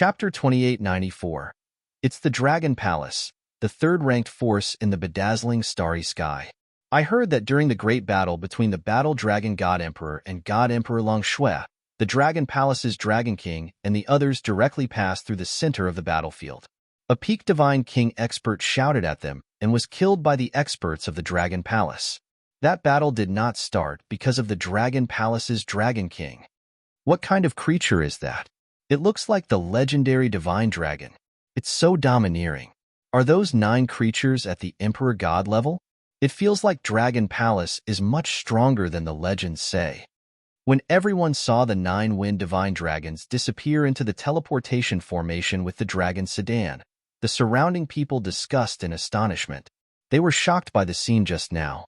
Chapter 2894. It's the Dragon Palace, the third-ranked force in the bedazzling starry sky. I heard that during the great battle between the Battle Dragon God Emperor and God Emperor Long Shui, the Dragon Palace's Dragon King and the others directly passed through the center of the battlefield. A peak Divine King expert shouted at them and was killed by the experts of the Dragon Palace. That battle did not start because of the Dragon Palace's Dragon King. What kind of creature is that? It looks like the legendary Divine Dragon. It's so domineering. Are those 9 creatures at the Emperor God level? It feels like Dragon Palace is much stronger than the legends say. When everyone saw the 9 wind Divine Dragons disappear into the teleportation formation with the Dragon Sedan, the surrounding people discussed in astonishment. They were shocked by the scene just now.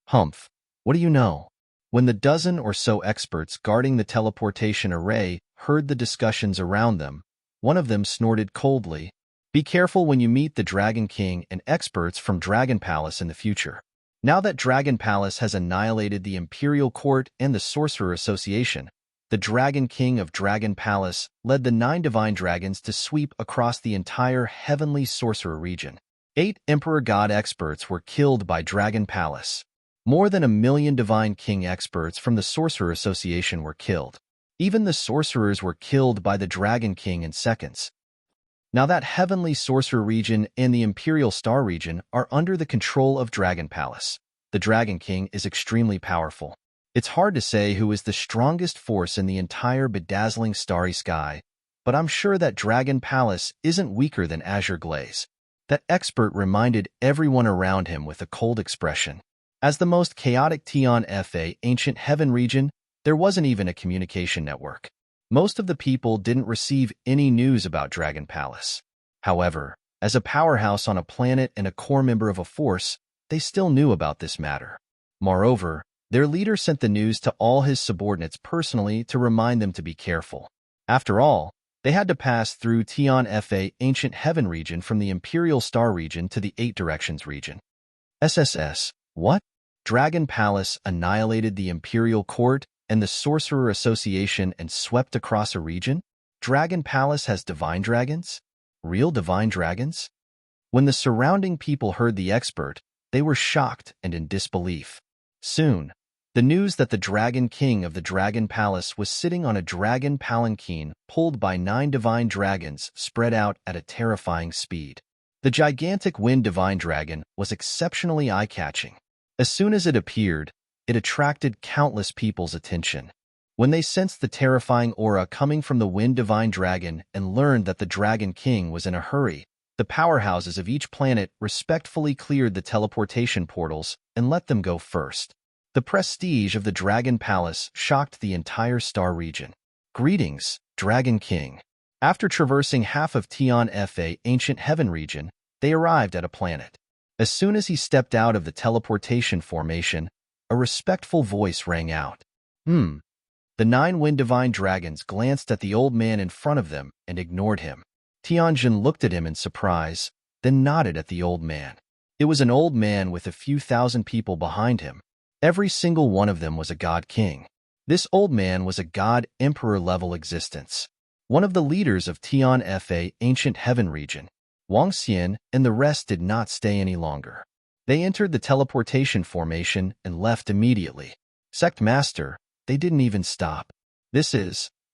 Humph, what do you know? When the dozen or so experts guarding the teleportation array heard the discussions around them, one of them snorted coldly, "Be careful when you meet the Dragon King and experts from Dragon Palace in the future." Now that Dragon Palace has annihilated the Imperial Court and the Sorcerer Association, the Dragon King of Dragon Palace led the 9 Divine Dragons to sweep across the entire Heavenly Sorcerer region. 8 Emperor God experts were killed by Dragon Palace. More than 1,000,000 Divine King experts from the Sorcerer Association were killed. Even the sorcerers were killed by the Dragon King in seconds. Now that Heavenly Sorcerer region and the Imperial Star region are under the control of Dragon Palace. The Dragon King is extremely powerful. It's hard to say who is the strongest force in the entire bedazzling starry sky, but I'm sure that Dragon Palace isn't weaker than Azure Glaze. That expert reminded everyone around him with a cold expression. As the most chaotic Tian Fa ancient heaven region, there wasn't even a communication network. Most of the people didn't receive any news about Dragon Palace. However, as a powerhouse on a planet and a core member of a force, they still knew about this matter. Moreover, their leader sent the news to all his subordinates personally to remind them to be careful. After all, they had to pass through Tian Fa ancient heaven region from the Imperial Star region to the 8 Directions region. SSS, what? Dragon Palace annihilated the Imperial Court and the Sorcerer Association and swept across a region? Dragon Palace has Divine Dragons? Real Divine Dragons? When the surrounding people heard the expert, they were shocked and in disbelief. Soon, the news that the Dragon King of the Dragon Palace was sitting on a dragon palanquin pulled by 9 Divine Dragons spread out at a terrifying speed. The gigantic Wind Divine Dragon was exceptionally eye-catching. As soon as it appeared, it attracted countless people's attention. When they sensed the terrifying aura coming from the Wind Divine Dragon and learned that the Dragon King was in a hurry, the powerhouses of each planet respectfully cleared the teleportation portals and let them go first. The prestige of the Dragon Palace shocked the entire star region. Greetings, Dragon King. After traversing half of Tian Fa ancient heaven region, they arrived at a planet. As soon as he stepped out of the teleportation formation, a respectful voice rang out. The 9 Wind Divine Dragons glanced at the old man in front of them and ignored him. Tianjin looked at him in surprise, then nodded at the old man. It was an old man with a few thousand people behind him. Every single one of them was a god king. This old man was a god emperor-level existence. One of the leaders of Tian Fa ancient heaven region, Wang Xian, and the rest did not stay any longer. They entered the teleportation formation and left immediately. Sect Master, they didn't even stop.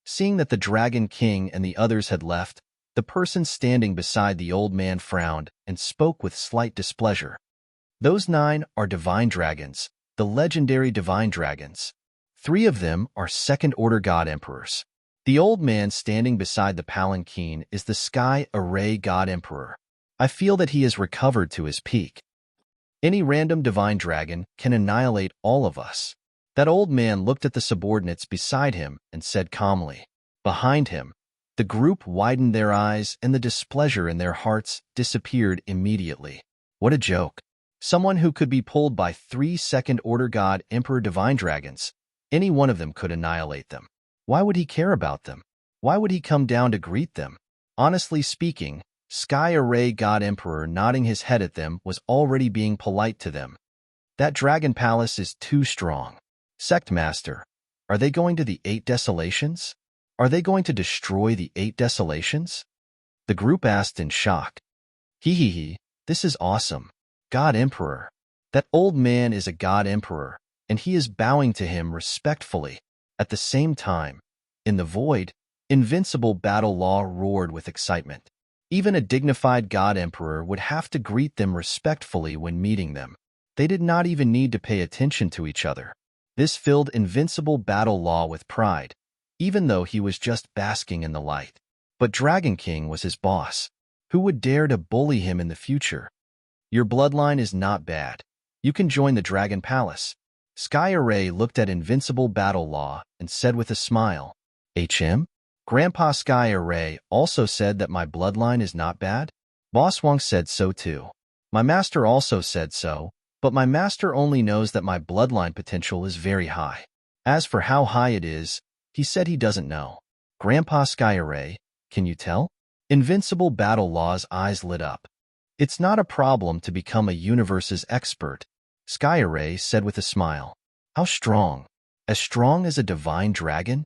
Seeing that the Dragon King and the others had left, the person standing beside the old man frowned and spoke with slight displeasure. Those 9 are Divine Dragons, the legendary Divine Dragons. 3 of them are second-order God Emperors. The old man standing beside the palanquin is the Sky Array God Emperor. I feel that he has recovered to his peak. Any random Divine Dragon can annihilate all of us. That old man looked at the subordinates beside him and said calmly. Behind him, the group widened their eyes and the displeasure in their hearts disappeared immediately. What a joke. Someone who could be pulled by 3 second-order God Emperor Divine Dragons. Any one of them could annihilate them. Why would he care about them? Why would he come down to greet them? Honestly speaking, Sky Array God Emperor nodding his head at them was already being polite to them. That Dragon Palace is too strong. Sect Master, are they going to the 8 Desolations? Are they going to destroy the 8 desolations? The group asked in shock. He, this is awesome. God Emperor. That old man is a God Emperor, and he is bowing to him respectfully. At the same time, in the void, invincible battle law roared with excitement. Even a dignified God Emperor would have to greet them respectfully when meeting them. They did not even need to pay attention to each other. This filled invincible battle law with pride, even though he was just basking in the light. But Dragon King was his boss. Who would dare to bully him in the future? Your bloodline is not bad. You can join the Dragon Palace. Sky Array looked at Invincible Battle Law and said with a smile, HM? Grandpa Sky Array also said that my bloodline is not bad? Boss Wong said so too. My master also said so, but my master only knows that my bloodline potential is very high. As for how high it is, he said he doesn't know. Grandpa Sky Array, can you tell? Invincible Battle Law's eyes lit up. It's not a problem to become a universe's expert, Sky Array said with a smile. How strong? As strong as a divine dragon?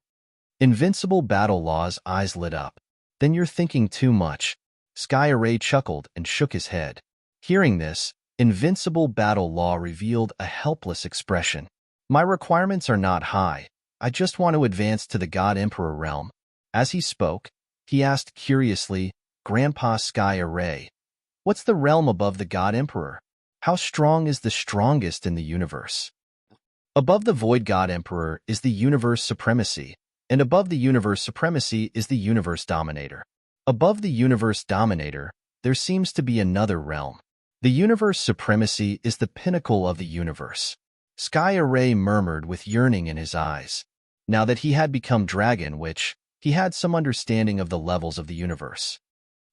Invincible Battle Law's eyes lit up. Then you're thinking too much. Sky Array chuckled and shook his head. Hearing this, Invincible Battle Law revealed a helpless expression. My requirements are not high. I just want to advance to the God Emperor realm. As he spoke, he asked curiously, Grandpa Sky Array, what's the realm above the God Emperor? How strong is the strongest in the universe? Above the Void God Emperor is the Universe Supremacy, and above the Universe Supremacy is the Universe Dominator. Above the Universe Dominator, there seems to be another realm. The Universe Supremacy is the pinnacle of the universe. Sky Array murmured with yearning in his eyes. Now that he had become dragon, which he had some understanding of the levels of the universe.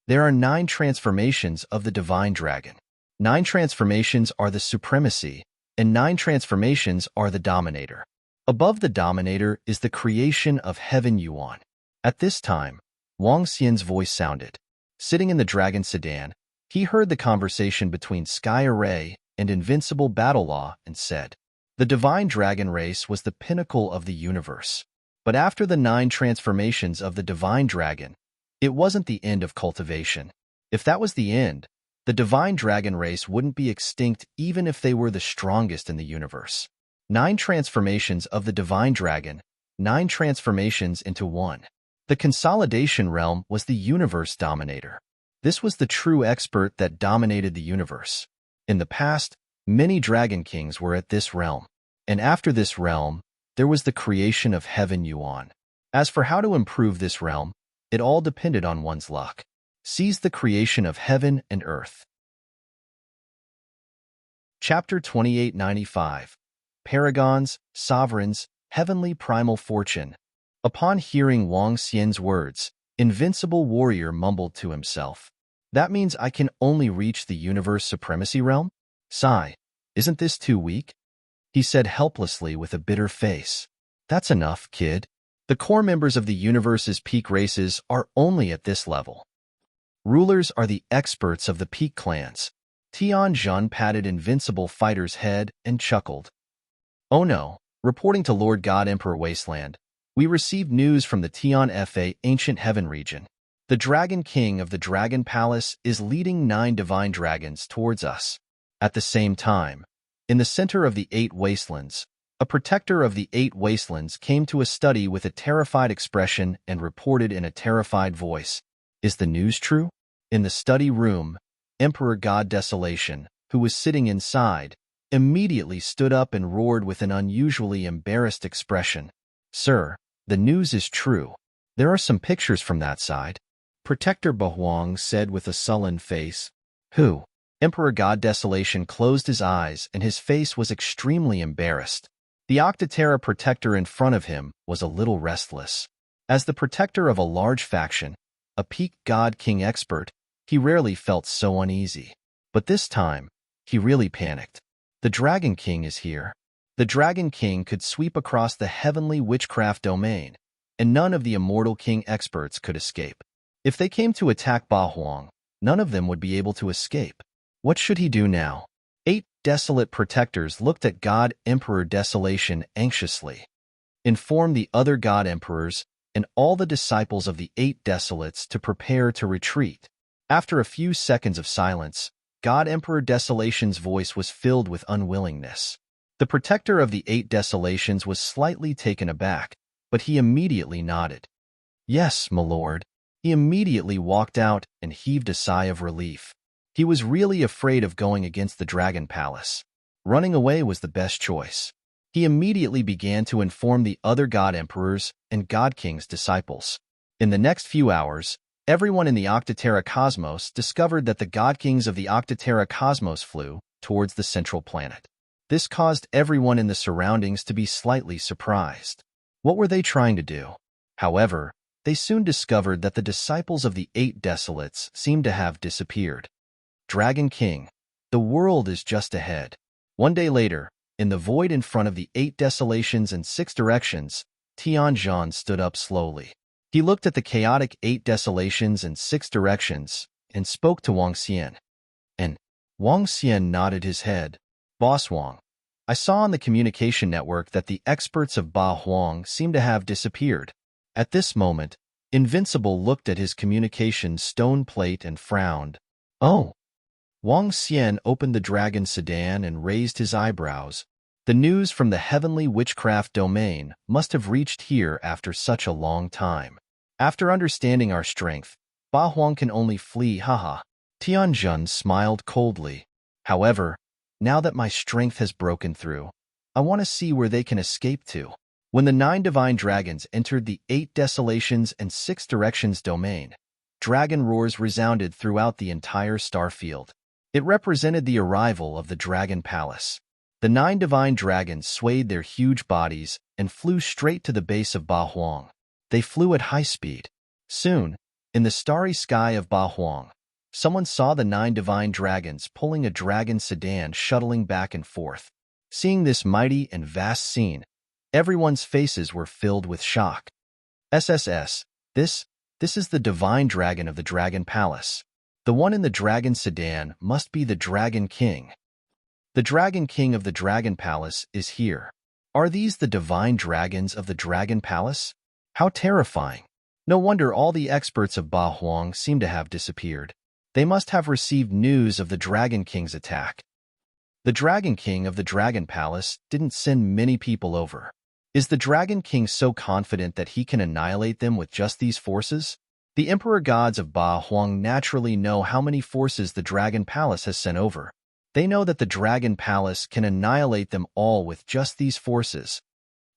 There are 9 transformations of the Divine Dragon. 9 transformations are the Supremacy, and 9 transformations are the Dominator. Above the Dominator is the creation of Heaven Yuan. At this time, Wang Xian's voice sounded. Sitting in the dragon sedan, he heard the conversation between Sky Array and Invincible Battle Law and said, the Divine Dragon race was the pinnacle of the universe. But after the 9 transformations of the Divine Dragon, it wasn't the end of cultivation. If that was the end, the Divine Dragon race wouldn't be extinct even if they were the strongest in the universe. 9 transformations of the Divine Dragon, 9 transformations into one. The Consolidation Realm was the Universe Dominator. This was the true expert that dominated the universe. In the past, many Dragon Kings were at this realm. And after this realm, there was the creation of Heaven Yuan. As for how to improve this realm, it all depended on one's luck. Seize the creation of heaven and earth. Chapter 2895. Paragons, Sovereigns, Heavenly Primal Fortune. Upon hearing Wang Xian's words, Invincible Warrior mumbled to himself. That means I can only reach the Universe Supremacy realm? Sigh, isn't this too weak? He said helplessly with a bitter face. That's enough, kid. The core members of the universe's peak races are only at this level. Rulers are the experts of the peak clans. Tian Zhun patted Invincible Fighter's head and chuckled. Oh no, reporting to Lord God Emperor Wasteland, we received news from the Tian Fa Ancient Heaven region. The Dragon King of the Dragon Palace is leading 9 divine dragons towards us. At the same time, in the center of the 8 wastelands, a protector of the 8 wastelands came to a study with a terrified expression and reported in a terrified voice. Is the news true? In the study room, Emperor God Desolation, who was sitting inside, immediately stood up and roared with an unusually embarrassed expression. Sir, the news is true. There are some pictures from that side. Protector Bahuang said with a sullen face. Who? Emperor God Desolation closed his eyes and his face was extremely embarrassed. The Octaterra protector in front of him was a little restless. As the protector of a large faction, a peak God King expert, he rarely felt so uneasy. But this time, he really panicked. The Dragon King is here. The Dragon King could sweep across the heavenly witchcraft domain, and none of the Immortal King experts could escape. If they came to attack Bahuang, none of them would be able to escape. What should he do now? 8 desolate protectors looked at God Emperor Desolation anxiously. Inform the other God Emperors and all the disciples of the 8 Desolates to prepare to retreat. After a few seconds of silence, God Emperor Desolation's voice was filled with unwillingness. The protector of the 8 Desolations was slightly taken aback, but he immediately nodded. "Yes, my lord." He immediately walked out and heaved a sigh of relief. He was really afraid of going against the Dragon Palace. Running away was the best choice. He immediately began to inform the other God Emperors and God King's disciples. In the next few hours, everyone in the Octaterra cosmos discovered that the God Kings of the Octaterra cosmos flew towards the central planet. This caused everyone in the surroundings to be slightly surprised. What were they trying to do? However, they soon discovered that the disciples of the 8 Desolates seemed to have disappeared. Dragon King, the world is just ahead. One day later, in the void in front of the 8 Desolations and 6 Directions, Tianzhan stood up slowly. He looked at the chaotic 8 Desolations and 6 Directions and spoke to Wang Xian. And Wang Xian nodded his head. "Boss Wang, I saw on the communication network that the experts of Ba Huang seem to have disappeared." At this moment, Invincible looked at his communication stone plate and frowned. "Oh." Wang Xian opened the dragon sedan and raised his eyebrows. The news from the heavenly witchcraft domain must have reached here after such a long time. After understanding our strength, Ba Huang can only flee, haha. Tianzhan smiled coldly. However, now that my strength has broken through, I want to see where they can escape to. When the 9 divine dragons entered the 8 Desolations and 6 Directions domain, dragon roars resounded throughout the entire star field. It represented the arrival of the Dragon Palace. The 9 divine dragons swayed their huge bodies and flew straight to the base of Ba Huang. They flew at high speed. Soon, in the starry sky of Ba Huang, someone saw the 9 divine dragons pulling a dragon sedan shuttling back and forth. Seeing this mighty and vast scene, everyone's faces were filled with shock. "SSS, this is the divine dragon of the Dragon Palace. The one in the dragon sedan must be the Dragon King. The Dragon King of the Dragon Palace is here. Are these the divine dragons of the Dragon Palace? How terrifying. No wonder all the experts of Ba Huang seem to have disappeared. They must have received news of the Dragon King's attack. The Dragon King of the Dragon Palace didn't send many people over. Is the Dragon King so confident that he can annihilate them with just these forces? The Emperor Gods of Ba Huang naturally know how many forces the Dragon Palace has sent over. They know that the Dragon Palace can annihilate them all with just these forces.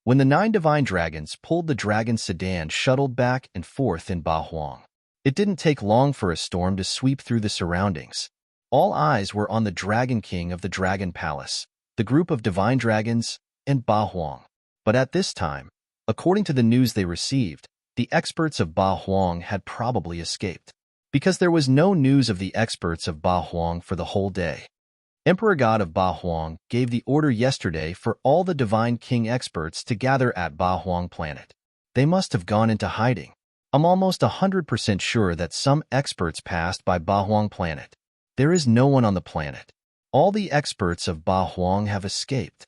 When the 9 divine dragons pulled the dragon sedan shuttled back and forth in Ba Huang, it didn't take long for a storm to sweep through the surroundings. All eyes were on the Dragon King of the Dragon Palace, the group of divine dragons, and Ba Huang. But at this time, according to the news they received, the experts of Ba Huang had probably escaped. Because there was no news of the experts of Ba Huang for the whole day. Emperor God of Ba Huang gave the order yesterday for all the Divine King experts to gather at Ba Huang planet. They must have gone into hiding. I'm almost 100% sure that some experts passed by Ba Huang planet. There is no one on the planet. All the experts of Ba Huang have escaped.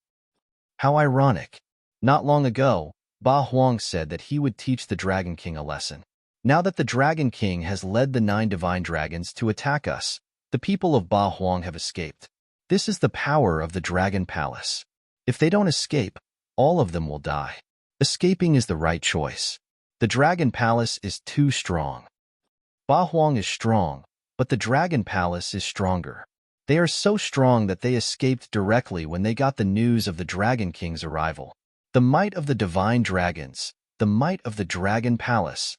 How ironic. Not long ago, Ba Huang said that he would teach the Dragon King a lesson. Now that the Dragon King has led the 9 divine dragons to attack us, the people of Ba Huang have escaped. This is the power of the Dragon Palace. If they don't escape, all of them will die. Escaping is the right choice. The Dragon Palace is too strong. Ba Huang is strong, but the Dragon Palace is stronger. They are so strong that they escaped directly when they got the news of the Dragon King's arrival. The might of the divine dragons, the might of the Dragon Palace.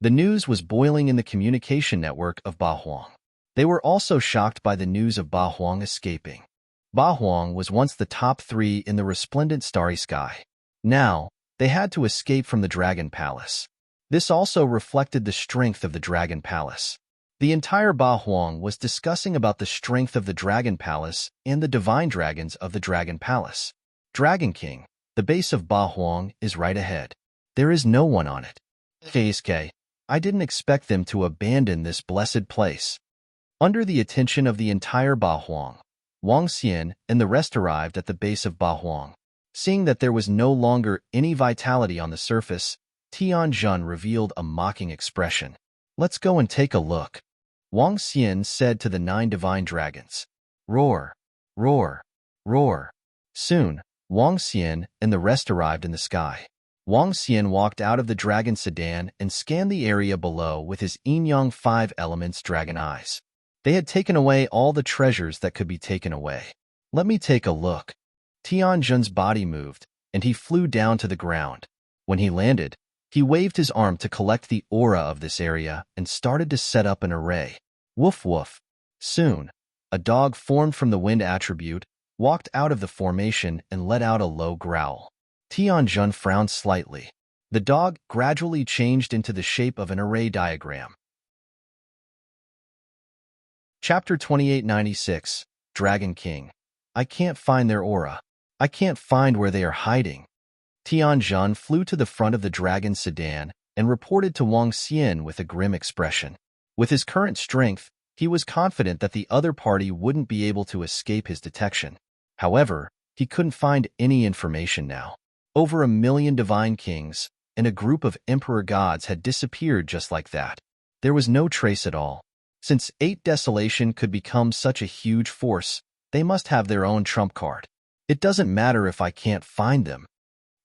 The news was boiling in the communication network of Ba Huang. They were also shocked by the news of Ba Huang escaping. Ba Huang was once the top 3 in the resplendent starry sky. Now, they had to escape from the Dragon Palace. This also reflected the strength of the Dragon Palace. The entire Ba Huang was discussing about the strength of the Dragon Palace and the divine dragons of the Dragon Palace. Dragon King, the base of Ba Huang, is right ahead. There is no one on it. KSK, I didn't expect them to abandon this blessed place. Under the attention of the entire Ba Huang, Wang Xian and the rest arrived at the base of Ba Huang. Seeing that there was no longer any vitality on the surface, Tianjun revealed a mocking expression. Let's go and take a look, Wang Xian said to the 9 divine dragons. Roar, roar, roar. Soon, Wang Xian and the rest arrived in the sky. Wang Xian walked out of the dragon sedan and scanned the area below with his yin-yang 5 elements dragon eyes. They had taken away all the treasures that could be taken away. Let me take a look. Tianjun's body moved, and he flew down to the ground. When he landed, he waved his arm to collect the aura of this area and started to set up an array. Woof woof. Soon, a dog formed from the wind attribute walked out of the formation and let out a low growl. Tianjun frowned slightly. The dog gradually changed into the shape of an array diagram. Chapter 2896, Dragon King. I can't find their aura. I can't find where they are hiding. Tianjun flew to the front of the dragon sedan and reported to Wang Xian with a grim expression. With his current strength, he was confident that the other party wouldn't be able to escape his detection. However, he couldn't find any information now. Over 1 million divine kings and a group of emperor gods had disappeared just like that. There was no trace at all. Since 8 Desolation could become such a huge force, they must have their own trump card. It doesn't matter if I can't find them.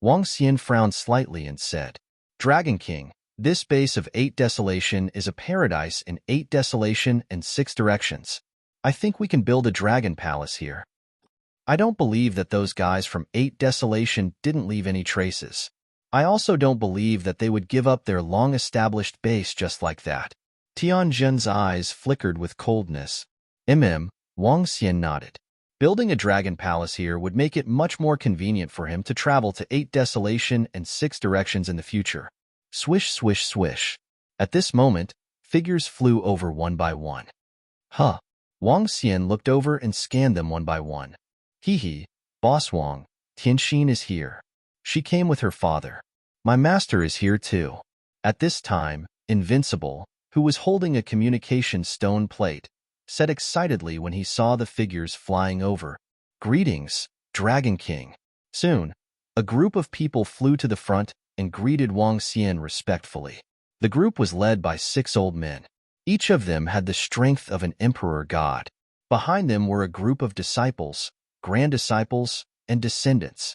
Wang Xian frowned slightly and said, Dragon King, this base of 8 Desolation is a paradise in 8 Desolation and 6 directions. I think we can build a dragon palace here. I don't believe that those guys from 8 Desolation didn't leave any traces. I also don't believe that they would give up their long-established base just like that. Tianjun's eyes flickered with coldness. Wang Xian nodded. Building a dragon palace here would make it much more convenient for him to travel to 8 Desolation and 6 directions in the future. Swish, swish, swish. At this moment, figures flew over one by one. Huh. Wang Xian looked over and scanned them one by one. Hee, Boss Wang, Tianxin is here. She came with her father. My master is here too. At this time, Invincible, who was holding a communication stone plate, said excitedly when he saw the figures flying over. Greetings, Dragon King. Soon, a group of people flew to the front and greeted Wang Xian respectfully. The group was led by 6 old men. Each of them had the strength of an emperor god. Behind them were a group of disciples, grand disciples, and descendants.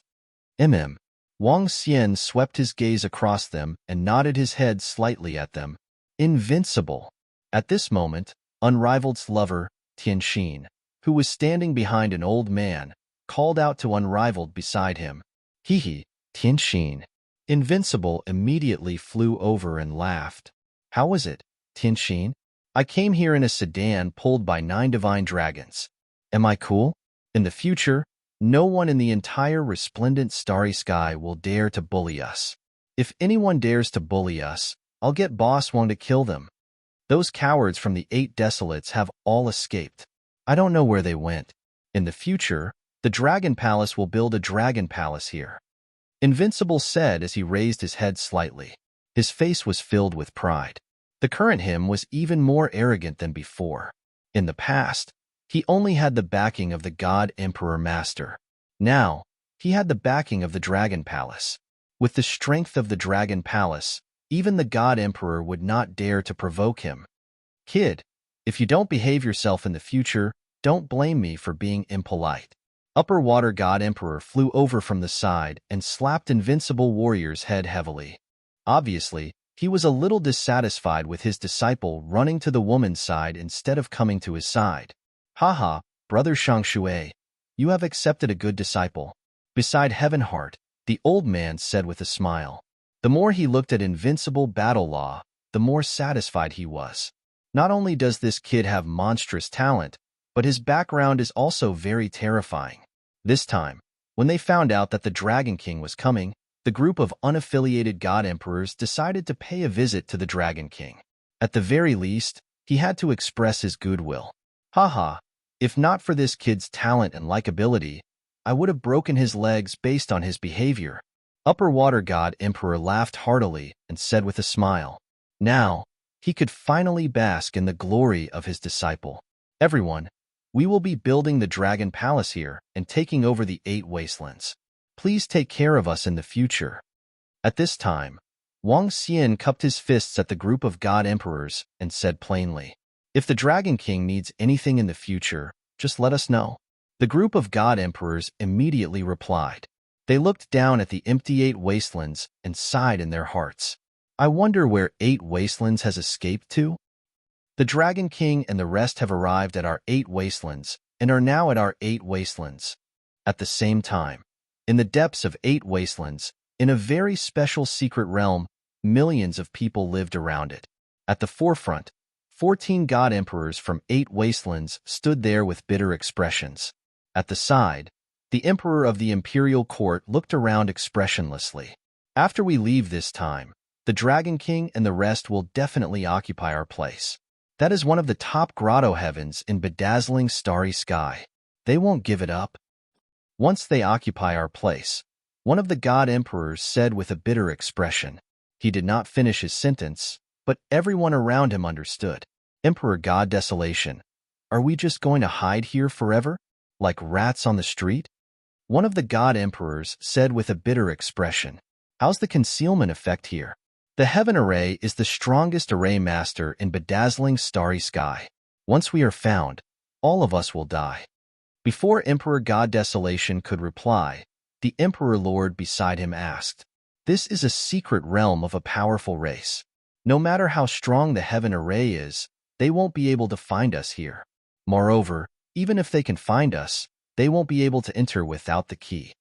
Wang Xian swept his gaze across them and nodded his head slightly at them. Invincible. At this moment, Unraveled's lover, Tianxin, who was standing behind an old man, called out to Unraveled beside him. Tianxin. Invincible immediately flew over and laughed. How was it, Tianxin? I came here in a sedan pulled by 9 divine dragons. Am I cool? In the future, no one in the entire resplendent starry sky will dare to bully us. If anyone dares to bully us, I'll get Boss Wang to kill them. Those cowards from the 8 Desolates have all escaped. I don't know where they went. In the future, the Dragon Palace will build a Dragon Palace here. Invincible said as he raised his head slightly. His face was filled with pride. The current him was even more arrogant than before. In the past, he only had the backing of the God Emperor Master. Now, he had the backing of the Dragon Palace. With the strength of the Dragon Palace, even the God Emperor would not dare to provoke him. Kid, if you don't behave yourself in the future, don't blame me for being impolite. Upper Water God Emperor flew over from the side and slapped Invincible Warrior's head heavily. Obviously, he was a little dissatisfied with his disciple running to the woman's side instead of coming to his side. Haha, brother Shangshui, you have accepted a good disciple. Beside Heavenheart, the old man said with a smile. The more he looked at Invincible Battle Law, the more satisfied he was. Not only does this kid have monstrous talent, but his background is also very terrifying. This time, when they found out that the Dragon King was coming, the group of unaffiliated God Emperors decided to pay a visit to the Dragon King. At the very least, he had to express his goodwill. Haha, if not for this kid's talent and likability, I would have broken his legs based on his behavior. Upper Water God Emperor laughed heartily and said with a smile. Now, he could finally bask in the glory of his disciple. Everyone, we will be building the Dragon Palace here and taking over the 8 Wastelands. Please take care of us in the future. At this time, Wang Xian cupped his fists at the group of god emperors and said plainly, "If the Dragon King needs anything in the future, just let us know." The group of god emperors immediately replied. They looked down at the empty 8 wastelands and sighed in their hearts. I wonder where 8 wastelands has escaped to? The Dragon King and the rest have arrived at our 8 wastelands and are now at our 8 wastelands. At the same time, in the depths of 8 wastelands, in a very special secret realm, millions of people lived around it. At the forefront, 14 god emperors from 8 wastelands stood there with bitter expressions. At the side, the emperor of the imperial court looked around expressionlessly. After we leave this time, the Dragon King and the rest will definitely occupy our place. That is one of the top grotto heavens in bedazzling starry sky. They won't give it up. Once they occupy our place, one of the god emperors said with a bitter expression. He did not finish his sentence, but everyone around him understood. Emperor God Desolation, are we just going to hide here forever, like rats on the street? One of the god emperors said with a bitter expression. How's the concealment effect here? The heaven array is the strongest array master in bedazzling starry sky. Once we are found, all of us will die. Before Emperor God Desolation could reply, the Emperor Lord beside him asked, "This is a secret realm of a powerful race. No matter how strong the heaven array is, they won't be able to find us here. Moreover, even if they can find us, they won't be able to enter without the key."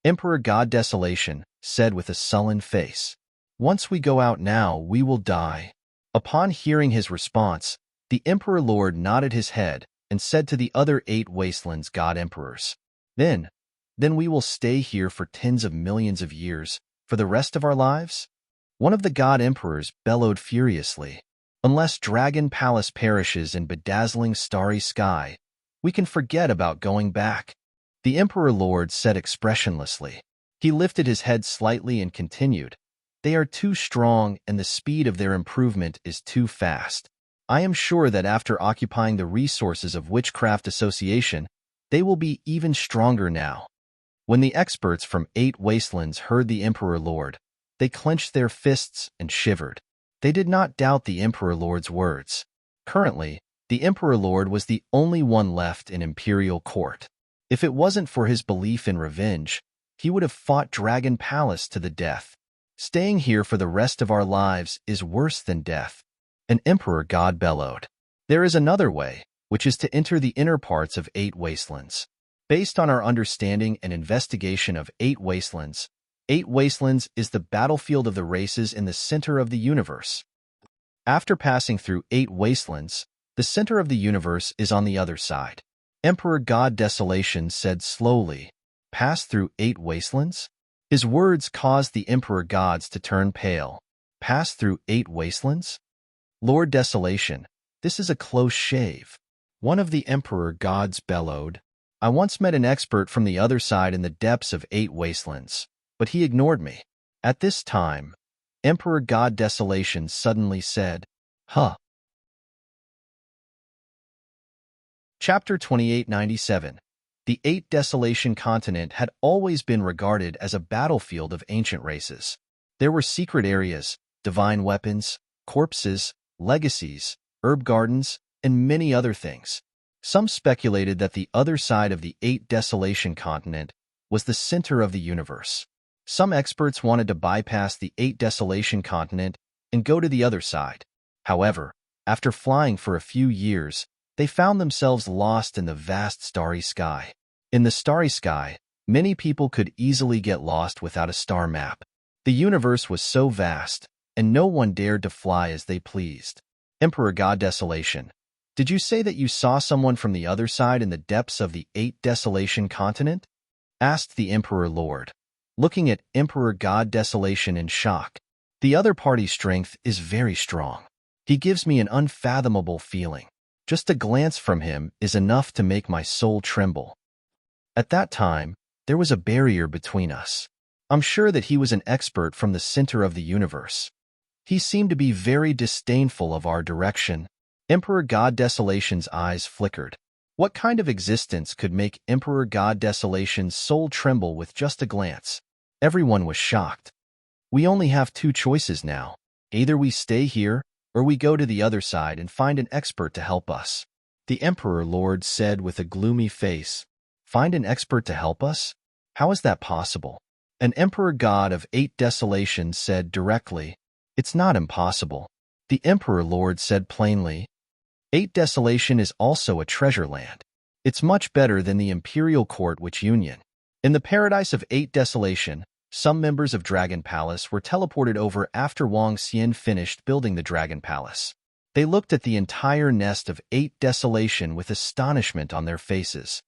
Emperor God Desolation said with a sullen face, "Once we go out now, we will die." Upon hearing his response, the Emperor Lord nodded his head and said to the other 8 wastelands god emperors, Then we will stay here for tens of millions of years, for the rest of our lives?" One of the god emperors bellowed furiously, "Unless Dragon Palace perishes in bedazzling starry sky, we can forget about going back." The Emperor Lord said expressionlessly. He lifted his head slightly and continued, "They are too strong and the speed of their improvement is too fast. I am sure that after occupying the resources of Witchcraft Association, they will be even stronger now." When the experts from 8 wastelands heard the Emperor Lord, they clenched their fists and shivered. They did not doubt the Emperor Lord's words. Currently, the Emperor Lord was the only one left in Imperial Court. If it wasn't for his belief in revenge, he would have fought Dragon Palace to the death. Staying here for the rest of our lives is worse than death. An Emperor God bellowed. There is another way, which is to enter the inner parts of 8 wastelands. Based on our understanding and investigation of 8 wastelands, 8 wastelands is the battlefield of the races in the center of the universe. After passing through 8 wastelands, the center of the universe is on the other side. Emperor God Desolation said slowly, "Pass through 8 wastelands?" His words caused the Emperor Gods to turn pale. Pass through 8 wastelands? Lord Desolation, this is a close shave. One of the Emperor Gods bellowed. I once met an expert from the other side in the depths of 8 wastelands, but he ignored me. At this time, Emperor God Desolation suddenly said, "Huh." Chapter 2897. The 8 Desolation continent had always been regarded as a battlefield of ancient races. There were secret areas, divine weapons, corpses, legacies, herb gardens, and many other things. Some speculated that the other side of the 8 Desolation continent was the center of the universe. Some experts wanted to bypass the 8 Desolation continent and go to the other side. However, after flying for a few years, they found themselves lost in the vast starry sky. In the starry sky, many people could easily get lost without a star map. The universe was so vast, and no one dared to fly as they pleased. Emperor God Desolation, did you say that you saw someone from the other side in the depths of the 8 Desolation continent? Asked the Emperor Lord, looking at Emperor God Desolation in shock. The other party's strength is very strong. He gives me an unfathomable feeling. Just a glance from him is enough to make my soul tremble. At that time, there was a barrier between us. I'm sure that he was an expert from the center of the universe. He seemed to be very disdainful of our direction. Emperor God Desolation's eyes flickered. What kind of existence could make Emperor God Desolation's soul tremble with just a glance? Everyone was shocked. We only have two choices now. Either we stay here, or we go to the other side and find an expert to help us. The Emperor Lord said with a gloomy face. Find an expert to help us? How is that possible? An Emperor God of 8 Desolation said directly. It's not impossible. The Emperor Lord said plainly. 8 Desolation is also a treasure land. It's much better than the Imperial Court Witch Union. In the paradise of 8 Desolation, some members of Dragon Palace were teleported over after Wang Xian finished building the Dragon Palace. They looked at the entire nest of 8 Desolation with astonishment on their faces.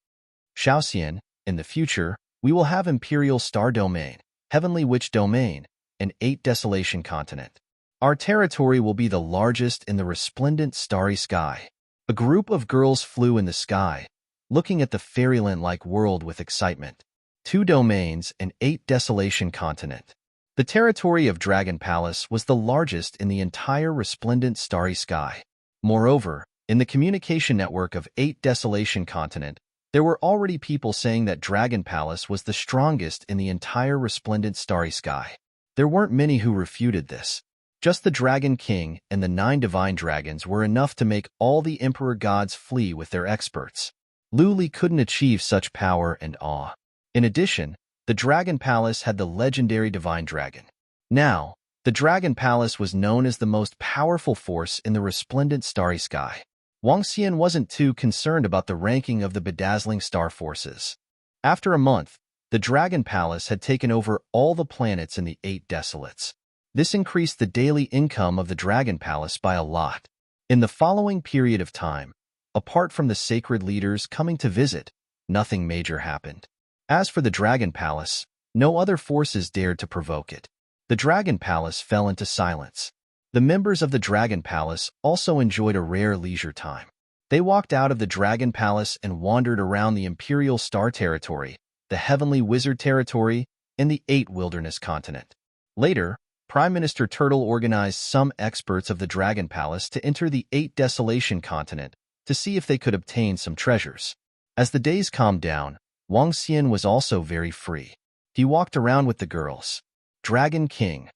Xiaoxian, in the future, we will have Imperial Star Domain, Heavenly Witch Domain, and 8 Desolation Continent. Our territory will be the largest in the resplendent starry sky. A group of girls flew in the sky, looking at the fairyland-like world with excitement. 2 domains and 8 Desolation Continent. The territory of Dragon Palace was the largest in the entire resplendent starry sky. Moreover, in the communication network of 8 Desolation Continent, there were already people saying that Dragon Palace was the strongest in the entire resplendent starry sky. There weren't many who refuted this. Just the Dragon King and the 9 divine dragons were enough to make all the Emperor gods flee with their experts. Lu Li couldn't achieve such power and awe. In addition, the Dragon Palace had the legendary Divine Dragon. Now, the Dragon Palace was known as the most powerful force in the resplendent starry sky. Wang Xian wasn't too concerned about the ranking of the bedazzling star forces. After a month, the Dragon Palace had taken over all the planets in the 8 Desolates. This increased the daily income of the Dragon Palace by a lot. In the following period of time, apart from the sacred leaders coming to visit, nothing major happened. As for the Dragon Palace, no other forces dared to provoke it. The Dragon Palace fell into silence. The members of the Dragon Palace also enjoyed a rare leisure time. They walked out of the Dragon Palace and wandered around the Imperial Star Territory, the Heavenly Wizard Territory, and the 8 Wilderness Continent. Later, Prime Minister Turtle organized some experts of the Dragon Palace to enter the 8 Desolation Continent to see if they could obtain some treasures. As the days calmed down, Wang Xian was also very free. He walked around with the girls. Dragon King.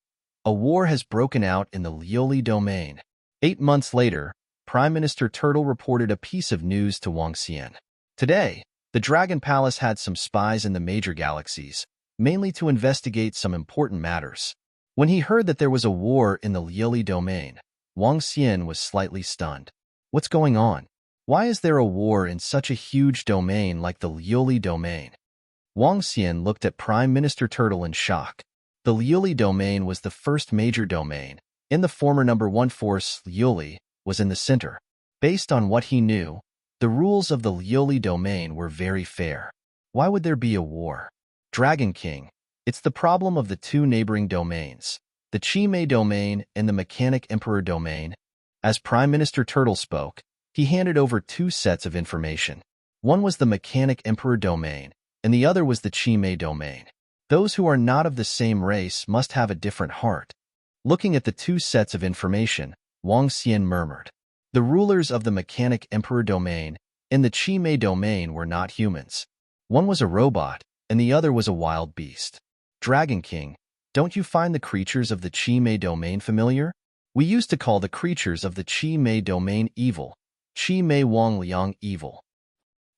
A war has broken out in the Lioli domain. 8 months later, Prime Minister Turtle reported a piece of news to Wang Xian. Today, the Dragon Palace had some spies in the major galaxies, mainly to investigate some important matters. When he heard that there was a war in the Lioli domain, Wang Xian was slightly stunned. What's going on? Why is there a war in such a huge domain like the Lioli domain? Wang Xian looked at Prime Minister Turtle in shock. The Lioli domain was the first major domain. In the former number 1 force, Lioli was in the center. Based on what he knew, the rules of the Lioli domain were very fair. Why would there be a war? Dragon King. It's the problem of the 2 neighboring domains, the Chi-Mei domain and the Mechanic Emperor domain. As Prime Minister Turtle spoke, he handed over 2 sets of information. One was the Mechanic Emperor domain, and the other was the Chi-Mei domain. Those who are not of the same race must have a different heart. Looking at the 2 sets of information, Wang Xian murmured. The rulers of the Mechanic Emperor domain and the Chi-Mei domain were not humans. One was a robot, and the other was a wild beast. Dragon King, don't you find the creatures of the Chi-Mei domain familiar? We used to call the creatures of the Chi-Mei domain evil. Chi-Mei Wang Liang evil.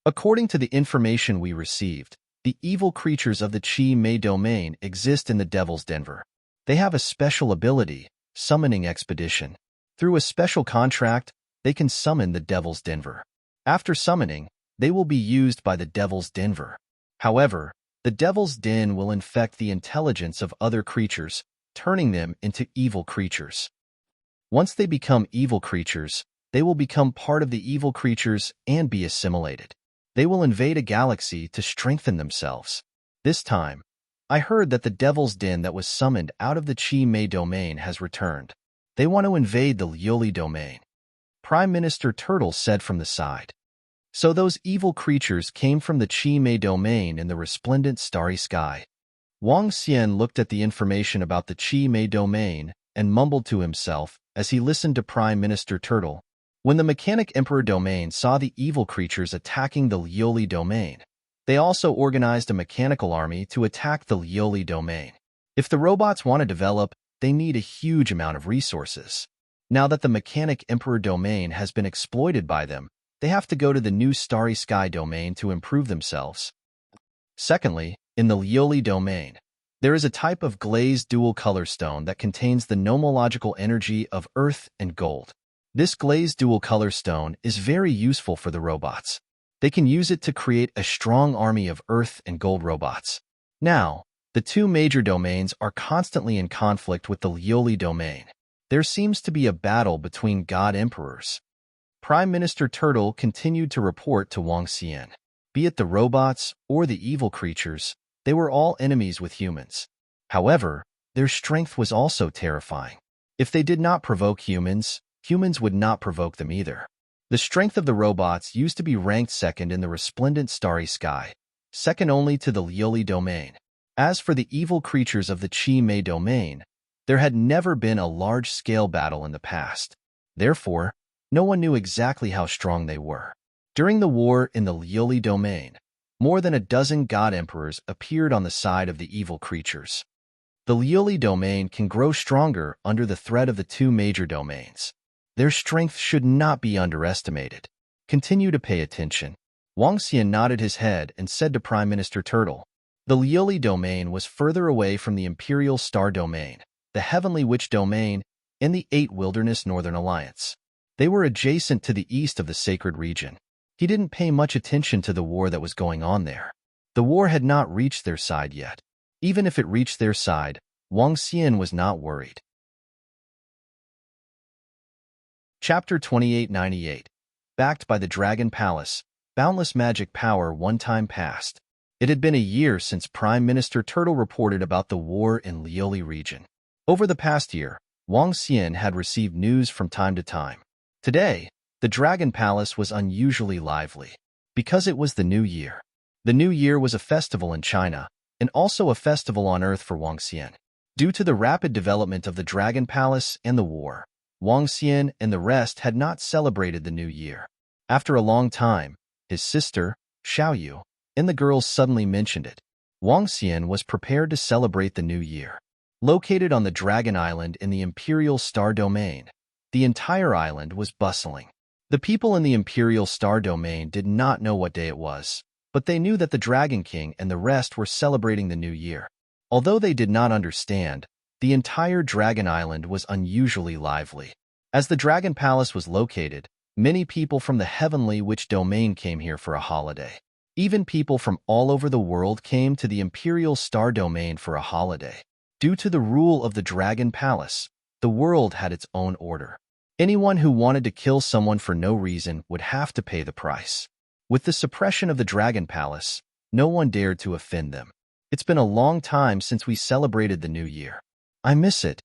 According to the information we received, the evil creatures of the Chi-Mei domain exist in the Devil's Denver. They have a special ability, Summoning Expedition. Through a special contract, they can summon the Devil's Denver. After summoning, they will be used by the Devil's Denver. However, the Devil's Den will infect the intelligence of other creatures, turning them into evil creatures. Once they become evil creatures, they will become part of the evil creatures and be assimilated. They will invade a galaxy to strengthen themselves. This time, I heard that the Devil's Den that was summoned out of the Chi-Mei domain has returned. They want to invade the Lioli domain. Prime Minister Turtle said from the side. So those evil creatures came from the Chi-Mei domain in the resplendent starry sky. Wang Xian looked at the information about the Chi-Mei domain and mumbled to himself as he listened to Prime Minister Turtle. When the Mechanic Emperor domain saw the evil creatures attacking the Lioli domain, they also organized a mechanical army to attack the Lioli domain. If the robots want to develop, they need a huge amount of resources. Now that the mechanic Emperor domain has been exploited by them, they have to go to the new starry sky domain to improve themselves. Secondly, in the Lioli domain, there is a type of glazed dual color stone that contains the nomological energy of earth and gold. This glazed dual color stone is very useful for the robots. They can use it to create a strong army of earth and gold robots. Now, the two major domains are constantly in conflict with the Lioli domain. There seems to be a battle between god emperors. Prime Minister Turtle continued to report to Wang Xian. Be it the robots or the evil creatures, they were all enemies with humans. However, their strength was also terrifying. If they did not provoke humans, humans would not provoke them either. The strength of the robots used to be ranked second in the resplendent starry sky, second only to the Lioli domain. As for the evil creatures of the Chi Mei domain, there had never been a large-scale battle in the past. Therefore, no one knew exactly how strong they were. During the war in the Lioli domain, more than a dozen god emperors appeared on the side of the evil creatures. The Lioli domain can grow stronger under the threat of the two major domains. Their strength should not be underestimated. Continue to pay attention. Wang Xian nodded his head and said to Prime Minister Turtle, the Lioli domain was further away from the Imperial Star domain, the Heavenly Witch domain, and the Eight Wilderness Northern Alliance. They were adjacent to the east of the sacred region. He didn't pay much attention to the war that was going on there. The war had not reached their side yet. Even if it reached their side, Wang Xian was not worried. Chapter 2898. Backed by the Dragon Palace, boundless magic power one time passed. It had been a year since Prime Minister Turtle reported about the war in Lioli region. Over the past year, Wang Xian had received news from time to time. Today, the Dragon Palace was unusually lively. Because it was the New Year. The New Year was a festival in China, and also a festival on Earth for Wang Xian. Due to the rapid development of the Dragon Palace and the war, Wang Xian and the rest had not celebrated the New Year. After a long time, his sister, Xiaoyu, and the girls suddenly mentioned it. Wang Xian was prepared to celebrate the New Year. Located on the Dragon Island in the Imperial Star Domain, the entire island was bustling. The people in the Imperial Star Domain did not know what day it was, but they knew that the Dragon King and the rest were celebrating the New Year. Although they did not understand, the entire Dragon Island was unusually lively. As the Dragon Palace was located, many people from the Heavenly Witch domain came here for a holiday. Even people from all over the world came to the Imperial Star Domain for a holiday. Due to the rule of the Dragon Palace, the world had its own order. Anyone who wanted to kill someone for no reason would have to pay the price. With the suppression of the Dragon Palace, no one dared to offend them. It's been a long time since we celebrated the New Year. I miss it.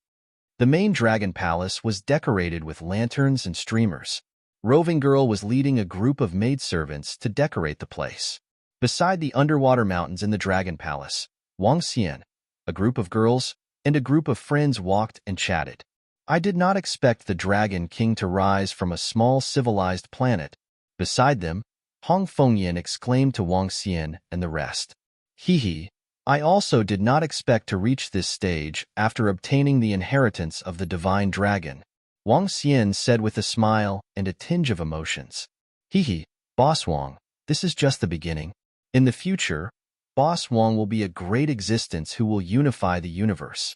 The main Dragon Palace was decorated with lanterns and streamers. Roving Girl was leading a group of maidservants to decorate the place. Beside the underwater mountains in the Dragon Palace, Wang Xian, a group of girls, and a group of friends walked and chatted. I did not expect the Dragon King to rise from a small civilized planet. Beside them, Hong Fengyan exclaimed to Wang Xian and the rest. Hee. I also did not expect to reach this stage after obtaining the inheritance of the Divine Dragon, Wang Xian said with a smile and a tinge of emotions. Hee, Boss Wang, this is just the beginning. In the future, Boss Wang will be a great existence who will unify the universe.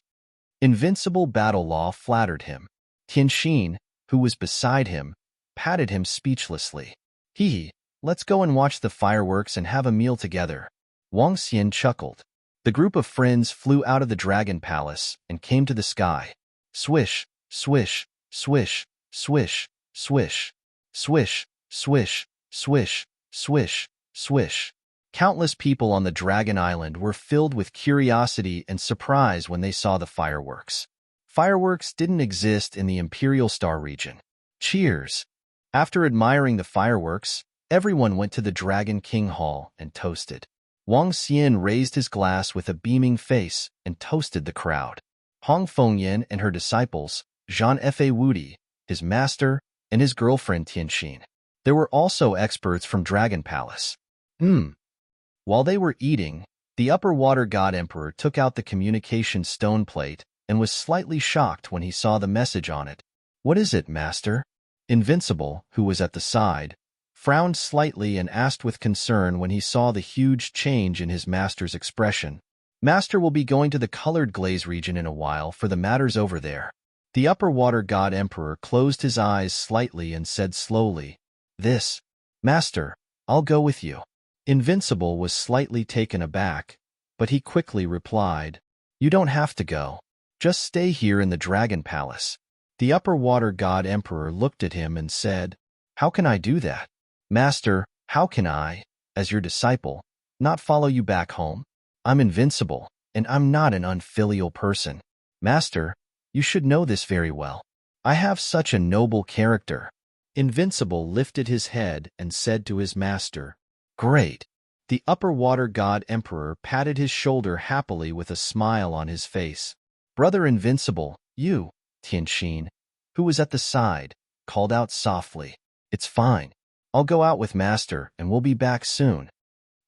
Invincible Battle Law flattered him. Tianxin, who was beside him, patted him speechlessly. Hee, let's go and watch the fireworks and have a meal together. Wang Xian chuckled. The group of friends flew out of the Dragon Palace and came to the sky. Swish, swish, swish, swish, swish, swish, swish, swish, swish, swish. Countless people on the Dragon Island were filled with curiosity and surprise when they saw the fireworks. Fireworks didn't exist in the Imperial Star region. Cheers! After admiring the fireworks, everyone went to the Dragon King Hall and toasted. Wang Xian raised his glass with a beaming face and toasted the crowd. Hong Fengyan and her disciples, Zhan Fa Wudi, his master, and his girlfriend Tianxin. There were also experts from Dragon Palace. While they were eating, The upper water god emperor took out the communication stone plate and was slightly shocked when he saw the message on it. "What is it, master?" Invincible, who was at the side, frowned slightly and asked with concern when he saw the huge change in his master's expression. "Master will be going to the colored glaze region in a while for the matters over there." The upper water god emperor closed his eyes slightly and said slowly, "This, master, I'll go with you." Invincible was slightly taken aback, but he quickly replied, "You don't have to go. Just stay here in the Dragon Palace." The upper water god emperor looked at him and said, "How can I do that? Master, how can I, as your disciple, not follow you back home? I'm invincible, and I'm not an unfilial person. Master, you should know this very well. I have such a noble character." Invincible lifted his head and said to his master, "Great." The upper water god emperor patted his shoulder happily with a smile on his face. "Brother Invincible, you," Tianxin, who was at the side, called out softly, "It's fine. I'll go out with master and we'll be back soon."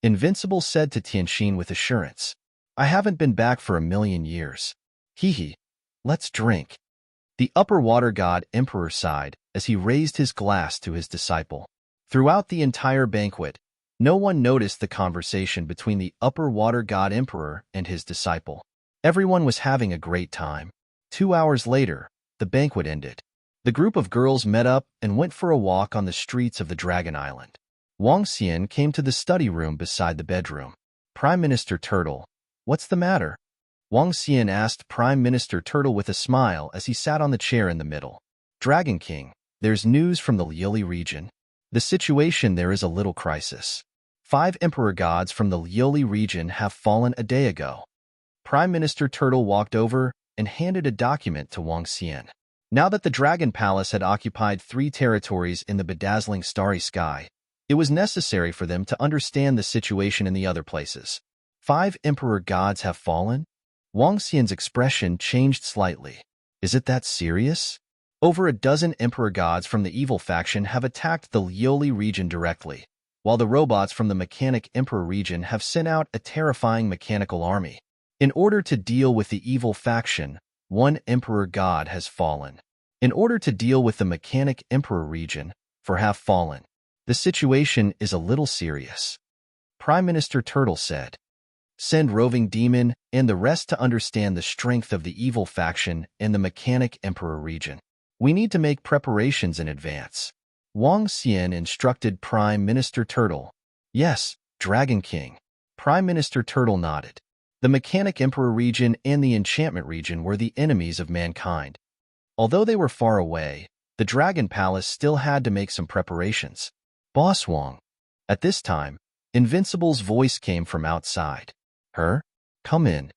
Invincible said to Tianxin with assurance, "I haven't been back for 1,000,000 years. Hee, let's drink." The upper water god emperor sighed as he raised his glass to his disciple. Throughout the entire banquet, no one noticed the conversation between the upper water god emperor and his disciple. Everyone was having a great time. 2 hours later, the banquet ended. The group of girls met up and went for a walk on the streets of the Dragon Island. Wang Xian came to the study room beside the bedroom. "Prime Minister Turtle, what's the matter?" Wang Xian asked Prime Minister Turtle with a smile as he sat on the chair in the middle. "Dragon King, there's news from the Liuli region. The situation there is a little crisis. 5 emperor gods from the Liuli region have fallen a day ago." Prime Minister Turtle walked over and handed a document to Wang Xian. Now that the Dragon Palace had occupied 3 territories in the bedazzling starry sky, it was necessary for them to understand the situation in the other places. 5 emperor gods have fallen? Wang Xian's expression changed slightly. "Is it that serious?" Over a dozen emperor gods from the evil faction have attacked the Liuli region directly, while the robots from the mechanic emperor region have sent out a terrifying mechanical army. In order to deal with the evil faction, 1 emperor god has fallen. In order to deal with the mechanic emperor region, 4 have fallen. The situation is a little serious. Prime Minister Turtle said, "Send Roving Demon and the rest to understand the strength of the evil faction in the mechanic emperor region. We need to make preparations in advance." Wang Xian instructed Prime Minister Turtle. "Yes, Dragon King." Prime Minister Turtle nodded. The mechanic emperor region and the enchantment region were the enemies of mankind. Although they were far away, the Dragon Palace still had to make some preparations. "Boss Wang." At this time, Invincible's voice came from outside. "Her? Come in."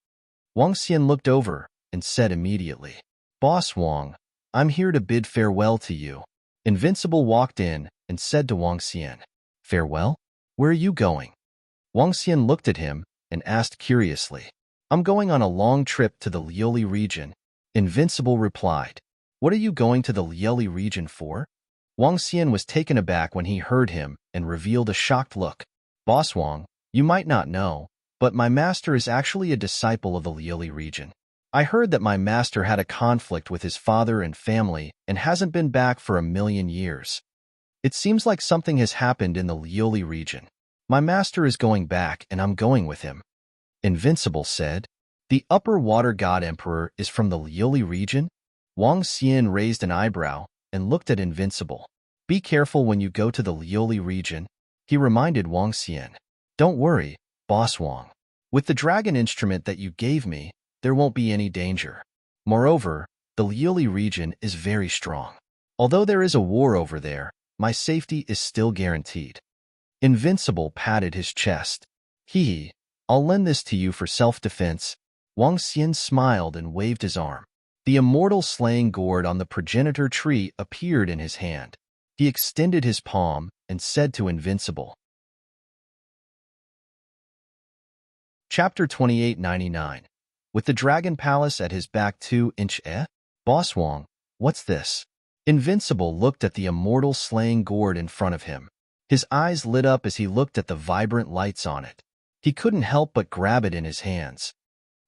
Wang Xian looked over and said immediately, "Boss Wang, I'm here to bid farewell to you." Invincible walked in and said to Wang Xian, "Farewell? Where are you going?" Wang Xian looked at him and asked curiously, "I'm going on a long trip to the Liuli region." Invincible replied, "What are you going to the Liuli region for?" Wang Xian was taken aback when he heard him and revealed a shocked look. "Boss Wang, you might not know, but my master is actually a disciple of the Liuli region. I heard that my master had a conflict with his father and family and hasn't been back for 1,000,000 years. It seems like something has happened in the Liuli region. My master is going back and I'm going with him." Invincible said, "The upper water god emperor is from the Liuli region?" Wang Xian raised an eyebrow and looked at Invincible. "Be careful when you go to the Liuli region," he reminded Wang Xian. "Don't worry, Boss Wang. With the dragon instrument that you gave me, there won't be any danger. Moreover, the Liuli region is very strong. Although there is a war over there, my safety is still guaranteed." Invincible patted his chest. "I'll lend this to you for self-defense." Wang Xian smiled and waved his arm. The immortal slaying gourd on the progenitor tree appeared in his hand. He extended his palm and said to Invincible. Chapter 2899. With the Dragon Palace at his back 2-inch. Boss Wang, what's this?" Invincible looked at the immortal slaying gourd in front of him. His eyes lit up as he looked at the vibrant lights on it. He couldn't help but grab it in his hands.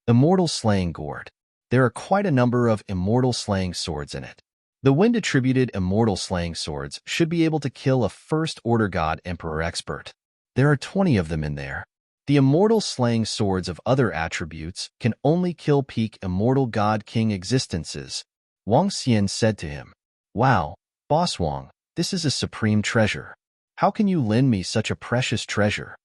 Immortal Slaying Gourd. There are quite a number of immortal slaying swords in it. The wind-attributed immortal slaying swords should be able to kill a first-order god emperor expert. There are 20 of them in there. The immortal slaying swords of other attributes can only kill peak immortal god king existences. Wang Xian said to him, "Wow, Boss Wang, this is a supreme treasure. How can you lend me such a precious treasure?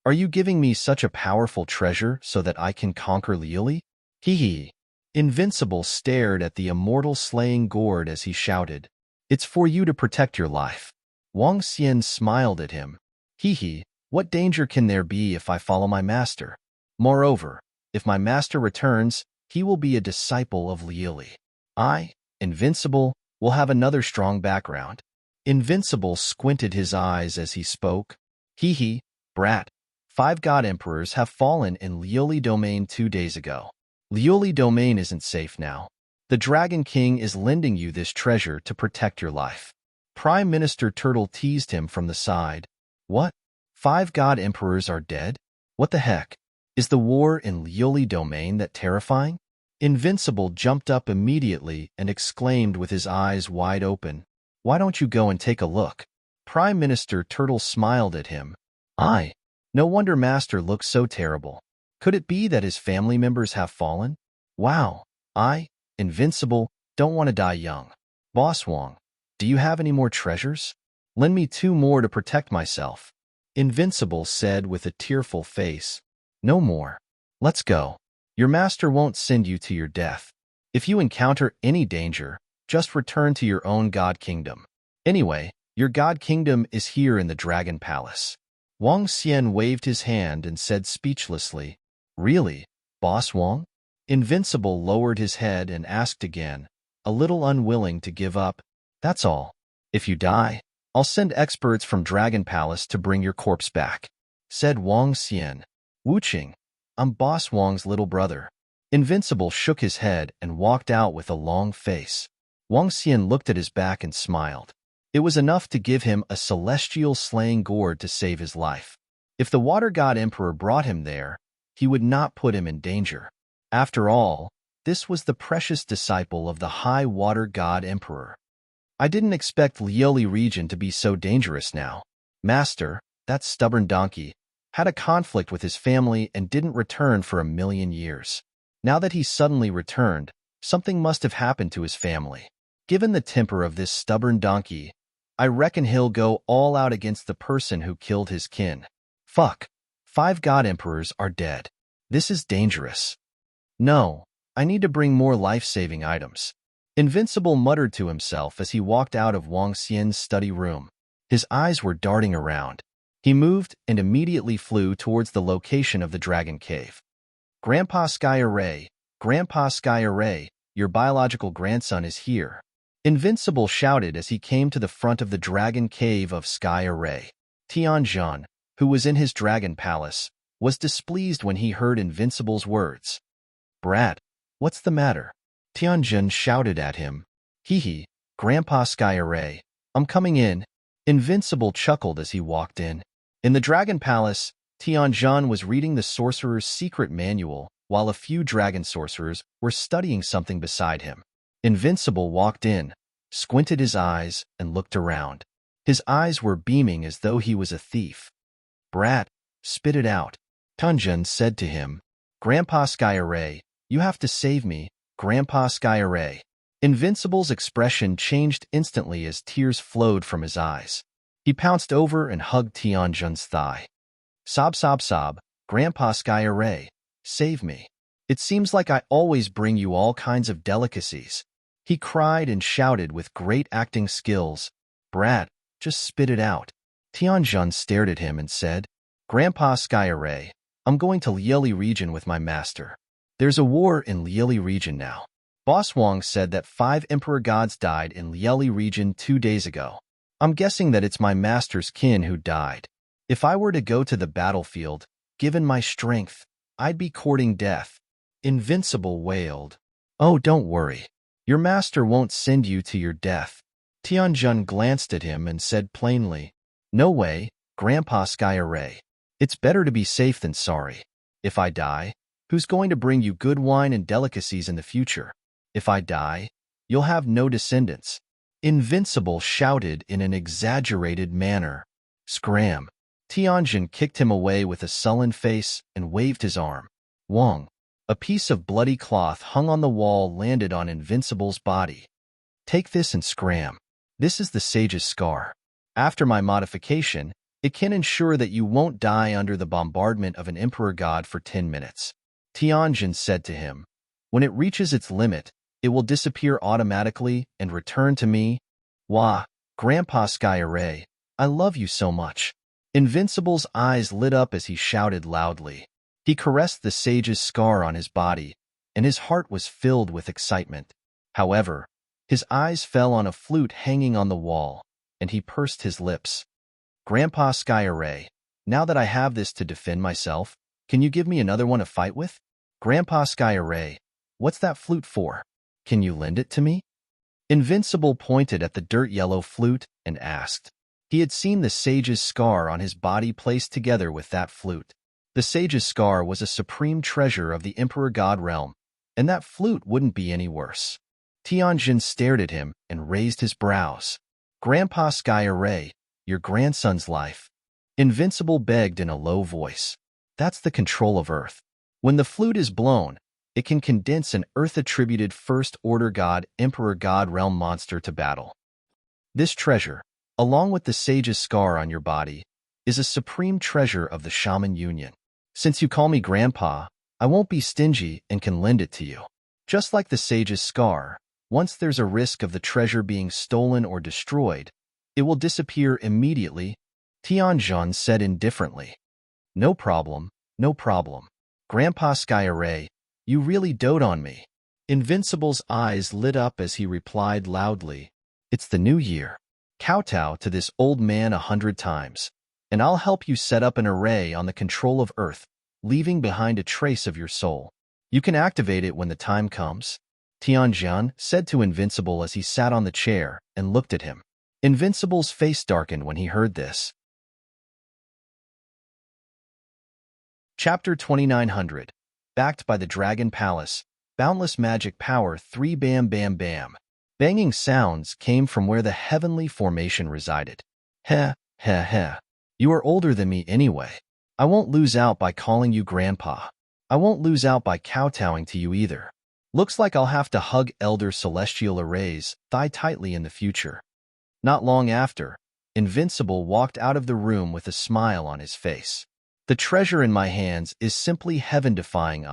Are you giving me such a powerful treasure so that I can conquer Liuli?" Hee hee. Invincible stared at the immortal slaying gourd as he shouted, "It's for you to protect your life." Wang Xian smiled at him. Hee hee, what danger can there be if I follow my master? Moreover, if my master returns, he will be a disciple of Liuli. I, Invincible, will have another strong background. Invincible squinted his eyes as he spoke. Hee hee, brat. 5 god emperors have fallen in Liuli domain 2 days ago. Liuli domain isn't safe now. The Dragon King is lending you this treasure to protect your life. Prime Minister Turtle teased him from the side. What? 5 god emperors are dead? What the heck? Is the war in Liuli domain that terrifying? Invincible jumped up immediately and exclaimed with his eyes wide open, "Why don't you go and take a look?" Prime Minister Turtle smiled at him. No wonder Master looks so terrible. Could it be that his family members have fallen? Wow, Invincible, don't want to die young. Boss Wang, do you have any more treasures? Lend me 2 more to protect myself. Invincible said with a tearful face. No more. Let's go. Your master won't send you to your death. If you encounter any danger, just return to your own god kingdom. Anyway, your god kingdom is here in the Dragon Palace. Wang Xian waved his hand and said speechlessly, "Really, Boss Wang?" Invincible lowered his head and asked again, a little unwilling to give up, "That's all. If you die, I'll send experts from Dragon Palace to bring your corpse back," said Wang Xian. "Wuqing, I'm Boss Wang's little brother." Invincible shook his head and walked out with a long face. Wang Xian looked at his back and smiled. It was enough to give him a celestial slaying gourd to save his life. If the Water God Emperor brought him there, he would not put him in danger. After all, this was the precious disciple of the High Water God Emperor. I didn't expect Liuli region to be so dangerous now. Master, that stubborn donkey, had a conflict with his family and didn't return for 1,000,000 years. Now that he suddenly returned, something must have happened to his family. Given the temper of this stubborn donkey, I reckon he'll go all out against the person who killed his kin. Fuck. 5 god emperors are dead. This is dangerous. No, I need to bring more life-saving items. Invincible muttered to himself as he walked out of Wang Xian's study room. His eyes were darting around. He moved and immediately flew towards the location of the Dragon Cave. Grandpa Sky Array, Grandpa Sky Array, your biological grandson is here. Invincible shouted as he came to the front of the Dragon Cave of Sky Array. Tianjun, who was in his Dragon Palace, was displeased when he heard Invincible's words. Brat, what's the matter? Tianjun shouted at him. Hee hee, Grandpa Sky Array, I'm coming in. Invincible chuckled as he walked in. In the Dragon Palace, Tianjun was reading the Sorcerer's Secret Manual, while a few dragon sorcerers were studying something beside him. Invincible walked in, squinted his eyes, and looked around. His eyes were beaming as though he was a thief. Brat, spit it out. Tianjun said to him. Grandpa Sky Array, you have to save me, Grandpa Sky Array. Invincible's expression changed instantly as tears flowed from his eyes. He pounced over and hugged Tianjun's thigh. Sob sob sob, Grandpa Sky Array, save me. It seems like I always bring you all kinds of delicacies. He cried and shouted with great acting skills. Brat, just spit it out. Tianjun stared at him and said, Grandpa Sky Array, I'm going to Liuli region with my master. There's a war in Liuli region now. Boss Wang said that 5 emperor gods died in Liuli region 2 days ago. I'm guessing that it's my master's kin who died. If I were to go to the battlefield, given my strength, I'd be courting death. Invincible wailed. Oh, don't worry. Your master won't send you to your death. Tianjun glanced at him and said plainly, No way, Grandpa Sky Array. It's better to be safe than sorry. If I die, who's going to bring you good wine and delicacies in the future? If I die, you'll have no descendants. Invincible shouted in an exaggerated manner. Scram! Tianjin kicked him away with a sullen face and waved his arm. Wong. A piece of bloody cloth hung on the wall landed on Invincible's body. Take this and scram. This is the sage's scar. After my modification, it can ensure that you won't die under the bombardment of an emperor god for 10 minutes. Tianjin said to him. When it reaches its limit, it will disappear automatically and return to me. Wah, Grandpa Sky Array, I love you so much. Invincible's eyes lit up as he shouted loudly. He caressed the sage's scar on his body, and his heart was filled with excitement. However, his eyes fell on a flute hanging on the wall, and he pursed his lips. Grandpa Sky Array, now that I have this to defend myself, can you give me another one to fight with? Grandpa Sky Array, what's that flute for? Can you lend it to me? Invincible pointed at the dirt yellow flute and asked. He had seen the sage's scar on his body placed together with that flute. The sage's scar was a supreme treasure of the Emperor God realm, and that flute wouldn't be any worse. Tianjin stared at him and raised his brows. Grandpa Sky Array, your grandson's life. Invincible begged in a low voice. That's the control of Earth. When the flute is blown, it can condense an Earth-attributed First-Order God, Emperor God realm monster to battle. This treasure, along with the sage's scar on your body, is a supreme treasure of the Shaman Union. Since you call me Grandpa, I won't be stingy and can lend it to you. Just like the sage's scar, once there's a risk of the treasure being stolen or destroyed, it will disappear immediately, Tianjin said indifferently. No problem, no problem. Grandpa Sky Array, you really dote on me. Invincible's eyes lit up as he replied loudly. It's the new year. Kowtow to this old man 100 times, and I'll help you set up an array on the control of Earth, leaving behind a trace of your soul. You can activate it when the time comes. Tianjin said to Invincible as he sat on the chair and looked at him. Invincible's face darkened when he heard this. Chapter 2900. Backed by the Dragon Palace, Boundless Magic Power 3 Bam Bam Bam. Banging sounds came from where the heavenly formation resided. Heh, heh, heh. You are older than me anyway. I won't lose out by calling you Grandpa. I won't lose out by kowtowing to you either. Looks like I'll have to hug Elder Celestial Array's thigh tightly in the future. Not long after, Invincible walked out of the room with a smile on his face. The treasure in my hands is simply heaven-defying,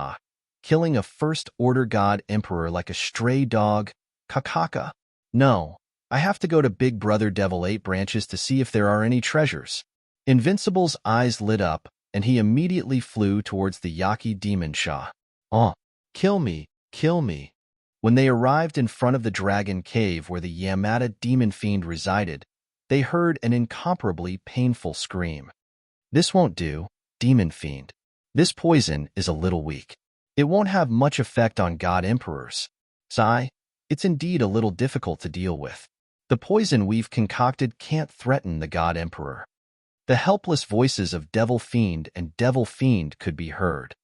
killing a First-Order God Emperor like a stray dog, kakaka. No, I have to go to Big Brother Devil 8 branches to see if there are any treasures. Invincible's eyes lit up, and he immediately flew towards the Yaki Demon Shah. Oh, kill me, kill me. When they arrived in front of the dragon cave where the Yamada demon fiend resided, they heard an incomparably painful scream. This won't do, demon fiend. This poison is a little weak. It won't have much effect on God Emperors. Sigh, it's indeed a little difficult to deal with. The poison we've concocted can't threaten the God Emperor. The helpless voices of Devil Fiend and Devil Fiend could be heard.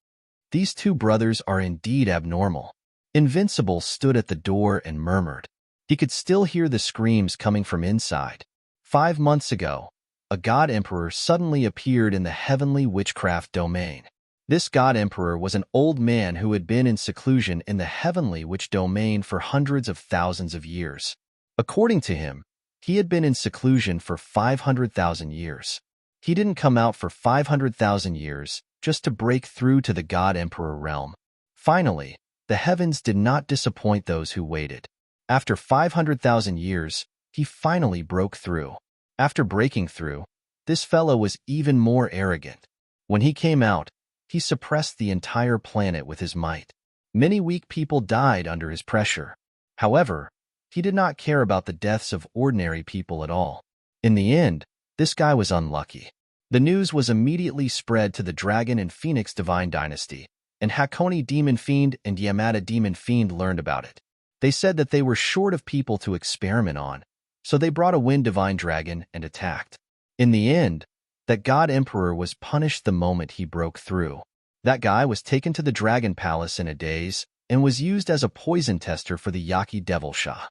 These two brothers are indeed abnormal. Invincible stood at the door and murmured. He could still hear the screams coming from inside. 5 months ago, a God Emperor suddenly appeared in the heavenly witchcraft domain. This God Emperor was an old man who had been in seclusion in the heavenly witch domain for hundreds of thousands of years. According to him, he had been in seclusion for 500,000 years. He didn't come out for 500,000 years just to break through to the God Emperor realm. Finally, the heavens did not disappoint those who waited. After 500,000 years, he finally broke through. After breaking through, this fellow was even more arrogant. When he came out, he suppressed the entire planet with his might. Many weak people died under his pressure. However, he did not care about the deaths of ordinary people at all. In the end, this guy was unlucky. The news was immediately spread to the Dragon and Phoenix Divine Dynasty, and Hakone Demon Fiend and Yamada Demon Fiend learned about it. They said that they were short of people to experiment on, so they brought a Wind Divine Dragon and attacked. In the end, That God Emperor was punished the moment he broke through. That guy was taken to the Dragon Palace in a daze and was used as a poison tester for the Yaki Devil Shah.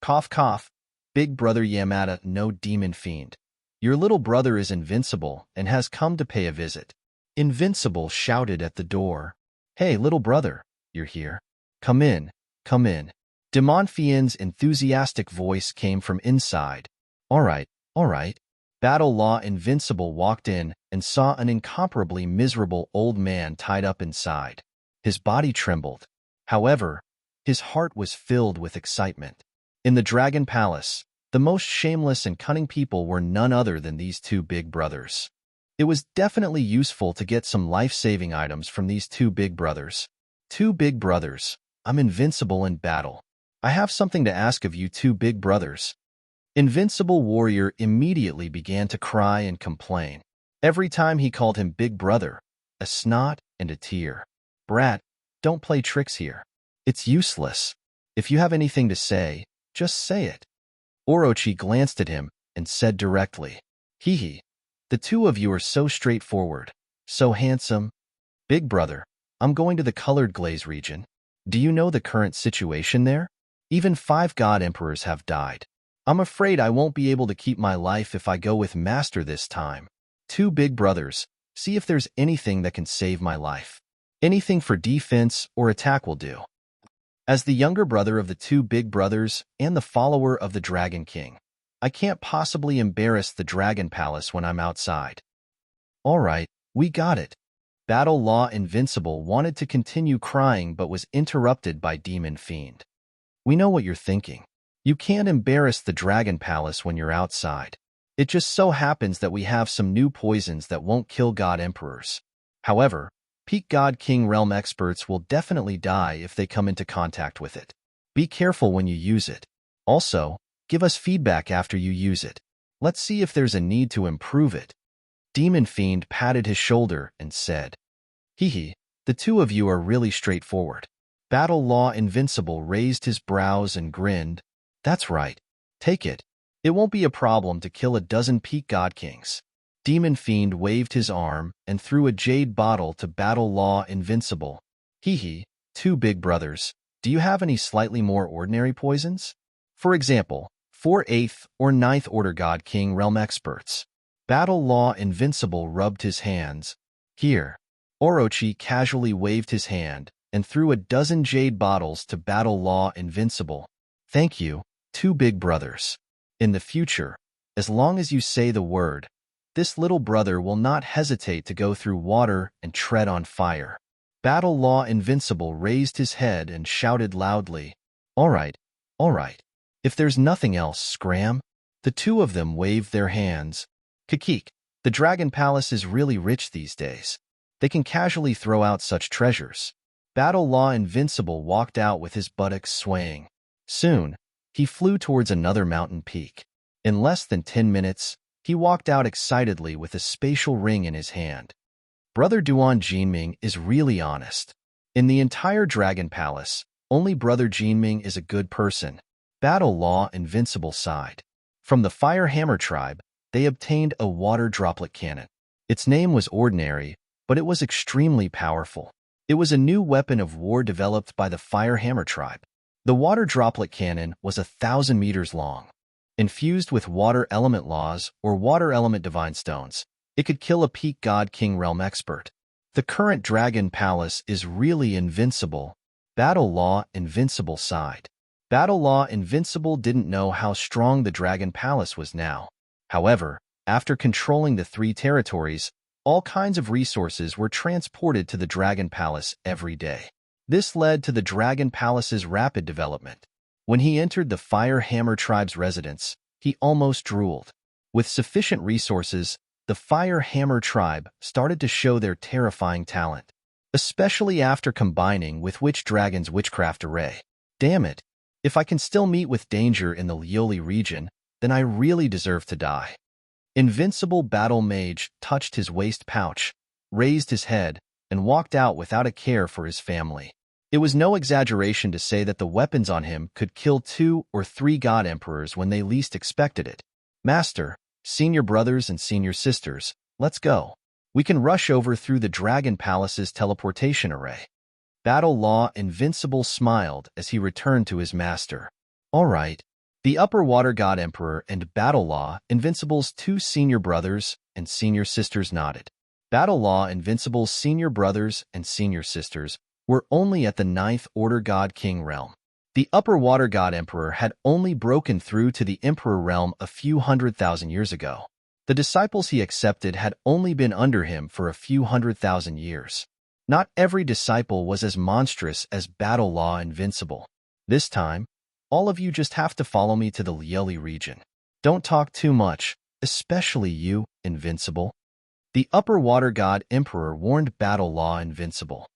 Cough cough, Big Brother Yamada, no demon fiend. Your little brother is invincible and has come to pay a visit. Invincible shouted at the door. Hey, little brother, you're here. Come in, come in. Demonfien's enthusiastic voice came from inside. All right, all right. Battle Law Invincible walked in and saw an incomparably miserable old man tied up inside. His body trembled. However, his heart was filled with excitement. In the Dragon Palace, the most shameless and cunning people were none other than these two big brothers. It was definitely useful to get some life-saving items from these two big brothers. Two big brothers, I'm invincible in battle. I have something to ask of you two big brothers. Invincible Warrior immediately began to cry and complain. Every time he called him Big Brother, a snot and a tear. Brat, don't play tricks here. It's useless. If you have anything to say, just say it. Orochi glanced at him and said directly, Hee hee, the two of you are so straightforward, so handsome. Big Brother, I'm going to the Colored Glaze region. Do you know the current situation there? Even 5 God Emperors have died. I'm afraid I won't be able to keep my life if I go with Master this time. Two big brothers, see if there's anything that can save my life. Anything for defense or attack will do. As the younger brother of the two big brothers and the follower of the Dragon King, I can't possibly embarrass the Dragon Palace when I'm outside. All right, we got it. Battle Law Invincible wanted to continue crying but was interrupted by Demon Fiend. We know what you're thinking. You can't embarrass the Dragon Palace when you're outside. It just so happens that we have some new poisons that won't kill God Emperors. However, Peak God King Realm experts will definitely die if they come into contact with it. Be careful when you use it. Also, give us feedback after you use it. Let's see if there's a need to improve it. Demon Fiend patted his shoulder and said, Hee hee, the two of you are really straightforward. Battle Law Invincible raised his brows and grinned. That's right. Take it. It won't be a problem to kill a dozen Peak God Kings. Demon Fiend waved his arm and threw a jade bottle to Battle Law Invincible. Hee hee, two big brothers, do you have any slightly more ordinary poisons? For example, 4 8th or 9th Order God King Realm experts. Battle Law Invincible rubbed his hands. Here. Orochi casually waved his hand and threw a dozen jade bottles to Battle Law Invincible. Thank you, two big brothers. In the future, as long as you say the word, this little brother will not hesitate to go through water and tread on fire. Battle Law Invincible raised his head and shouted loudly, All right, all right. If there's nothing else, scram. The two of them waved their hands. Kikik, the Dragon Palace is really rich these days. They can casually throw out such treasures. Battle Law Invincible walked out with his buttocks swaying. Soon, he flew towards another mountain peak. In less than 10 minutes, he walked out excitedly with a spatial ring in his hand. Brother Duan Jinming is really honest. In the entire Dragon Palace, only Brother Jinming is a good person. Battle Law Invincible sighed. From the Fire Hammer tribe, they obtained a water droplet cannon. Its name was ordinary, but it was extremely powerful. It was a new weapon of war developed by the Fire Hammer tribe. The water droplet cannon was 1,000 meters long. Infused with water element laws or water element divine stones, it could kill a Peak God King Realm expert. The current Dragon Palace is really invincible. Battle Law Invincible sighed. Battle Law Invincible didn't know how strong the Dragon Palace was now. However, after controlling the 3 territories, all kinds of resources were transported to the Dragon Palace every day. This led to the Dragon Palace's rapid development. When he entered the Fire Hammer tribe's residence, he almost drooled. With sufficient resources, the Fire Hammer tribe started to show their terrifying talent, especially after combining with Witch Dragon's witchcraft array. Damn it! If I can still meet with danger in the Lioli region, then I really deserve to die. Invincible Battle Mage touched his waist pouch, raised his head, and walked out without a care for his family. It was no exaggeration to say that the weapons on him could kill 2 or 3 God Emperors when they least expected it. Master, senior brothers and senior sisters, Let's go. We can rush over through the Dragon Palace's teleportation array. Battle Law Invincible smiled as he returned to his master. All right. The Upper Water God Emperor and Battle Law Invincible's two senior brothers and senior sisters nodded. Battle Law Invincible's senior brothers and senior sisters were only at the Ninth Order God King realm. The Upper Water God Emperor had only broken through to the Emperor realm a few 100,000 years ago. The disciples he accepted had only been under him for a few 100,000 years. Not every disciple was as monstrous as Battle Law Invincible. This time, all of you just have to follow me to the Lieli region. Don't talk too much, especially you, Invincible. The Upper Water God Emperor warned Battle Law Invincible.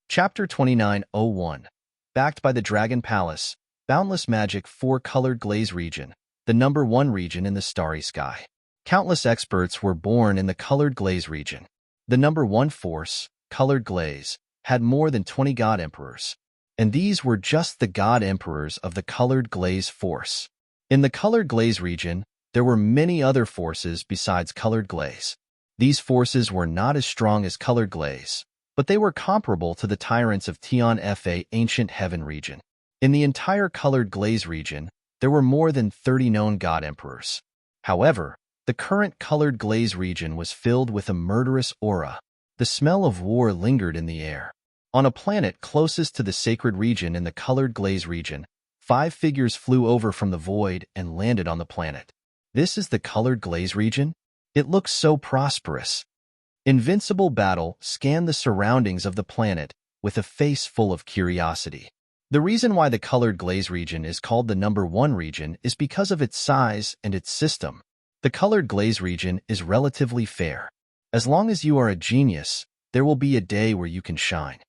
Chapter 29:01. Backed by the Dragon Palace, Boundless Magic 4-Colored Glaze Region, the #1 region in the starry sky. Countless experts were born in the Colored Glaze region. The #1 force, Colored Glaze, had more than 20 God Emperors, and these were just the God Emperors of the Colored Glaze force. In the Colored Glaze region, there were many other forces besides Colored Glaze. These forces were not as strong as Colored Glaze, but they were comparable to the tyrants of Tion Fa Ancient Heaven region. In the entire Colored Glaze region, there were more than 30 known God Emperors. However, the current Colored Glaze region was filled with a murderous aura. The smell of war lingered in the air. On a planet closest to the sacred region in the Colored Glaze region, 5 figures flew over from the void and landed on the planet. This is the Colored Glaze region? It looks so prosperous. Invincible Battle scanned the surroundings of the planet with a face full of curiosity. The reason why the Colored Glaze region is called the #1 region is because of its size and its system. The Colored Glaze region is relatively fair. As long as you are a genius, there will be a day where you can shine.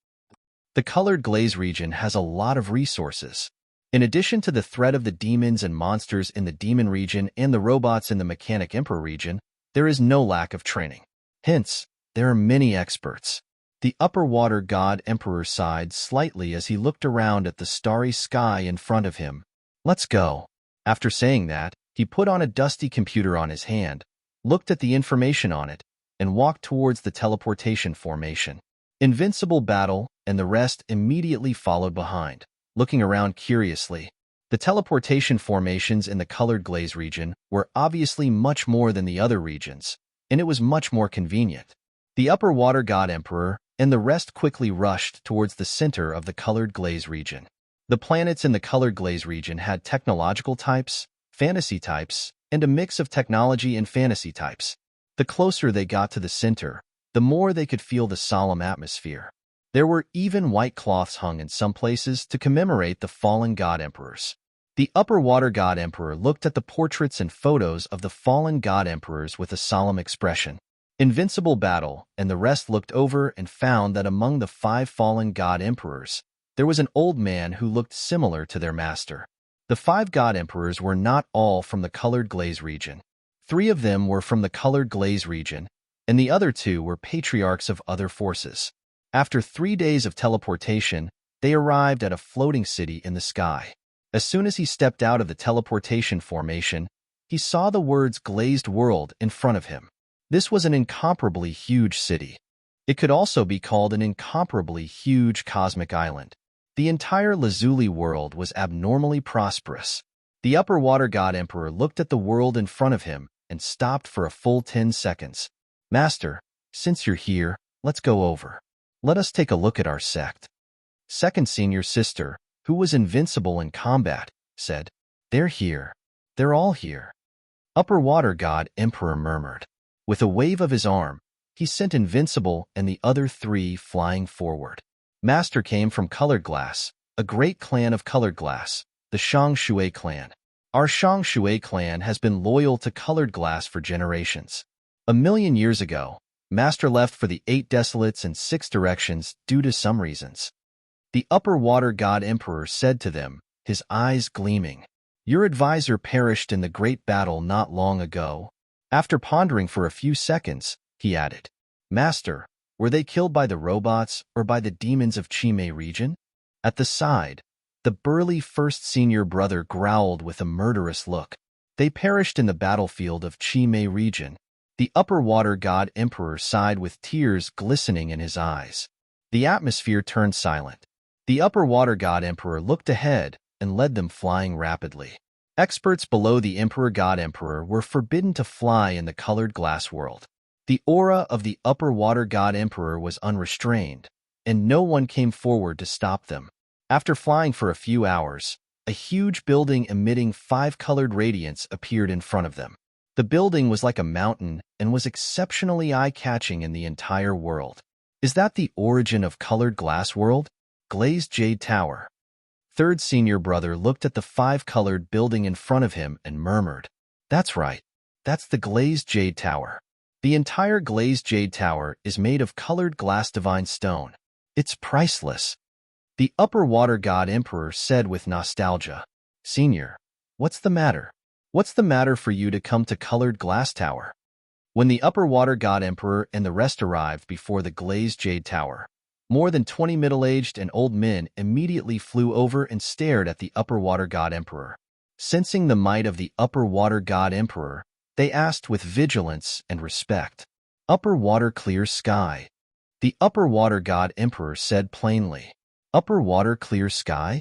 The Colored Glaze region has a lot of resources. In addition to the threat of the demons and monsters in the Demon region and the robots in the Mechanic Emperor region, there is no lack of training. Hence, there are many experts. The Upper Water God Emperor sighed slightly as he looked around at the starry sky in front of him. Let's go. After saying that, he put on a dusty computer on his hand, looked at the information on it, and walked towards the teleportation formation. Invincible Battle and the rest immediately followed behind, looking around curiously. The teleportation formations in the Colored Glaze region were obviously much more than the other regions, and it was much more convenient. The Upper Water God Emperor and the rest quickly rushed towards the center of the Colored Glaze region. The planets in the Colored Glaze region had technological types, fantasy types, and a mix of technology and fantasy types. The closer they got to the center, the more they could feel the solemn atmosphere. There were even white cloths hung in some places to commemorate the fallen God Emperors. The Upper Water God Emperor looked at the portraits and photos of the fallen God Emperors with a solemn expression. Invincible Battle and the rest looked over and found that among the 5 fallen God Emperors, there was an old man who looked similar to their master. The 5 God Emperors were not all from the Colored Glaze region. 3 of them were from the Colored Glaze region, and the other 2 were patriarchs of other forces. After 3 days of teleportation, they arrived at a floating city in the sky. As soon as he stepped out of the teleportation formation, he saw the words Glazed World in front of him. This was an incomparably huge city. It could also be called an incomparably huge cosmic island. The entire Lazuli world was abnormally prosperous. The Upper Water God Emperor looked at the world in front of him and stopped for a full 10 seconds. Master, since you're here, let's go over. Let us take a look at our sect. Second senior sister, who was invincible in combat, said, They're here. They're all here. Upper Water God Emperor murmured. With a wave of his arm, he sent Invincible and the other 3 flying forward. Master came from Colored Glass, a great clan of Colored Glass, the Shang Shui clan. Our Shang Shui clan has been loyal to Colored Glass for generations. 1,000,000 years ago, Master left for the 8 Desolates and 6 Directions due to some reasons. The Upper Water God Emperor said to them, his eyes gleaming, Your advisor perished in the great battle not long ago. After pondering for a few seconds, he added, Master, were they killed by the robots or by the demons of Chime region? At the side, the burly first senior brother growled with a murderous look. They perished in the battlefield of Chi-Mei region. The upper water god emperor sighed with tears glistening in his eyes. The atmosphere turned silent. The upper water god emperor looked ahead and led them flying rapidly. Experts below the emperor god emperor were forbidden to fly in the colored glass world. The aura of the upper water god emperor was unrestrained, and no one came forward to stop them. After flying for a few hours, a huge building emitting 5-colored radiance appeared in front of them. The building was like a mountain and was exceptionally eye-catching in the entire world. Is that the origin of colored glass world? Glazed Jade Tower. Third senior brother looked at the 5-colored building in front of him and murmured, "That's right. That's the Glazed Jade Tower." The entire Glazed Jade Tower is made of colored glass divine stone. It's priceless. The upper water god emperor said with nostalgia, "Senior, what's the matter? What's the matter for you to come to colored glass tower?" When the upper water god emperor and the rest arrived before the Glazed Jade Tower, more than 20 middle-aged and old men immediately flew over and stared at the upper water god emperor. Sensing the might of the upper water god emperor, they asked with vigilance and respect, "Upper water clear sky." The upper water god emperor said plainly, "Upper water clear sky?"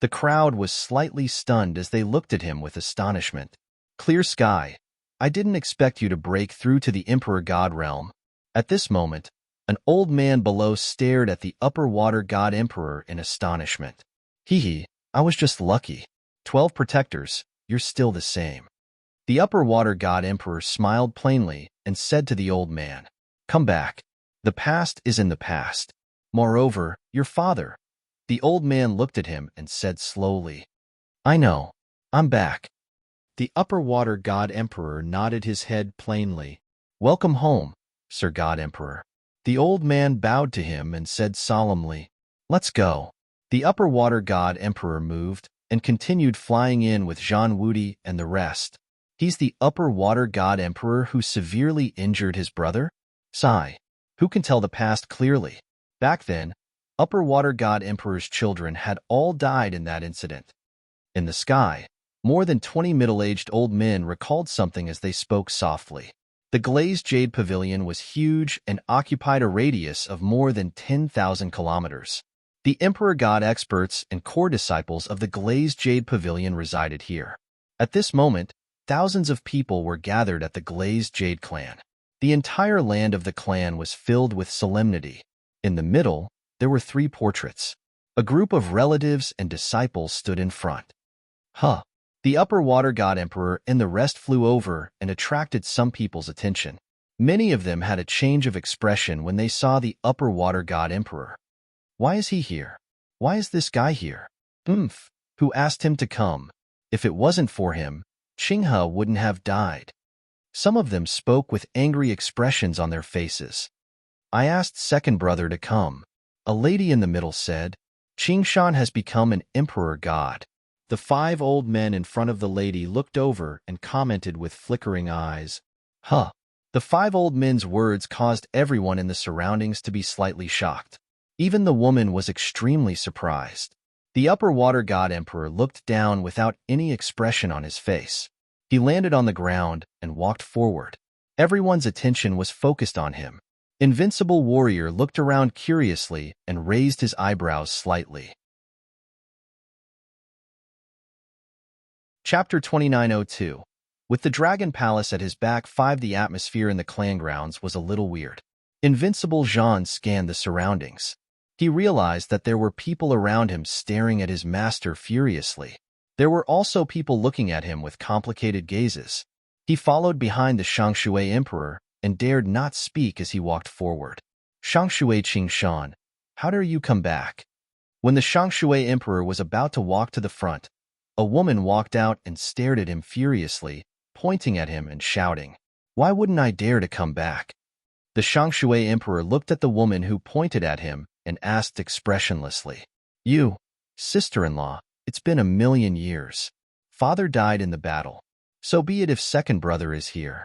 The crowd was slightly stunned as they looked at him with astonishment. "Clear sky? I didn't expect you to break through to the emperor god realm." At this moment, an old man below stared at the upper water god emperor in astonishment. "Hee, I was just lucky. 12 protectors, you're still the same." The upper water god emperor smiled plainly and said to the old man, "Come back. The past is in the past. Moreover, your father." The old man looked at him and said slowly, "I know. I'm back." The upper water god emperor nodded his head plainly. "Welcome home, Sir God Emperor." The old man bowed to him and said solemnly, "Let's go." The upper water god emperor moved and continued flying in with Zhang Wudi and the rest. He's the upper water god emperor who severely injured his brother? Sigh. Who can tell the past clearly? Back then, upper water god emperor's children had all died in that incident. In the sky, more than 20 middle-aged old men recalled something as they spoke softly. The glazed jade pavilion was huge and occupied a radius of more than 10,000 kilometers. The emperor god experts and core disciples of the glazed jade pavilion resided here. At this moment, thousands of people were gathered at the glazed jade clan. The entire land of the clan was filled with solemnity. In the middle, there were 3 portraits. A group of relatives and disciples stood in front. The upper water god emperor and the rest flew over and attracted some people's attention. Many of them had a change of expression when they saw the upper water god emperor. Why is he here? Why is this guy here? Who asked him to come? If it wasn't for him, Qinghe wouldn't have died. Some of them spoke with angry expressions on their faces. I asked second brother to come. A lady in the middle said, Qingshan has become an emperor god. The 5 old men in front of the lady looked over and commented with flickering eyes. The 5 old men's words caused everyone in the surroundings to be slightly shocked. Even the woman was extremely surprised. The upper water god emperor looked down without any expression on his face. He landed on the ground and walked forward. Everyone's attention was focused on him. Invincible warrior looked around curiously and raised his eyebrows slightly. Chapter 2902. With the Dragon Palace at his back, the atmosphere in the clan grounds was a little weird. Invincible Jean scanned the surroundings. He realized that there were people around him staring at his master furiously. There were also people looking at him with complicated gazes. He followed behind the Shangshui Emperor and dared not speak as he walked forward. Shangshui Qingshan, how dare you come back? When the Shangshui Emperor was about to walk to the front, a woman walked out and stared at him furiously, pointing at him and shouting, Why wouldn't I dare to come back? The Shangshui Emperor looked at the woman who pointed at him and asked expressionlessly, You, sister-in-law, it's been 1,000,000 years. Father died in the battle. So be it if second brother is here.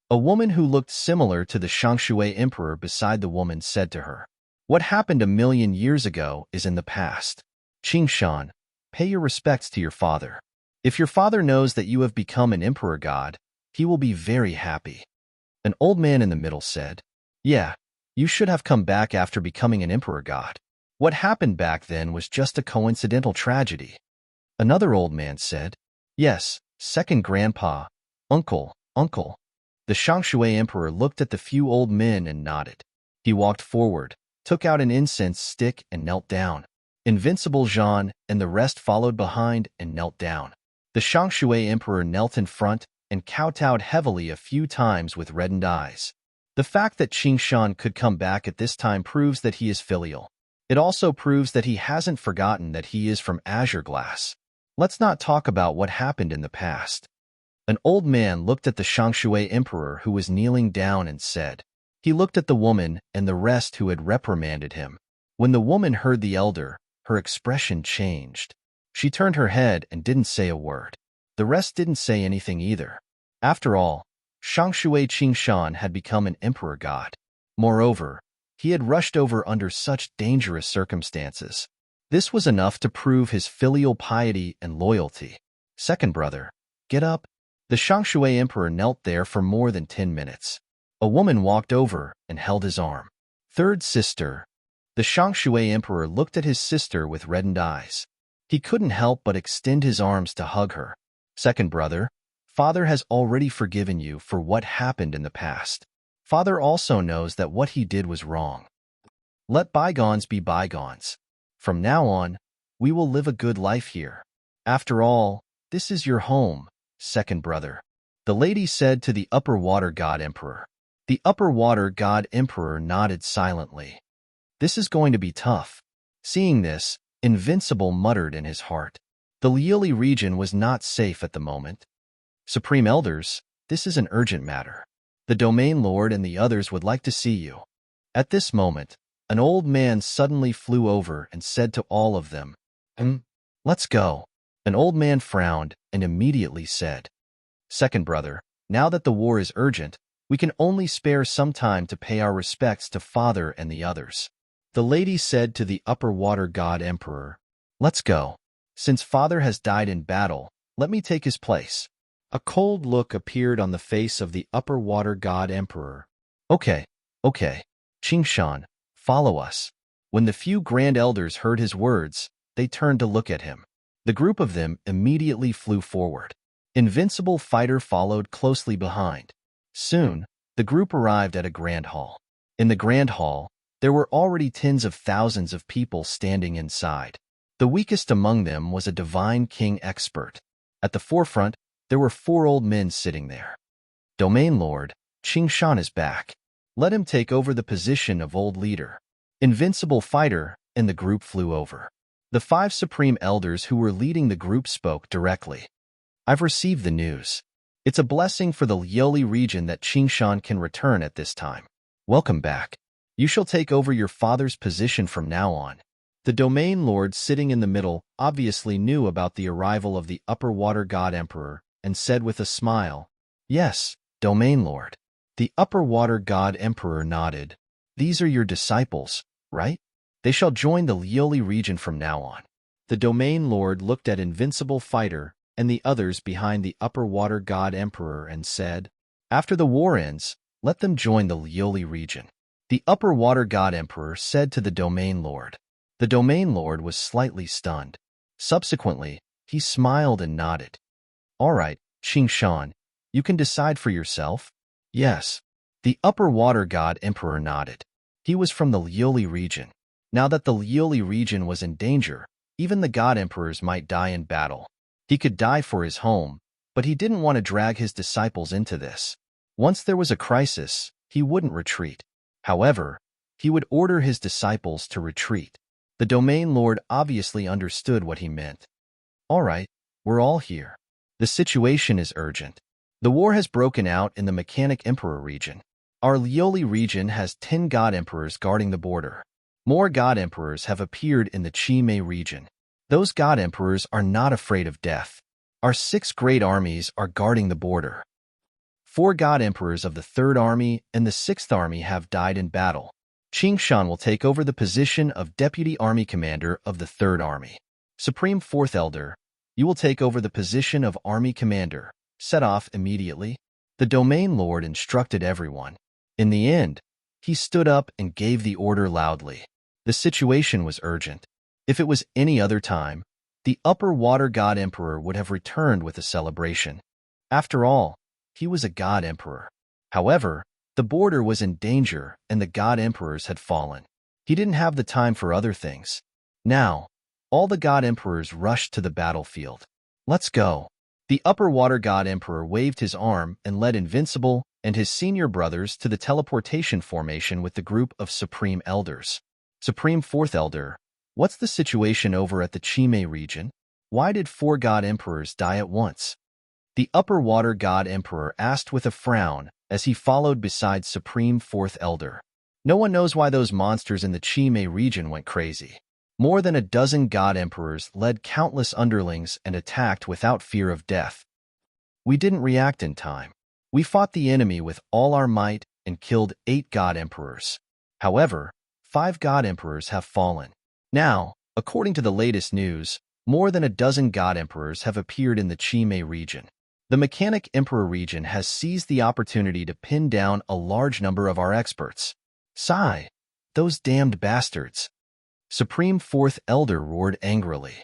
A woman who looked similar to the Shangshui Emperor beside the woman said to her, What happened 1,000,000 years ago is in the past. Qingshan, pay your respects to your father. If your father knows that you have become an emperor god, he will be very happy. An old man in the middle said, Yeah, you should have come back after becoming an emperor god. What happened back then was just a coincidental tragedy. Another old man said, Yes, second grandpa, uncle. The Shangshui emperor looked at the few old men and nodded. He walked forward, took out an incense stick and knelt down. Invincible Zhan and the rest followed behind and knelt down. The Shangshui emperor knelt in front and kowtowed heavily a few times with reddened eyes. The fact that Qingshan could come back at this time proves that he is filial. It also proves that he hasn't forgotten that he is from Azure Glass. Let's not talk about what happened in the past. An old man looked at the Shangshui emperor who was kneeling down and said. He looked at the woman and the rest who had reprimanded him. When the woman heard the elder, her expression changed. She turned her head and didn't say a word. The rest didn't say anything either. After all, Shangshui Qingshan had become an emperor god. Moreover, he had rushed over under such dangerous circumstances. This was enough to prove his filial piety and loyalty. Second brother, get up. The Shangshui emperor knelt there for more than 10 minutes. A woman walked over and held his arm. Third sister. The Shangshui emperor looked at his sister with reddened eyes. He couldn't help but extend his arms to hug her. Second brother, father has already forgiven you for what happened in the past. Father also knows that what he did was wrong. Let bygones be bygones. From now on, we will live a good life here. After all, this is your home, second brother. The lady said to the upper water god emperor. The upper water god emperor nodded silently. This is going to be tough. Seeing this, Invincible muttered in his heart. The Liuli region was not safe at the moment. Supreme Elders, this is an urgent matter. The Domain Lord and the others would like to see you. At this moment, an old man suddenly flew over and said to all of them, Let's go. An old man frowned and immediately said, Second brother, now that the war is urgent, we can only spare some time to pay our respects to Father and the others. The lady said to the upper water god emperor, Let's go. Since Father has died in battle, let me take his place. A cold look appeared on the face of the upper water god emperor. Okay. Qingshan, follow us. When the few grand elders heard his words, they turned to look at him. The group of them immediately flew forward. Invincible Fighter followed closely behind. Soon, the group arrived at a grand hall. In the grand hall, there were already tens of thousands of people standing inside. The weakest among them was a divine king expert. At the forefront, there were 4 old men sitting there. Domain Lord, Qingshan is back. Let him take over the position of old leader. Invincible Fighter and the group flew over. The 5 supreme elders who were leading the group spoke directly. I've received the news. It's a blessing for the Liuli region that Qingshan can return at this time. Welcome back. You shall take over your father's position from now on. The Domain Lord sitting in the middle obviously knew about the arrival of the upper water god emperor and said with a smile, Yes, Domain Lord. The upper water god emperor nodded. These are your disciples, right? They shall join the Liuli region from now on. The Domain Lord looked at Invincible Fighter and the others behind the upper water god emperor and said, After the war ends, let them join the Liuli region. The upper water god emperor said to the Domain Lord. The Domain Lord was slightly stunned. Subsequently, he smiled and nodded. All right, Qingshan, you can decide for yourself. Yes. The upper water god emperor nodded. He was from the Liuli region. Now that the Liuli region was in danger, even the god emperors might die in battle. He could die for his home, but he didn't want to drag his disciples into this. Once there was a crisis, he wouldn't retreat. However, he would order his disciples to retreat. The Domain Lord obviously understood what he meant. All right, we're all here. The situation is urgent. The war has broken out in the Mechanic Emperor region. Our Liuli region has 10 god emperors guarding the border. More god emperors have appeared in the Chi-Mei region. Those god emperors are not afraid of death. Our 6 great armies are guarding the border. 4 god emperors of the 3rd Army and the 6th Army have died in battle. Qingshan will take over the position of Deputy Army Commander of the 3rd Army. Supreme 4th Elder, You will take over the position of army commander. Set off immediately. The domain lord instructed everyone. In the end, he stood up and gave the order loudly. The situation was urgent. If it was any other time, the upper water god emperor would have returned with a celebration. After all, he was a god emperor. However, the border was in danger and the god emperors had fallen. He didn't have the time for other things. Now, all the god emperors rushed to the battlefield. Let's go. The upper water god emperor waved his arm and led Invincible and his senior brothers to the teleportation formation with the group of supreme elders. Supreme Fourth Elder, what's the situation over at the Chime region? Why did 4 god emperors die at once? The upper water god emperor asked with a frown as he followed beside Supreme Fourth Elder. No one knows why those monsters in the Chime region went crazy. More than a dozen god emperors led countless underlings and attacked without fear of death. We didn't react in time. We fought the enemy with all our might and killed 8 god emperors. However, 5 god emperors have fallen. Now, according to the latest news, more than a dozen god emperors have appeared in the Chime region. The Mechanic Emperor region has seized the opportunity to pin down a large number of our experts. Sigh, those damned bastards. Supreme Fourth Elder roared angrily.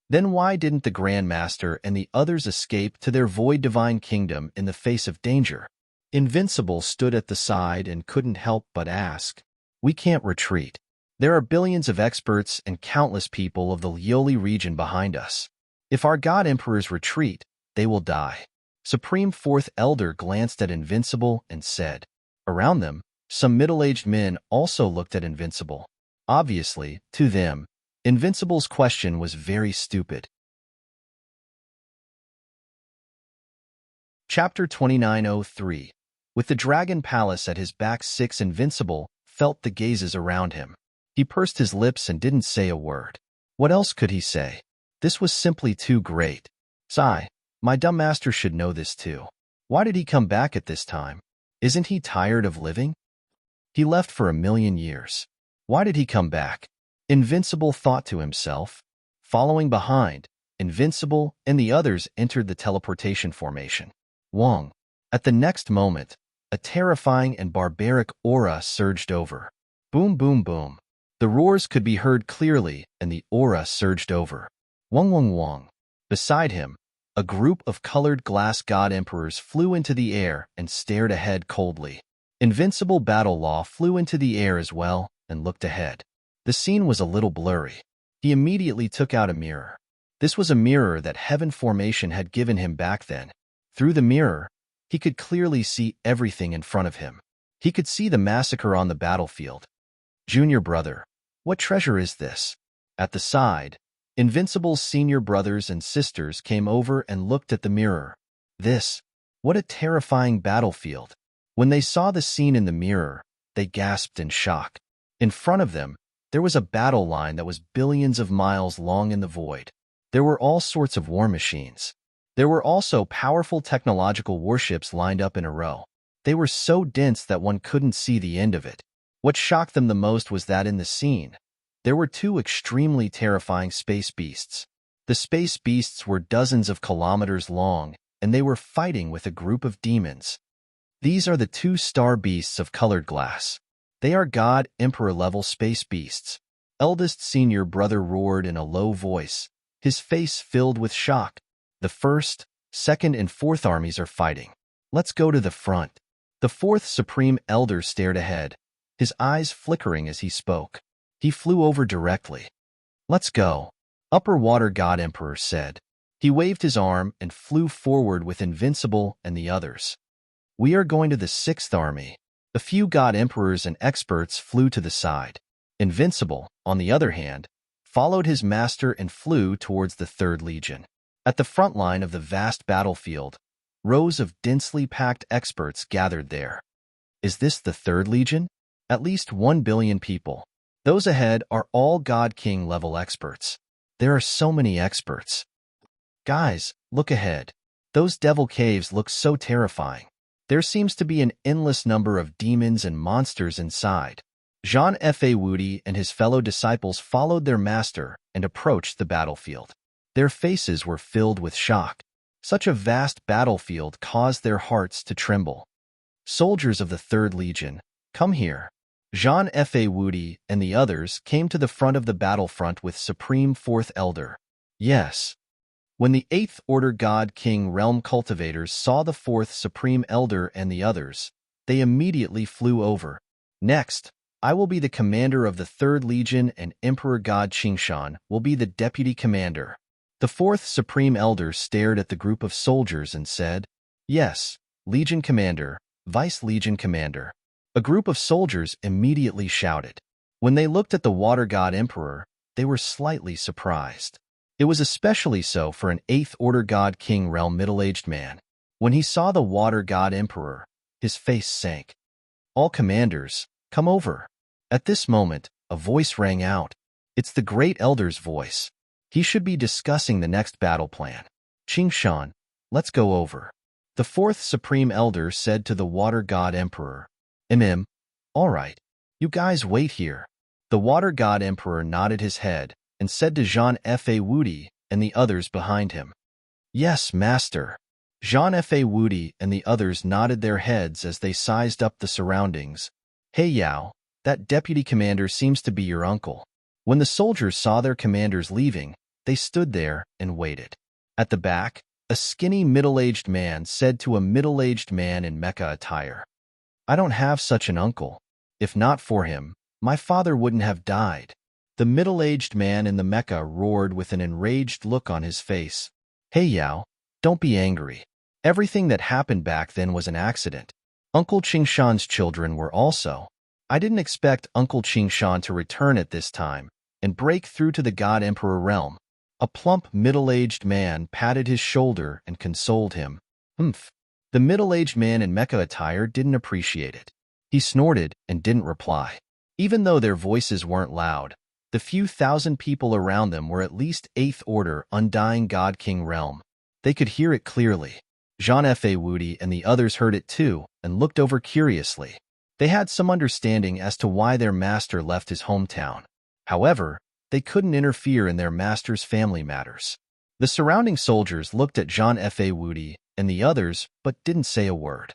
Then why didn't the Grand Master and the others escape to their Void Divine Kingdom in the face of danger? Invincible stood at the side and couldn't help but ask. We can't retreat. There are billions of experts and countless people of the Lioli region behind us. If our god emperors retreat, they will die. Supreme Fourth Elder glanced at Invincible and said. Around them, some middle-aged men also looked at Invincible. Obviously, to them, Invincible's question was very stupid. Chapter 2903. With the Dragon Palace at his back, 6 Invincible felt the gazes around him. He pursed his lips and didn't say a word. What else could he say? This was simply too great. Sigh, my dumb master should know this too. Why did he come back at this time? Isn't he tired of living? He left for 1,000,000 years. Why did he come back? Invincible thought to himself. Following behind, Invincible and the others entered the teleportation formation. Wong. At the next moment, a terrifying and barbaric aura surged over. Boom, boom, boom. The roars could be heard clearly, and the aura surged over. Wong, wong, wong. Beside him, a group of colored glass god emperors flew into the air and stared ahead coldly. Invincible Battle Law flew into the air as well and looked ahead. The scene was a little blurry. He immediately took out a mirror. This was a mirror that Heaven Formation had given him back then. Through the mirror, he could clearly see everything in front of him. He could see the massacre on the battlefield. Junior brother, what treasure is this? At the side, Invincible's senior brothers and sisters came over and looked at the mirror. What a terrifying battlefield. When they saw the scene in the mirror, they gasped in shock. In front of them, there was a battle line that was billions of miles long in the void. There were all sorts of war machines. There were also powerful technological warships lined up in a row. They were so dense that one couldn't see the end of it. What shocked them the most was that in the scene, there were 2 extremely terrifying space beasts. The space beasts were dozens of kilometers long, and they were fighting with a group of demons. These are the 2 star beasts of colored glass. They are God Emperor-level space beasts. Eldest senior brother roared in a low voice, his face filled with shock. The 1st, 2nd, and 4th armies are fighting. Let's go to the front. The 4th Supreme Elder stared ahead, his eyes flickering as he spoke. He flew over directly. Let's go, Upper Water God Emperor said. He waved his arm and flew forward with Invincible and the others. We are going to the 6th army. A few god emperors and experts flew to the side. Invincible, on the other hand, followed his master and flew towards the 3rd Legion. At the front line of the vast battlefield, rows of densely packed experts gathered there. Is this the 3rd Legion? At least 1 billion people. Those ahead are all God King level experts. There are so many experts. Guys, look ahead. Those devil caves look so terrifying. There seems to be an endless number of demons and monsters inside. Jean F. A. Woody and his fellow disciples followed their master and approached the battlefield. Their faces were filled with shock. Such a vast battlefield caused their hearts to tremble. Soldiers of the Third Legion, come here. Jean F.A. Woody and the others came to the front of the battlefront with Supreme Fourth Elder. Yes. When the Eighth Order God King Realm cultivators saw the Fourth Supreme Elder and the others, they immediately flew over. Next, I will be the commander of the Third Legion and Emperor God Qingshan will be the deputy commander. The Fourth Supreme Elder stared at the group of soldiers and said, Yes, Legion Commander, Vice Legion Commander. A group of soldiers immediately shouted. When they looked at the Water God Emperor, they were slightly surprised. It was especially so for an Eighth Order God King Realm middle-aged man. When he saw the Water God Emperor, his face sank. All commanders, come over. At this moment, a voice rang out. It's the Great Elder's voice. He should be discussing the next battle plan. Qingshan, let's go over. The Fourth Supreme Elder said to the Water God Emperor. All right. You guys wait here. The Water God Emperor nodded his head and said to Jean F.A. Woody and the others behind him. Yes, Master. Jean F.A. Woody and the others nodded their heads as they sized up the surroundings. Hey Yao, that deputy commander seems to be your uncle. When the soldiers saw their commanders leaving, they stood there and waited. At the back, a skinny middle-aged man said to a middle-aged man in mecha attire. I don't have such an uncle. If not for him, my father wouldn't have died. The middle-aged man in the mecha roared with an enraged look on his face. Hey Yao, don't be angry. Everything that happened back then was an accident. Uncle Qingshan's children were also. I didn't expect Uncle Qingshan to return at this time and break through to the God Emperor realm. A plump middle-aged man patted his shoulder and consoled him. Humph. The middle-aged man in mecha attire didn't appreciate it. He snorted and didn't reply. Even though their voices weren't loud, the few thousand people around them were at least Eighth Order Undying God King realm. They could hear it clearly. Jean F.A. Woody and the others heard it too and looked over curiously. They had some understanding as to why their master left his hometown. However, they couldn't interfere in their master's family matters. The surrounding soldiers looked at Jean F.A. Woody and the others but didn't say a word.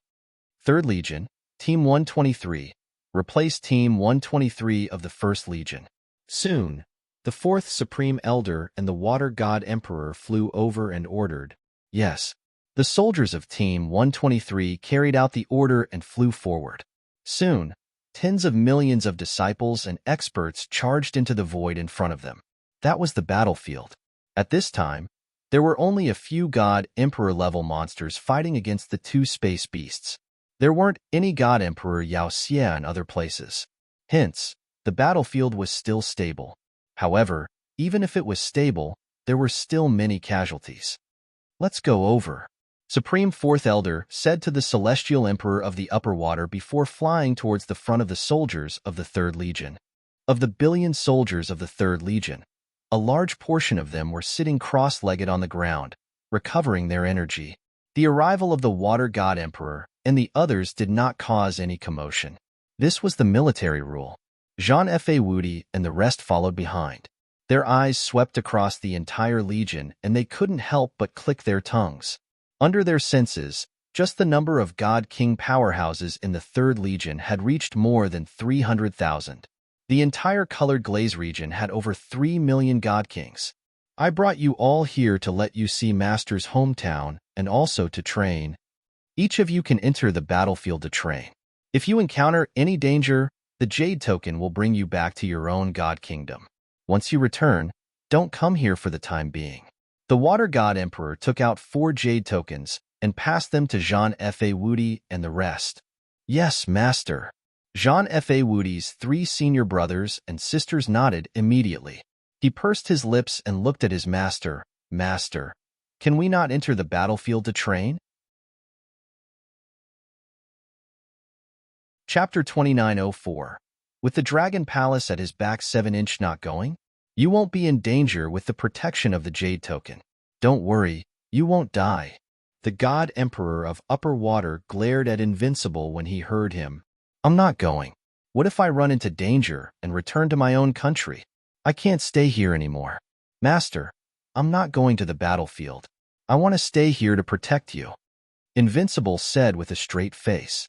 Third Legion, Team 123, replaced Team 123 of the First Legion. Soon, the Fourth Supreme Elder and the Water God Emperor flew over and ordered. Yes, the soldiers of Team 123 carried out the order and flew forward. Soon, tens of millions of disciples and experts charged into the void in front of them. That was the battlefield. At this time, there were only a few God Emperor-level monsters fighting against the two space beasts. There weren't any God Emperor Yao Xie in other places. Hence, the battlefield was still stable. However, even if it was stable, there were still many casualties. Let's go over. Supreme Fourth Elder said to the Celestial Emperor of the Upper Water before flying towards the front of the soldiers of the Third Legion. Of the billion soldiers of the Third Legion, a large portion of them were sitting cross-legged on the ground, recovering their energy. The arrival of the Water God Emperor and the others did not cause any commotion. This was the military rule. Jean F.A. Woody and the rest followed behind. Their eyes swept across the entire legion and they couldn't help but click their tongues. Under their senses, just the number of God King powerhouses in the Third Legion had reached more than 300,000. The entire Colored Glaze region had over 3 million God Kings. I brought you all here to let you see Master's hometown and also to train. Each of you can enter the battlefield to train. If you encounter any danger, the Jade Token will bring you back to your own God Kingdom. Once you return, don't come here for the time being. The Water God Emperor took out 4 Jade Tokens and passed them to Jean F.A. Woody and the rest. Yes, Master. Jean F.A. Woody's 3 senior brothers and sisters nodded immediately. He pursed his lips and looked at his master. Master, can we not enter the battlefield to train? Chapter 2904. With the Dragon Palace at his back 7-inch not going? You won't be in danger with the protection of the Jade Token. Don't worry, you won't die. The God Emperor of Upper Water glared at Invincible when he heard him. I'm not going. What if I run into danger and return to my own country? I can't stay here anymore. Master, I'm not going to the battlefield. I want to stay here to protect you. Invincible said with a straight face.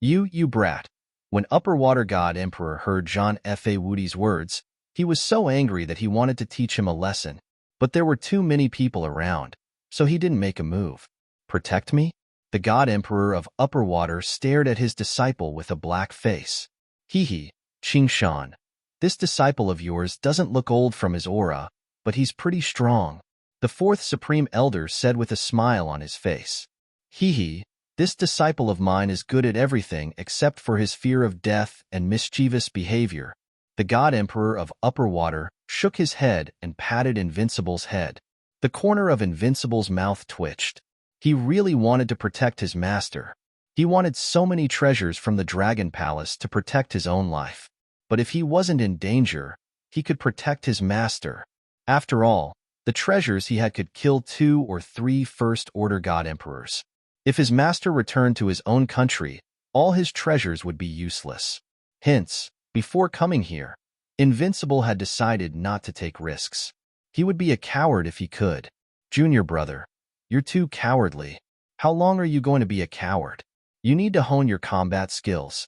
You brat. When Upper Water God Emperor heard John F.A. Woody's words, he was so angry that he wanted to teach him a lesson. But there were too many people around, so he didn't make a move. Protect me? The God Emperor of Upper Water stared at his disciple with a black face. Hee, Qingshan. This disciple of yours doesn't look old from his aura, but he's pretty strong. The fourth Supreme Elder said with a smile on his face. Hee, this disciple of mine is good at everything except for his fear of death and mischievous behavior. The God Emperor of Upper Water shook his head and patted Invincible's head. The corner of Invincible's mouth twitched. He really wanted to protect his master. He wanted so many treasures from the Dragon Palace to protect his own life. But if he wasn't in danger, he could protect his master. After all, the treasures he had could kill 2 or 3 First-Order God Emperors. If his master returned to his own country, all his treasures would be useless. Hence, before coming here, Invincible had decided not to take risks. He would be a coward if he could. Junior brother, you're too cowardly. How long are you going to be a coward? You need to hone your combat skills.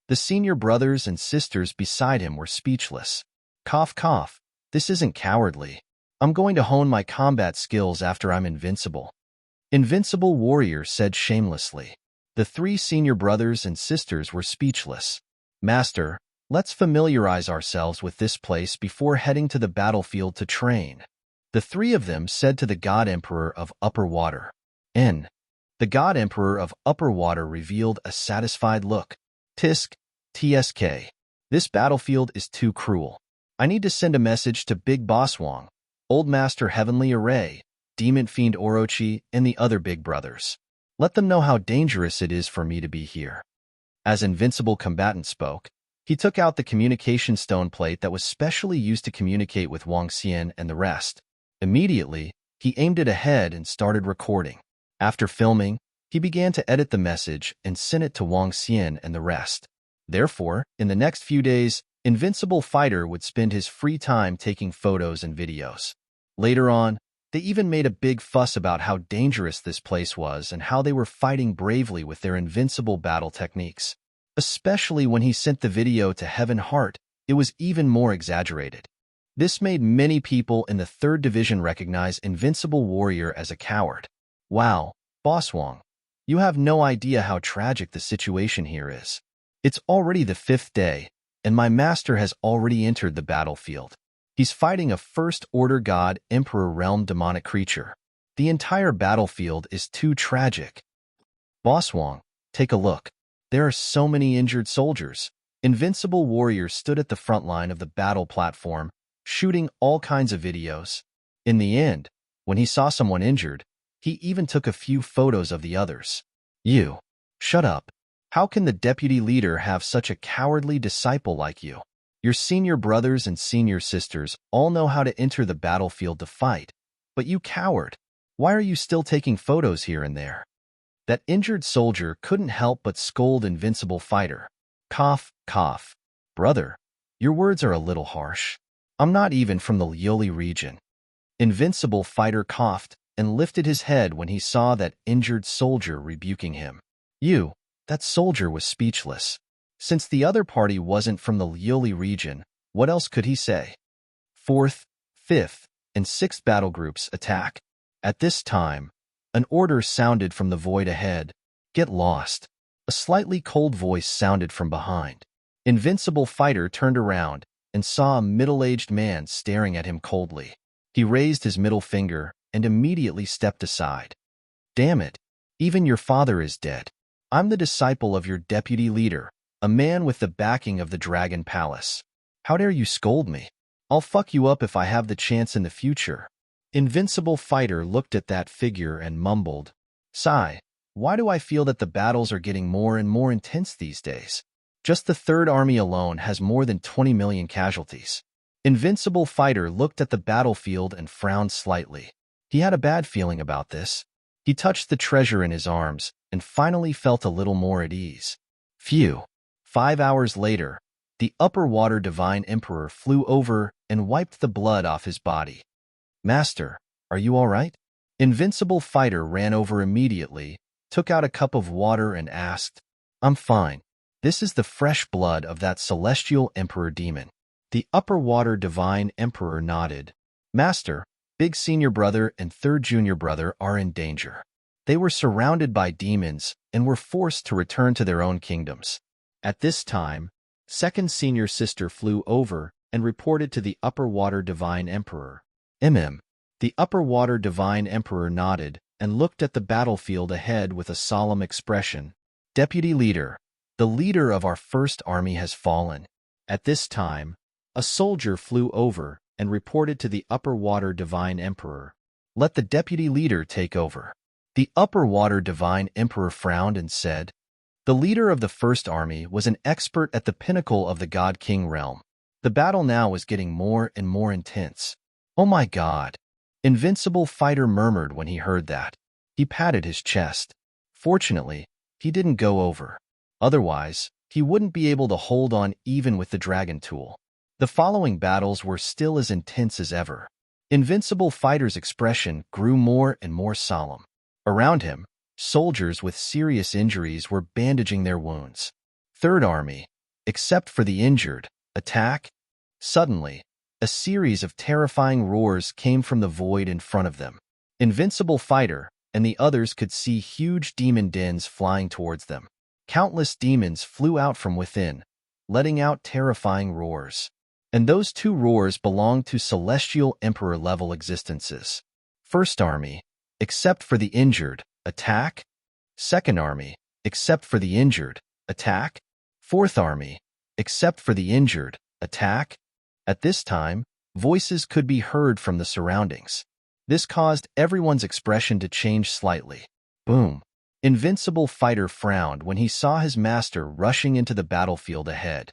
The senior brothers and sisters beside him were speechless. Cough, cough. This isn't cowardly. I'm going to hone my combat skills after I'm invincible. Invincible warrior said shamelessly. The 3 senior brothers and sisters were speechless. Master, let's familiarize ourselves with this place before heading to the battlefield to train. The 3 of them said to the God Emperor of Upper Water. The God Emperor of Upper Water revealed a satisfied look. TSK. This battlefield is too cruel. I need to send a message to Big Boss Wong, Old Master Heavenly Array, Demon Fiend Orochi, and the other big brothers. Let them know how dangerous it is for me to be here. As Invincible Combatant spoke, he took out the communication stone plate that was specially used to communicate with Wang Xian and the rest. Immediately, he aimed it ahead and started recording. After filming, he began to edit the message and sent it to Wang Xian and the rest. Therefore, in the next few days, Invincible Fighter would spend his free time taking photos and videos. Later on, they even made a big fuss about how dangerous this place was and how they were fighting bravely with their invincible battle techniques. Especially when he sent the video to Heaven Heart, it was even more exaggerated. This made many people in the 3rd Division recognize Invincible Warrior as a coward. Wow, Boss Wong, you have no idea how tragic the situation here is. It's already the 5th day, and my master has already entered the battlefield. He's fighting a First-Order God Emperor Realm demonic creature. The entire battlefield is too tragic. Boss Wong, take a look. There are so many injured soldiers. Invincible Warrior stood at the front line of the battle platform, shooting all kinds of videos. In the end, when he saw someone injured, he even took a few photos of the others. You. Shut up. How can the deputy leader have such a cowardly disciple like you? Your senior brothers and senior sisters all know how to enter the battlefield to fight. But you coward, why are you still taking photos here and there? That injured soldier couldn't help but scold Invincible Fighter. Cough, cough. Brother, your words are a little harsh. I'm not even from the Lioli region. Invincible Fighter coughed and lifted his head when he saw that injured soldier rebuking him. That soldier was speechless. Since the other party wasn't from the Lioli region, what else could he say? 4th, 5th, and 6th battle groups attack. At this time, an order sounded from the void ahead. Get lost. A slightly cold voice sounded from behind. Invincible Fighter turned around and saw a middle-aged man staring at him coldly. He raised his middle finger and immediately stepped aside. Damn it, even your father is dead. I'm the disciple of your deputy leader, a man with the backing of the Dragon Palace. How dare you scold me? I'll fuck you up if I have the chance in the future. Invincible Fighter looked at that figure and mumbled, Sigh, why do I feel that the battles are getting more and more intense these days? Just the Third Army alone has more than 20 million casualties. Invincible Fighter looked at the battlefield and frowned slightly. He had a bad feeling about this. He touched the treasure in his arms and finally felt a little more at ease. Phew. 5 hours later, the Upper Water Divine Emperor flew over and wiped the blood off his body. Master, are you all right? Invincible Fighter ran over immediately, took out a cup of water and asked, I'm fine. This is the fresh blood of that celestial emperor demon. The upper water divine emperor nodded. Master, big senior brother and third junior brother are in danger. They were surrounded by demons and were forced to return to their own kingdoms. At this time, second senior sister flew over and reported to the upper water divine emperor. The upper water divine emperor nodded and looked at the battlefield ahead with a solemn expression. Deputy leader, the leader of our first army has fallen. At this time, a soldier flew over and reported to the upper water divine emperor. Let the deputy leader take over. The upper water divine emperor frowned and said, the leader of the first army was an expert at the pinnacle of the God-King realm. The battle now was getting more and more intense. Oh my God! Invincible Fighter murmured when he heard that. He patted his chest. Fortunately, he didn't go over. Otherwise, he wouldn't be able to hold on even with the dragon tool. The following battles were still as intense as ever. Invincible Fighter's expression grew more and more solemn. Around him, soldiers with serious injuries were bandaging their wounds. Third Army, except for the injured, attack. Suddenly, a series of terrifying roars came from the void in front of them. Invincible Fighter and the others could see huge demon dens flying towards them. Countless demons flew out from within, letting out terrifying roars. And those two roars belonged to celestial emperor-level existences. First Army, except for the injured, attack. Second Army, except for the injured, attack. Fourth Army, except for the injured, attack. At this time, voices could be heard from the surroundings. This caused everyone's expression to change slightly. Boom! Invincible Fighter frowned when he saw his master rushing into the battlefield ahead.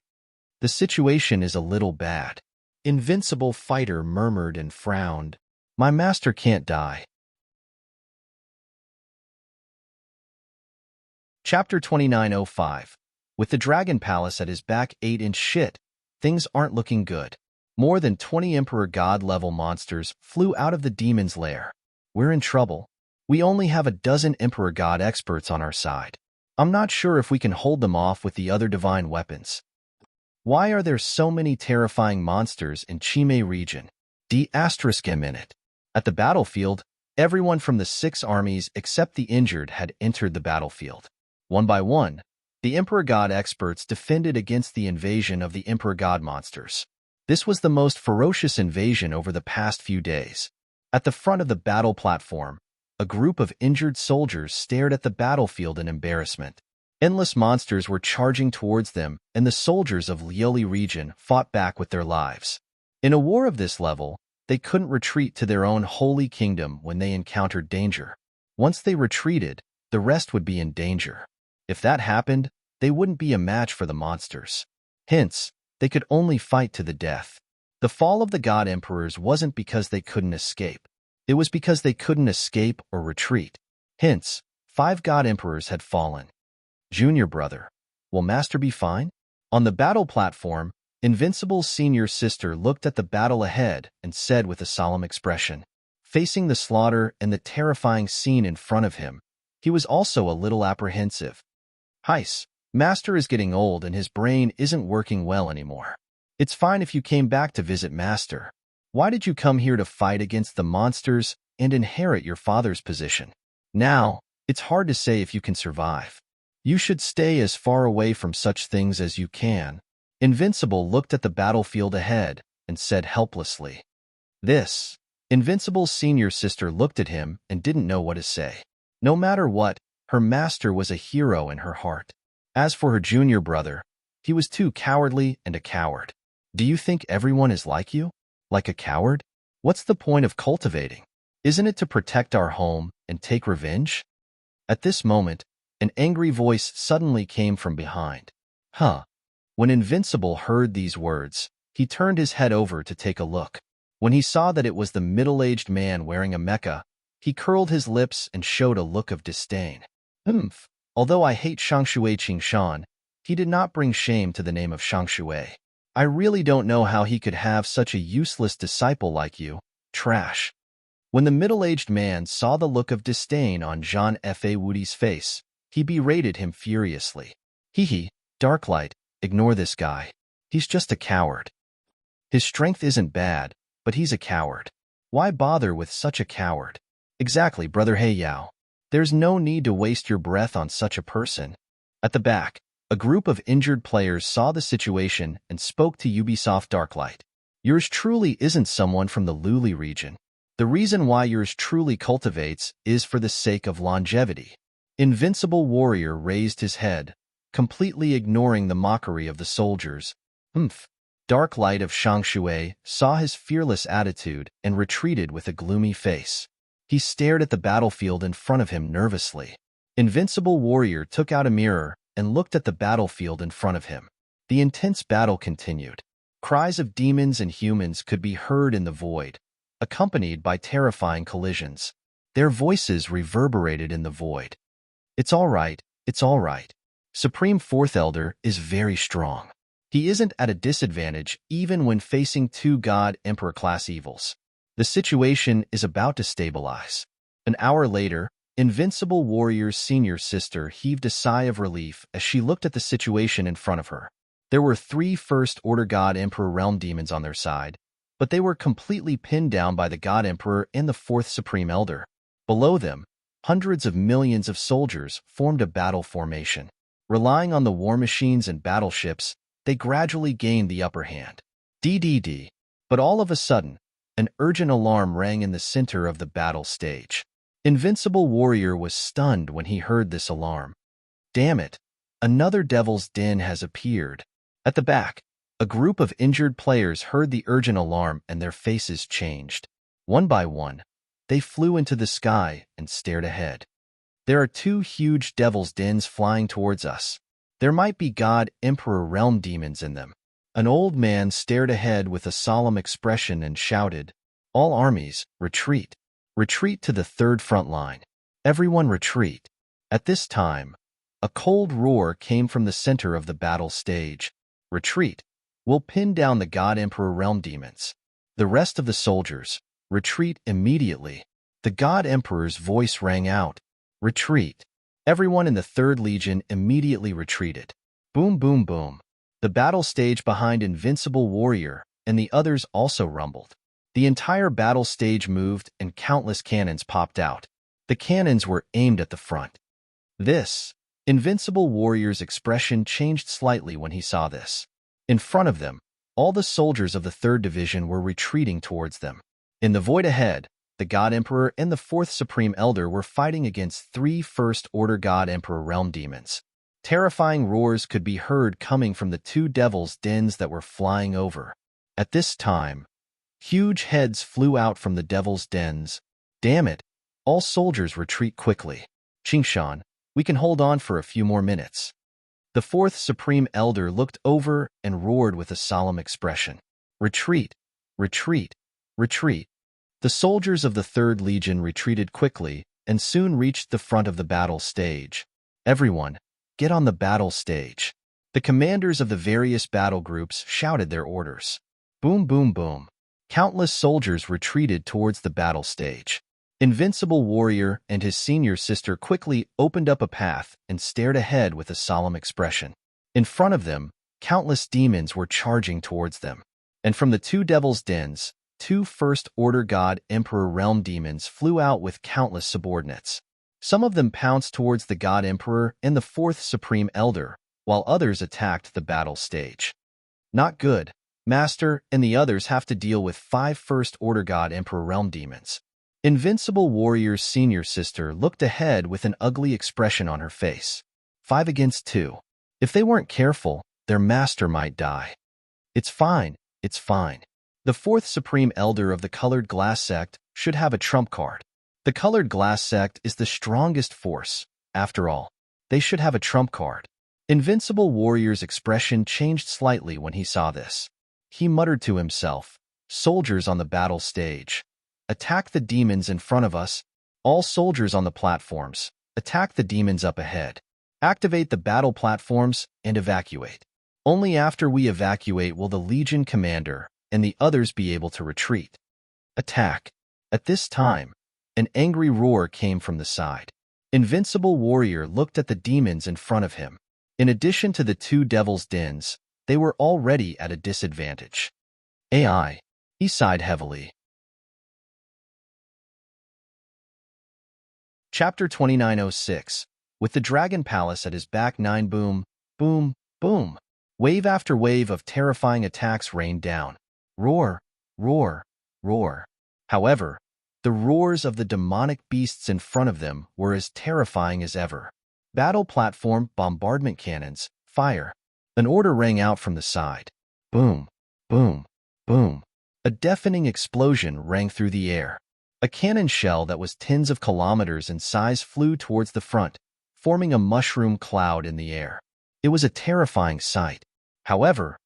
The situation is a little bad. Invincible Fighter murmured and frowned. My master can't die. Chapter 2905. With the Dragon Palace at his back 8-inch shit, things aren't looking good. More than 20 Emperor God-level monsters flew out of the demon's lair. We're in trouble. We only have a dozen Emperor God experts on our side. I'm not sure if we can hold them off with the other divine weapons. Why are there so many terrifying monsters in Chime region? D***M in it. At the battlefield, everyone from the 6 armies except the injured had entered the battlefield. One by one, the Emperor God experts defended against the invasion of the Emperor God monsters. This was the most ferocious invasion over the past few days. At the front of the battle platform, a group of injured soldiers stared at the battlefield in embarrassment. Endless monsters were charging towards them, and the soldiers of Lioli region fought back with their lives. In a war of this level, they couldn't retreat to their own holy kingdom when they encountered danger. Once they retreated, the rest would be in danger. If that happened, they wouldn't be a match for the monsters. Hence, they could only fight to the death. The fall of the God Emperors wasn't because they couldn't escape. It was because they couldn't escape or retreat. Hence, 5 God Emperors had fallen. Junior brother, will Master be fine? On the battle platform, Invincible's senior sister looked at the battle ahead and said with a solemn expression. Facing the slaughter and the terrifying scene in front of him, he was also a little apprehensive. Heiss, Master is getting old and his brain isn't working well anymore. It's fine if you came back to visit Master. Why did you come here to fight against the monsters and inherit your father's position? Now, it's hard to say if you can survive. You should stay as far away from such things as you can. Invincible looked at the battlefield ahead and said helplessly. This. Invincible's senior sister looked at him and didn't know what to say. No matter what, her master was a hero in her heart. As for her junior brother, he was too cowardly and a coward. Do you think everyone is like you? Like a coward? What's the point of cultivating? Isn't it to protect our home and take revenge? At this moment, an angry voice suddenly came from behind. Huh. When Invincible heard these words, he turned his head over to take a look. When he saw that it was the middle-aged man wearing a mecha, he curled his lips and showed a look of disdain. Although I hate Shangshui Qingshan, he did not bring shame to the name of Shangshui. I really don't know how he could have such a useless disciple like you. Trash. When the middle-aged man saw the look of disdain on Jean F.A. Woody's face, he berated him furiously. Hee, Darklight, ignore this guy. He's just a coward. His strength isn't bad, but he's a coward. Why bother with such a coward? Exactly, Brother Heiyao. There's no need to waste your breath on such a person. At the back, a group of injured players saw the situation and spoke to Ubisoft Darklight. Yours truly isn't someone from the Luli region. The reason why yours truly cultivates is for the sake of longevity. Invincible Warrior raised his head, completely ignoring the mockery of the soldiers. Darklight of Shangshui saw his fearless attitude and retreated with a gloomy face. He stared at the battlefield in front of him nervously. Invincible Warrior took out a mirror and looked at the battlefield in front of him. The intense battle continued. Cries of demons and humans could be heard in the void, accompanied by terrifying collisions. Their voices reverberated in the void. It's all right, it's all right. Supreme Fourth Elder is very strong. He isn't at a disadvantage even when facing two God Emperor-class evils. The situation is about to stabilize. An hour later, Invincible Warrior's senior sister heaved a sigh of relief as she looked at the situation in front of her. There were 3 First Order God Emperor Realm Demons on their side, but they were completely pinned down by the God Emperor and the 4th Supreme Elder. Below them, hundreds of millions of soldiers formed a battle formation. Relying on the war machines and battleships, they gradually gained the upper hand. DDD. But all of a sudden, an urgent alarm rang in the center of the battle stage. Invincible Warrior was stunned when he heard this alarm. Damn it! Another Devil's Den has appeared. At the back, a group of injured players heard the urgent alarm and their faces changed. One by one, they flew into the sky and stared ahead. There are 2 huge Devil's Dens flying towards us. There might be God Emperor Realm Demons in them. An old man stared ahead with a solemn expression and shouted, "All armies, retreat! Retreat to the 3rd front line. Everyone retreat!" At this time, a cold roar came from the center of the battle stage. "Retreat! We'll pin down the God Emperor Realm Demons." The rest of the soldiers, retreat immediately. The God Emperor's voice rang out, "Retreat!" Everyone in the 3rd Legion immediately retreated. Boom, boom, boom. The battle stage behind Invincible Warrior and the others also rumbled. The entire battle stage moved and countless cannons popped out. The cannons were aimed at the front. Invincible Warrior's expression changed slightly when he saw this. In front of them, all the soldiers of the 3rd Division were retreating towards them. In the void ahead, the God Emperor and the 4th Supreme Elder were fighting against 3 First Order God Emperor Realm Demons. Terrifying roars could be heard coming from the 2 Devil's Dens that were flying over. At this time, huge heads flew out from the Devil's Dens. Damn it! All soldiers retreat quickly. Qingshan, we can hold on for a few more minutes. The 4th Supreme Elder looked over and roared with a solemn expression. Retreat! Retreat! Retreat! The soldiers of the 3rd Legion retreated quickly and soon reached the front of the battle stage. Everyone, get on the battle stage. The commanders of the various battle groups shouted their orders. Boom, boom, boom. Countless soldiers retreated towards the battle stage. Invincible Warrior and his senior sister quickly opened up a path and stared ahead with a solemn expression. In front of them, countless demons were charging towards them. And from the 2 Devil's Dens, 2 First Order God Emperor Realm Demons flew out with countless subordinates. Some of them pounced towards the God Emperor and the 4th Supreme Elder, while others attacked the battle stage. Not good. Master and the others have to deal with 5 First Order God Emperor Realm Demons. Invincible Warrior's senior sister looked ahead with an ugly expression on her face. 5 against 2. If they weren't careful, their master might die. It's fine, it's fine. The 4th Supreme Elder of the Colored Glass Sect should have a trump card. The Colored Glass Sect is the strongest force. After all, they should have a trump card. Invincible Warrior's expression changed slightly when he saw this. He muttered to himself, "Soldiers on the battle stage. Attack the demons in front of us. All soldiers on the platforms. Attack the demons up ahead. Activate the battle platforms and evacuate. Only after we evacuate will the Legion commander and the others be able to retreat. Attack. At this time, an angry roar came from the side. Invincible Warrior looked at the demons in front of him. In addition to the two devil's dens, they were already at a disadvantage. AI. He sighed heavily. Chapter 2906. With the Dragon Palace at his back, 9 boom, boom, boom. Wave after wave of terrifying attacks rained down. Roar, roar, roar. However, the roars of the demonic beasts in front of them were as terrifying as ever. Battle platform, bombardment cannons, fire. An order rang out from the side. Boom, boom, boom. A deafening explosion rang through the air. A cannon shell that was tens of kilometers in size flew towards the front, forming a mushroom cloud in the air. It was a terrifying sight. However,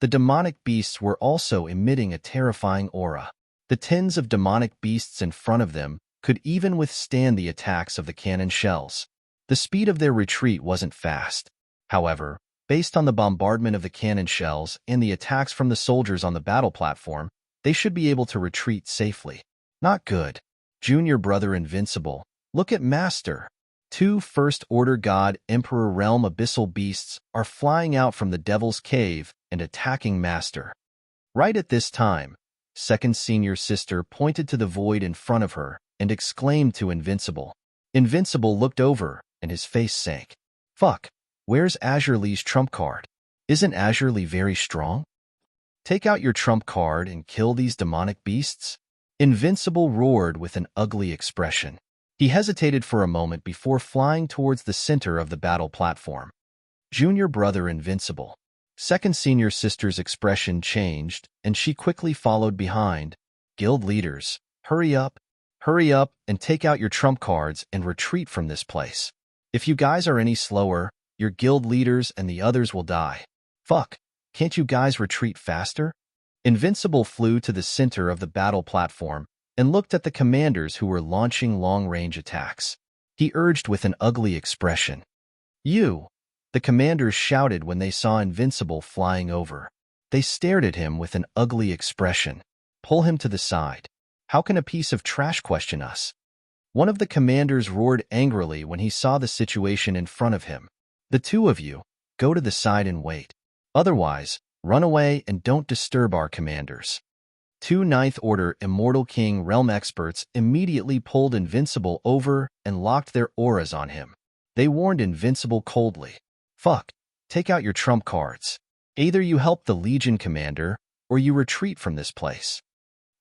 the demonic beasts were also emitting a terrifying aura. The tens of demonic beasts in front of them could even withstand the attacks of the cannon shells. The speed of their retreat wasn't fast. However, based on the bombardment of the cannon shells and the attacks from the soldiers on the battle platform, they should be able to retreat safely. Not good. Junior brother Invincible. Look at Master. 2 First Order God Emperor Realm abyssal beasts are flying out from the Devil's Cave and attacking Master. Right at this time, Second Senior Sister pointed to the void in front of her and exclaimed to Invincible. Invincible looked over and his face sank. Fuck, where's Azure Lee's trump card? Isn't Azure Lee very strong? Take out your trump card and kill these demonic beasts? Invincible roared with an ugly expression. He hesitated for a moment before flying towards the center of the battle platform. Junior brother Invincible. Second Senior Sister's expression changed, and she quickly followed behind. Guild leaders, hurry up, and take out your trump cards and retreat from this place. If you guys are any slower, your guild leaders and the others will die. Fuck, can't you guys retreat faster? Invincible flew to the center of the battle platform and looked at the commanders who were launching long-range attacks. He urged with an ugly expression. You! The commanders shouted when they saw Invincible flying over. They stared at him with an ugly expression. Pull him to the side. How can a piece of trash question us? One of the commanders roared angrily when he saw the situation in front of him. The two of you, go to the side and wait. Otherwise, run away and don't disturb our commanders. 2 Ninth Order Immortal King Realm experts immediately pulled Invincible over and locked their auras on him. They warned Invincible coldly. Fuck, take out your trump cards. Either you help the Legion commander, or you retreat from this place.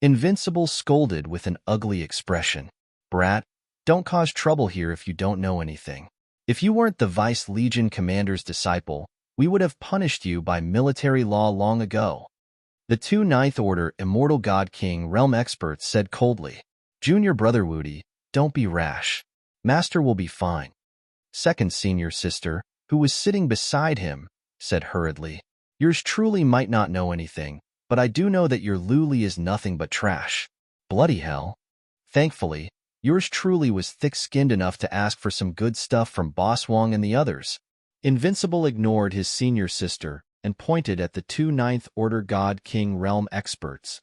Invincible scolded with an ugly expression. Brat, don't cause trouble here if you don't know anything. If you weren't the Vice Legion commander's disciple, we would have punished you by military law long ago. The 2 Ninth Order Immortal God King Realm experts said coldly. Junior brother Woody, don't be rash. Master will be fine. Second Senior Sister, who was sitting beside him, said hurriedly. Yours truly might not know anything, but I do know that your Luli is nothing but trash. Bloody hell. Thankfully, yours truly was thick-skinned enough to ask for some good stuff from Boss Wong and the others. Invincible ignored his senior sister and pointed at the 2 Ninth Order God King Realm experts.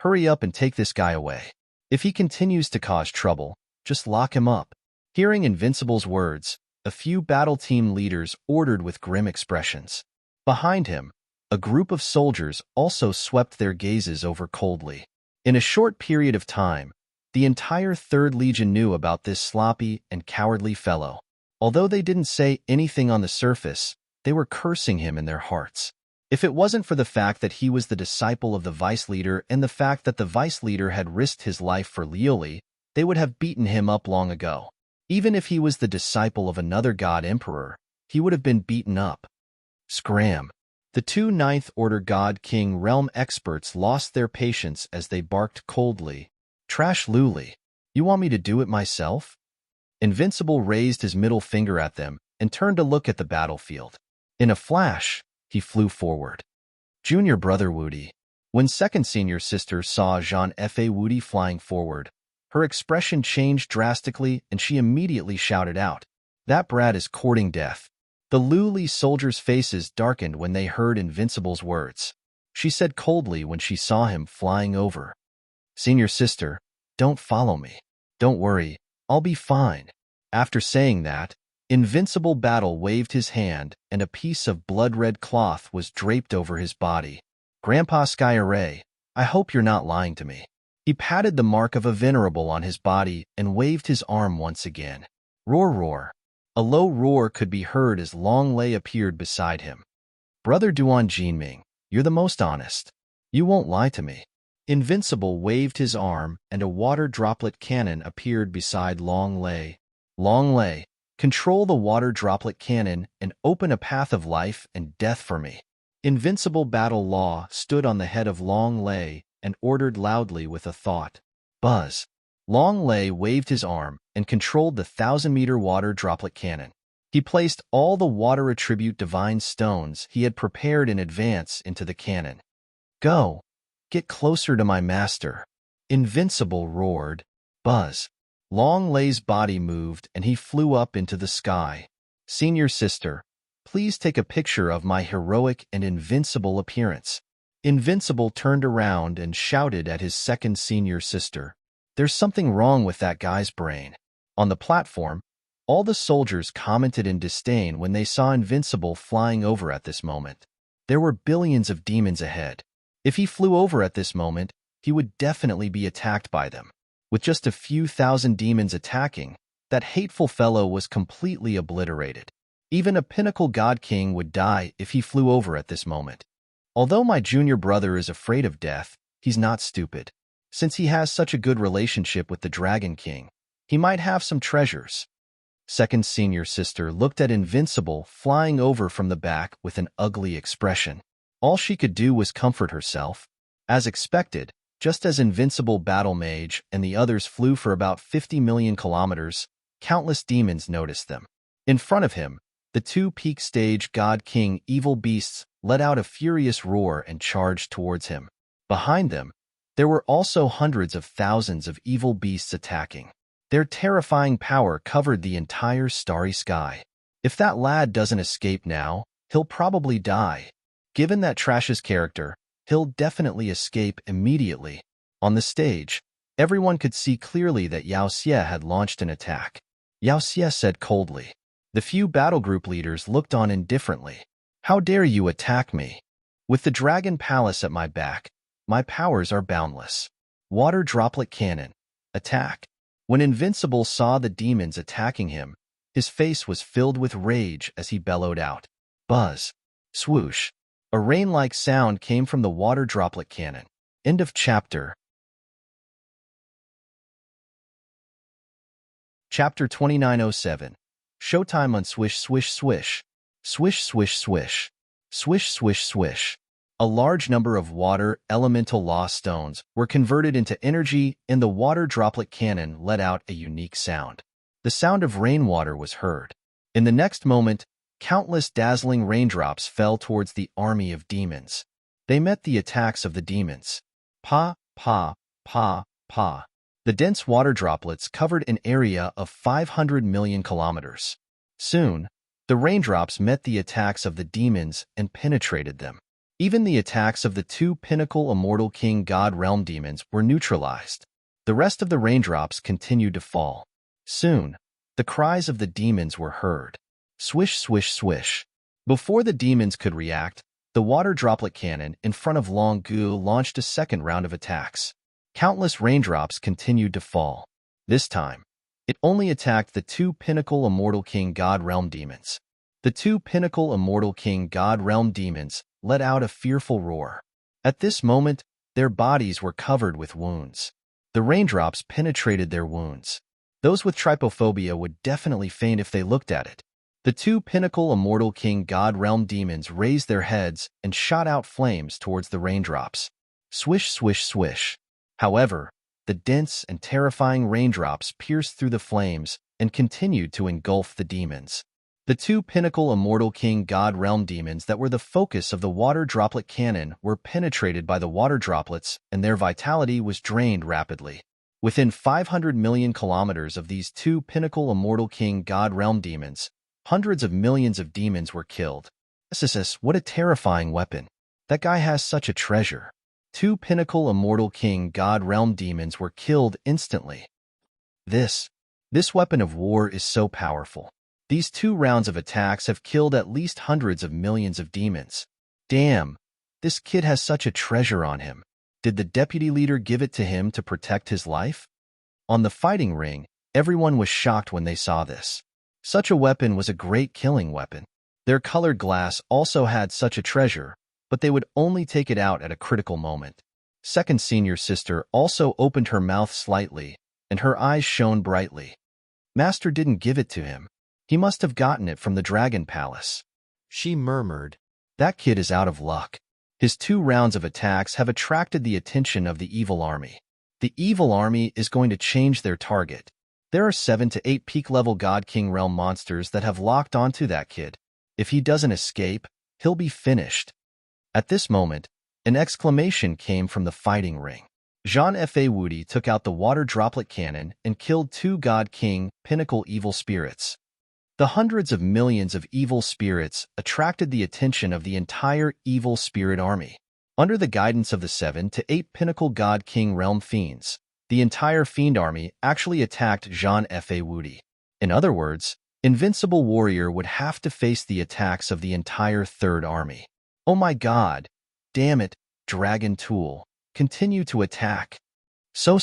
Hurry up and take this guy away. If he continues to cause trouble, just lock him up. Hearing Invincible's words, a few battle team leaders ordered with grim expressions. Behind him, a group of soldiers also swept their gazes over coldly. In a short period of time, the entire 3rd Legion knew about this sloppy and cowardly fellow. Although they didn't say anything on the surface, they were cursing him in their hearts. If it wasn't for the fact that he was the disciple of the Vice Leader and the fact that the Vice Leader had risked his life for Lioli, they would have beaten him up long ago. Even if he was the disciple of another God Emperor, he would have been beaten up. Scram. The 2 Ninth Order God King Realm experts lost their patience as they barked coldly. Trash Luli. You want me to do it myself? Invincible raised his middle finger at them and turned to look at the battlefield. In a flash, he flew forward. Junior brother Woody. When Second Senior Sister saw Jean F.A. Woody flying forward, her expression changed drastically and she immediately shouted out, That brat is courting death. The Luli soldiers' faces darkened when they heard Invincible's words. She said coldly when she saw him flying over. Senior Sister, Don't follow me. Don't worry, I'll be fine. After saying that, Invincible Battle waved his hand, and a piece of blood-red cloth was draped over his body. Grandpa Sky Array, I hope you're not lying to me. He patted the mark of a venerable on his body and waved his arm once again. Roar, roar. A low roar could be heard as Long Lei appeared beside him. Brother Duan Jinming, you're the most honest. You won't lie to me. Invincible waved his arm, and a water droplet cannon appeared beside Long Lei. Long Lei, control the water droplet cannon and open a path of life and death for me. Invincible Battle Law stood on the head of Long Lei and ordered loudly with a thought. Buzz. Long Lei waved his arm and controlled the 1,000-meter water droplet cannon. He placed all the water attribute divine stones he had prepared in advance into the cannon. Go. Get closer to my master. Invincible roared. Buzz. Long Lei's body moved and he flew up into the sky. Senior sister, please take a picture of my heroic and invincible appearance. Invincible turned around and shouted at his second senior sister. There's something wrong with that guy's brain. On the platform, all the soldiers commented in disdain when they saw Invincible flying over at this moment. There were billions of demons ahead. If he flew over at this moment, he would definitely be attacked by them. With just a few thousand demons attacking, that hateful fellow was completely obliterated. Even a pinnacle god king would die if he flew over at this moment. Although my junior brother is afraid of death, he's not stupid. Since he has such a good relationship with the Dragon King, he might have some treasures. Second senior sister looked at Invincible flying over from the back with an ugly expression. All she could do was comfort herself. As expected, just as Invincible Battle Mage and the others flew for about 50 million kilometers, countless demons noticed them. In front of him, the two peak stage God King evil beasts let out a furious roar and charged towards him. Behind them, there were also hundreds of thousands of evil beasts attacking. Their terrifying power covered the entire starry sky. If that lad doesn't escape now, he'll probably die. Given that Trash's character, he'll definitely escape immediately. On the stage, everyone could see clearly that Yao Xie had launched an attack. Yao Xie said coldly. The few battle group leaders looked on indifferently. How dare you attack me? With the Dragon Palace at my back, my powers are boundless. Water droplet cannon. Attack. When Invincible saw the demons attacking him, his face was filled with rage as he bellowed out. Buzz. Swoosh. A rain-like sound came from the water droplet cannon. End of chapter. Chapter 2907. Showtime on Swish Swish Swish. Swish Swish Swish. Swish Swish Swish. A large number of water elemental law stones were converted into energy, and the water droplet cannon let out a unique sound. The sound of rainwater was heard. In the next moment, countless dazzling raindrops fell towards the army of demons. They met the attacks of the demons. Pa, pa, pa, pa. The dense water droplets covered an area of 500 million kilometers. Soon, the raindrops met the attacks of the demons and penetrated them. Even the attacks of the two pinnacle Immortal King God Realm demons were neutralized. The rest of the raindrops continued to fall. Soon, the cries of the demons were heard. Swish, swish, swish. Before the demons could react, the water droplet cannon in front of Long Gu launched a second round of attacks. Countless raindrops continued to fall. This time, it only attacked the two pinnacle Immortal King God Realm demons. The two pinnacle Immortal King God Realm demons let out a fearful roar. At this moment, their bodies were covered with wounds. The raindrops penetrated their wounds. Those with trypophobia would definitely faint if they looked at it. The two pinnacle Immortal King God Realm demons raised their heads and shot out flames towards the raindrops. Swish, swish, swish. However, the dense and terrifying raindrops pierced through the flames and continued to engulf the demons. The two pinnacle Immortal King God Realm demons that were the focus of the water droplet cannon were penetrated by the water droplets, and their vitality was drained rapidly. Within 500 million kilometers of these two pinnacle Immortal King God Realm demons, hundreds of millions of demons were killed. SSS, what a terrifying weapon. That guy has such a treasure. 2 pinnacle immortal king god realm demons were killed instantly. This weapon of war is so powerful. These 2 rounds of attacks have killed at least hundreds of millions of demons. Damn, this kid has such a treasure on him. Did the deputy leader give it to him to protect his life? On the fighting ring, everyone was shocked when they saw this. Such a weapon was a great killing weapon. Their colored glass also had such a treasure, but they would only take it out at a critical moment. Second senior sister also opened her mouth slightly, and her eyes shone brightly. Master didn't give it to him. He must have gotten it from the Dragon Palace. She murmured. That kid is out of luck. His 2 rounds of attacks have attracted the attention of the evil army. The evil army is going to change their target. There are 7 to 8 peak-level God King Realm monsters that have locked onto that kid. If he doesn't escape, he'll be finished. At this moment, an exclamation came from the fighting ring. Jean F.A. Woody took out the water droplet cannon and killed 2 God King pinnacle evil spirits. The hundreds of millions of evil spirits attracted the attention of the entire evil spirit army. Under the guidance of the 7 to 8 pinnacle God King realm fiends, the entire fiend army actually attacked Jean F.A. Woody. In other words, Invincible Warrior would have to face the attacks of the entire third army. Oh my god, damn it, Dragon Tool, continue to attack. So.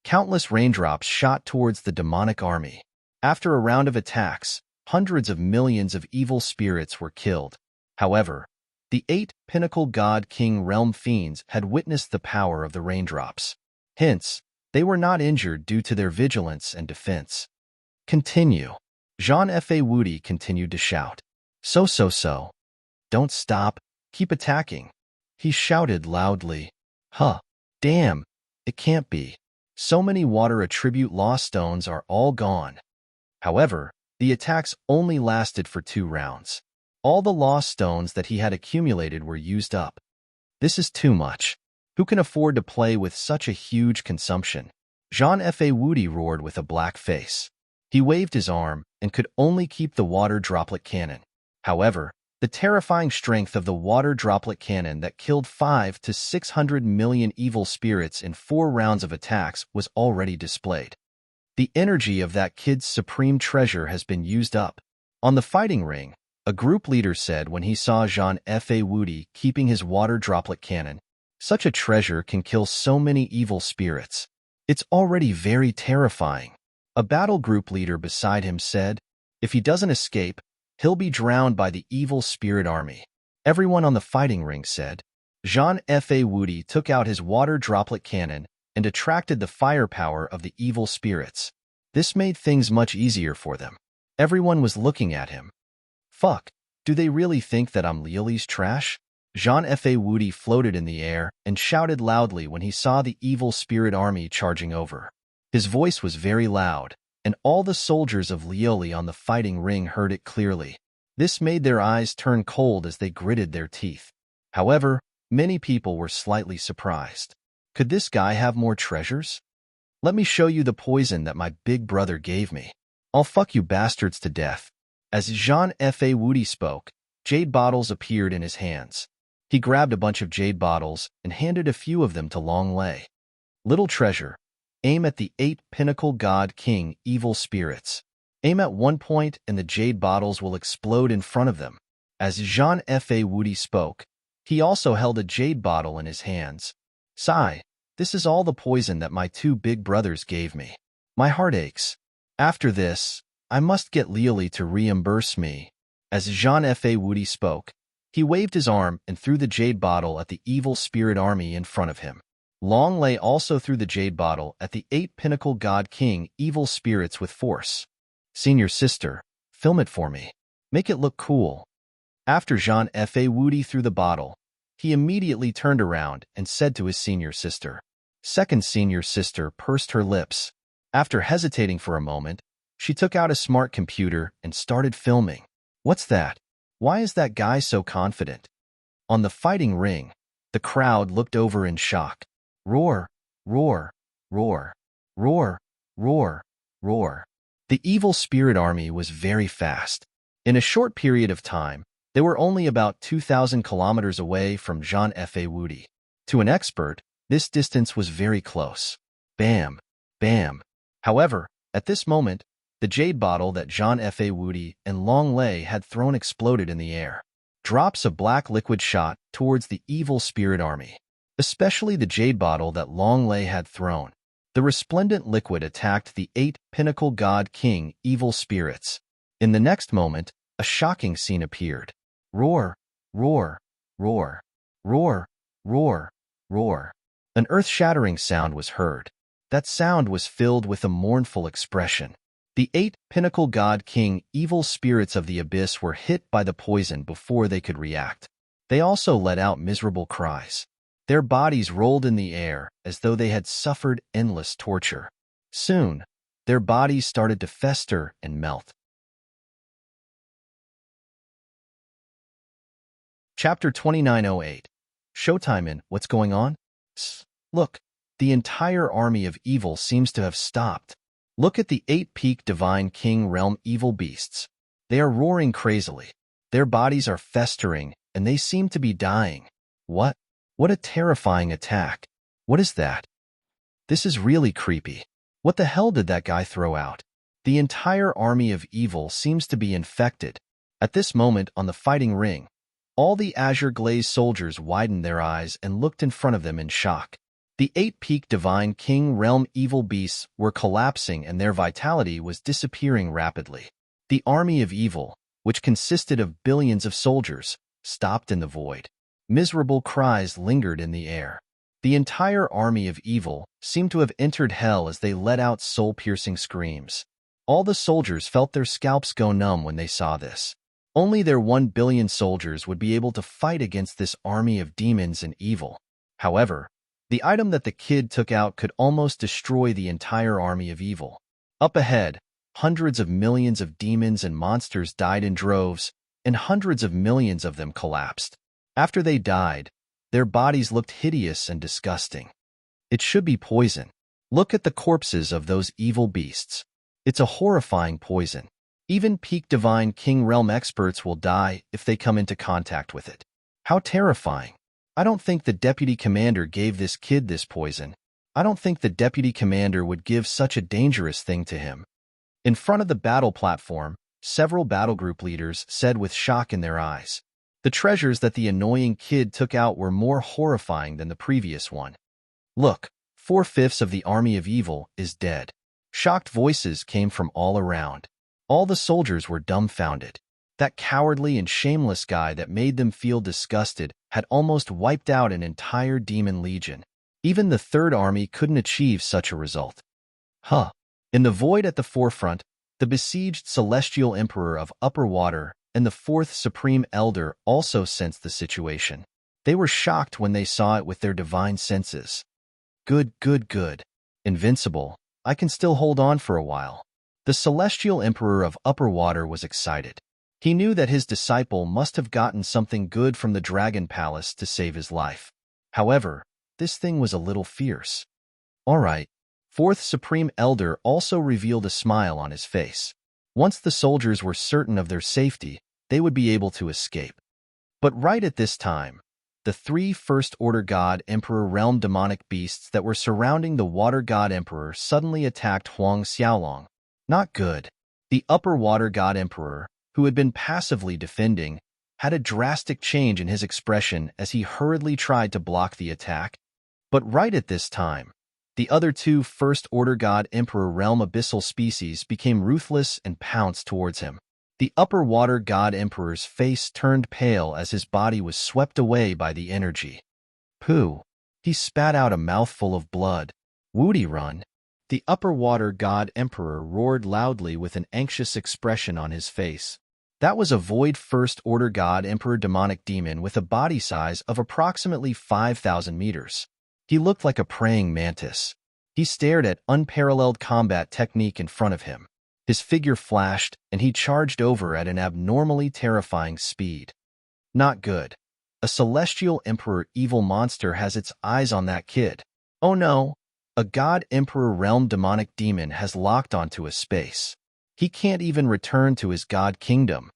Countless raindrops shot towards the demonic army. After a round of attacks, hundreds of millions of evil spirits were killed. However, the 8 pinnacle God King realm fiends had witnessed the power of the raindrops. Hence, they were not injured due to their vigilance and defense. Continue. Jean F.A. Woody continued to shout. So. Don't stop. Keep attacking. He shouted loudly. Damn. It can't be. So many water attribute lost stones are all gone. However, the attacks only lasted for 2 rounds. All the lost stones that he had accumulated were used up. This is too much. Who can afford to play with such a huge consumption? Jean F.A. Woody roared with a black face. He waved his arm and could only keep the water droplet cannon. However, the terrifying strength of the water droplet cannon that killed 5 to 600 million evil spirits in 4 rounds of attacks was already displayed. The energy of that kid's supreme treasure has been used up. On the fighting ring, a group leader said when he saw Jean F.A. Woody keeping his water droplet cannon, such a treasure can kill so many evil spirits. It's already very terrifying. A battle group leader beside him said, if he doesn't escape, he'll be drowned by the evil spirit army. Everyone on the fighting ring said. Jean F.A. Woody took out his water droplet cannon and attracted the firepower of the evil spirits. This made things much easier for them. Everyone was looking at him. Fuck, do they really think that I'm Lily's trash? Jean F.A. Woody floated in the air and shouted loudly when he saw the evil spirit army charging over. His voice was very loud, and all the soldiers of Lioli on the fighting ring heard it clearly. This made their eyes turn cold as they gritted their teeth. However, many people were slightly surprised. Could this guy have more treasures? Let me show you the poison that my big brother gave me. I'll fuck you bastards to death. As Jean F.A. Woody spoke, jade bottles appeared in his hands. He grabbed a bunch of jade bottles and handed a few of them to Long Lei. Little treasure. Aim at the 8 pinnacle God King evil spirits. Aim at one point and the jade bottles will explode in front of them. As Jean F.A. Woody spoke, he also held a jade bottle in his hands. Sigh, this is all the poison that my 2 big brothers gave me. My heart aches. After this, I must get Lioli to reimburse me. As Jean F.A. Woody spoke, he waved his arm and threw the jade bottle at the evil spirit army in front of him. Long Lei also threw the jade bottle at the 8 pinnacle God King evil spirits with force. Senior sister, film it for me. Make it look cool. After Jean F.A. Woody threw the bottle, he immediately turned around and said to his senior sister. Second senior sister pursed her lips. After hesitating for a moment, she took out a smart computer and started filming. What's that? Why is that guy so confident? On the fighting ring, the crowd looked over in shock. Roar, roar, roar, roar, roar, roar. The evil spirit army was very fast. In a short period of time, they were only about 2,000 kilometers away from Jean F.A. Woody. To an expert, this distance was very close. Bam, bam. However, at this moment, the jade bottle that Jean F.A. Woody and Long Lei had thrown exploded in the air. Drops of black liquid shot towards the evil spirit army, especially the jade bottle that Long Lei had thrown. The resplendent liquid attacked the 8 pinnacle god king evil spirits. In the next moment, a shocking scene appeared. Roar, roar, roar, roar, roar, roar. An earth-shattering sound was heard. That sound was filled with a mournful expression. The 8 pinnacle god king evil spirits of the abyss were hit by the poison before they could react. They also let out miserable cries. Their bodies rolled in the air as though they had suffered endless torture. Soon, their bodies started to fester and melt. Chapter 2908. Showtime in What's Going On? Look, the entire army of evil seems to have stopped. Look at the 8-peak divine king realm evil beasts. They are roaring crazily. Their bodies are festering, and they seem to be dying. What? What a terrifying attack. What is that? This is really creepy. What the hell did that guy throw out? The entire army of evil seems to be infected. At this moment on the fighting ring, all the azure-glazed soldiers widened their eyes and looked in front of them in shock. The 8-peak divine king realm evil beasts were collapsing and their vitality was disappearing rapidly. The army of evil, which consisted of billions of soldiers, stopped in the void. Miserable cries lingered in the air. The entire army of evil seemed to have entered hell as they let out soul-piercing screams. All the soldiers felt their scalps go numb when they saw this. Only their 1 billion soldiers would be able to fight against this army of demons and evil. However, the item that the kid took out could almost destroy the entire army of evil. Up ahead, hundreds of millions of demons and monsters died in droves, and hundreds of millions of them collapsed. After they died, their bodies looked hideous and disgusting. It should be poison. Look at the corpses of those evil beasts. It's a horrifying poison. Even peak divine king realm experts will die if they come into contact with it. How terrifying. I don't think the deputy commander gave this kid this poison. I don't think the deputy commander would give such a dangerous thing to him. In front of the battle platform, several battle group leaders said with shock in their eyes. The treasures that the annoying kid took out were more horrifying than the previous one. Look, 4/5 of the army of evil is dead. Shocked voices came from all around. All the soldiers were dumbfounded. That cowardly and shameless guy that made them feel disgusted had almost wiped out an entire demon legion. Even the Third Army couldn't achieve such a result. In the void at the forefront, the besieged Celestial Emperor of Upper Water and the 4th Supreme Elder also sensed the situation. They were shocked when they saw it with their divine senses. Good. Invincible. I can still hold on for a while. The Celestial Emperor of Upper Water was excited. He knew that his disciple must have gotten something good from the Dragon Palace to save his life. However, this thing was a little fierce. All right. 4th Supreme Elder also revealed a smile on his face. Once the soldiers were certain of their safety, they would be able to escape. But right at this time, the 3 First Order God Emperor realm demonic beasts that were surrounding the Water God Emperor suddenly attacked Huang Xiaolong. Not good. The Upper Water God Emperor, who had been passively defending, had a drastic change in his expression as he hurriedly tried to block the attack. But right at this time, the other 2 First Order God Emperor realm abyssal species became ruthless and pounced towards him. The Upper Water God Emperor's face turned pale as his body was swept away by the energy. Pooh! He spat out a mouthful of blood. Woody, run! The Upper Water God Emperor roared loudly with an anxious expression on his face. That was a Void First Order God Emperor demonic demon with a body size of approximately 5,000 meters. He looked like a praying mantis. He stared at unparalleled combat technique in front of him. His figure flashed, and he charged over at an abnormally terrifying speed. Not good. A Celestial Emperor evil monster has its eyes on that kid. Oh no! A God Emperor realm demonic demon has locked onto a space. He can't even return to his God kingdom.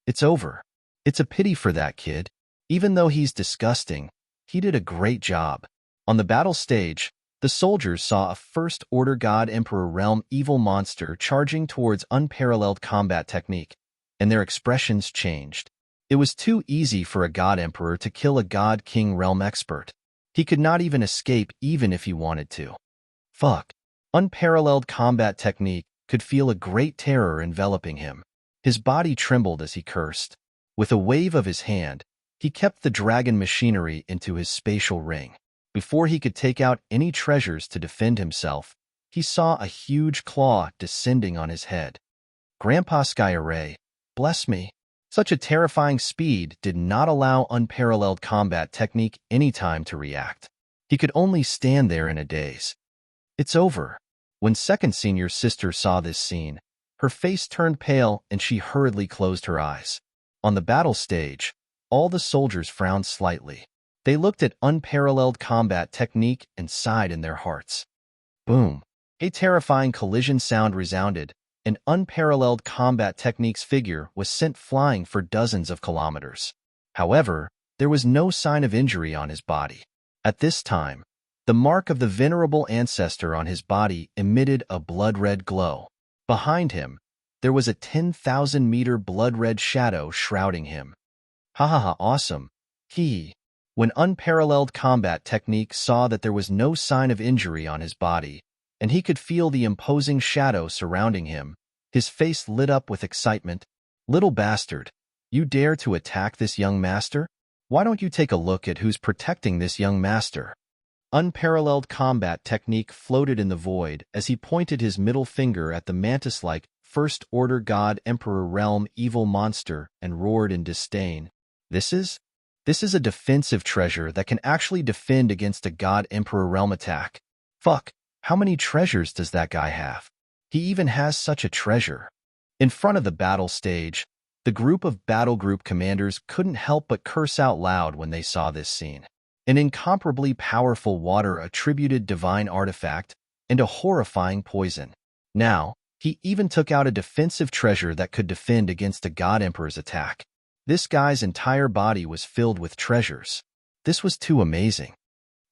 It's over. It's a pity for that kid. Even though he's disgusting, He did a great job. On the battle stage, the soldiers saw a First Order God Emperor Realm evil monster charging towards unparalleled combat technique, and their expressions changed. It was too easy for a God Emperor to kill a God King Realm expert. He could not even escape even if he wanted to. Fuck. Unparalleled combat technique could feel a great terror enveloping him. His body trembled as he cursed. With a wave of his hand, he kept the dragon machinery into his spatial ring. Before he could take out any treasures to defend himself, he saw a huge claw descending on his head. Grandpa Sky Array, bless me. Such a terrifying speed did not allow unparalleled combat technique any time to react. He could only stand there in a daze. It's over. When second senior sister saw this scene, her face turned pale and she hurriedly closed her eyes. On the battle stage, all the soldiers frowned slightly. They looked at unparalleled combat technique and sighed in their hearts. Boom. A terrifying collision sound resounded, and unparalleled combat technique's figure was sent flying for dozens of kilometers. However, there was no sign of injury on his body. At this time, the mark of the venerable ancestor on his body emitted a blood-red glow. Behind him, there was a 10,000-meter blood-red shadow shrouding him. Ha ha ha, awesome. When unparalleled combat technique saw that there was no sign of injury on his body, and he could feel the imposing shadow surrounding him, his face lit up with excitement. Little bastard, you dare to attack this young master? Why don't you take a look at who's protecting this young master? Unparalleled combat technique floated in the void as he pointed his middle finger at the mantis-like First Order God Emperor Realm evil monster and roared in disdain. This is a defensive treasure that can actually defend against a God Emperor Realm attack. Fuck, how many treasures does that guy have? He even has such a treasure. In front of the battle stage, the group of battle group commanders couldn't help but curse out loud when they saw this scene. An incomparably powerful water-attributed divine artifact and a horrifying poison. Now, he even took out a defensive treasure that could defend against a God Emperor's attack. This guy's entire body was filled with treasures. This was too amazing.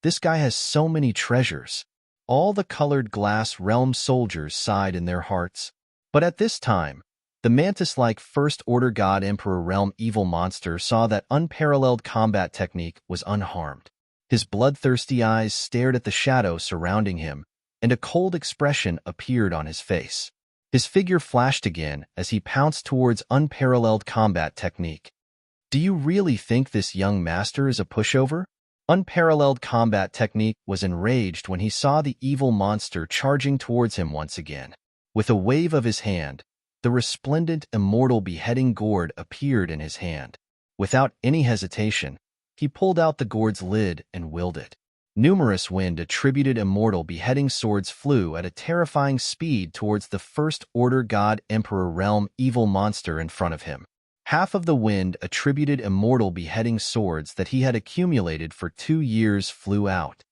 This guy has so many treasures. All the colored glass realm soldiers sighed in their hearts. But at this time, the mantis-like First Order God Emperor Realm evil monster saw that unparalleled combat technique was unharmed. His bloodthirsty eyes stared at the shadow surrounding him, and a cold expression appeared on his face. His figure flashed again as he pounced towards unparalleled combat technique. Do you really think this young master is a pushover? Unparalleled combat technique was enraged when he saw the evil monster charging towards him once again. With a wave of his hand, the resplendent immortal beheading gourd appeared in his hand. Without any hesitation, he pulled out the gourd's lid and willed it. Numerous wind-attributed immortal beheading swords flew at a terrifying speed towards the First Order God Emperor Realm evil monster in front of him. Half of the wind-attributed immortal beheading swords that he had accumulated for 2 years flew out.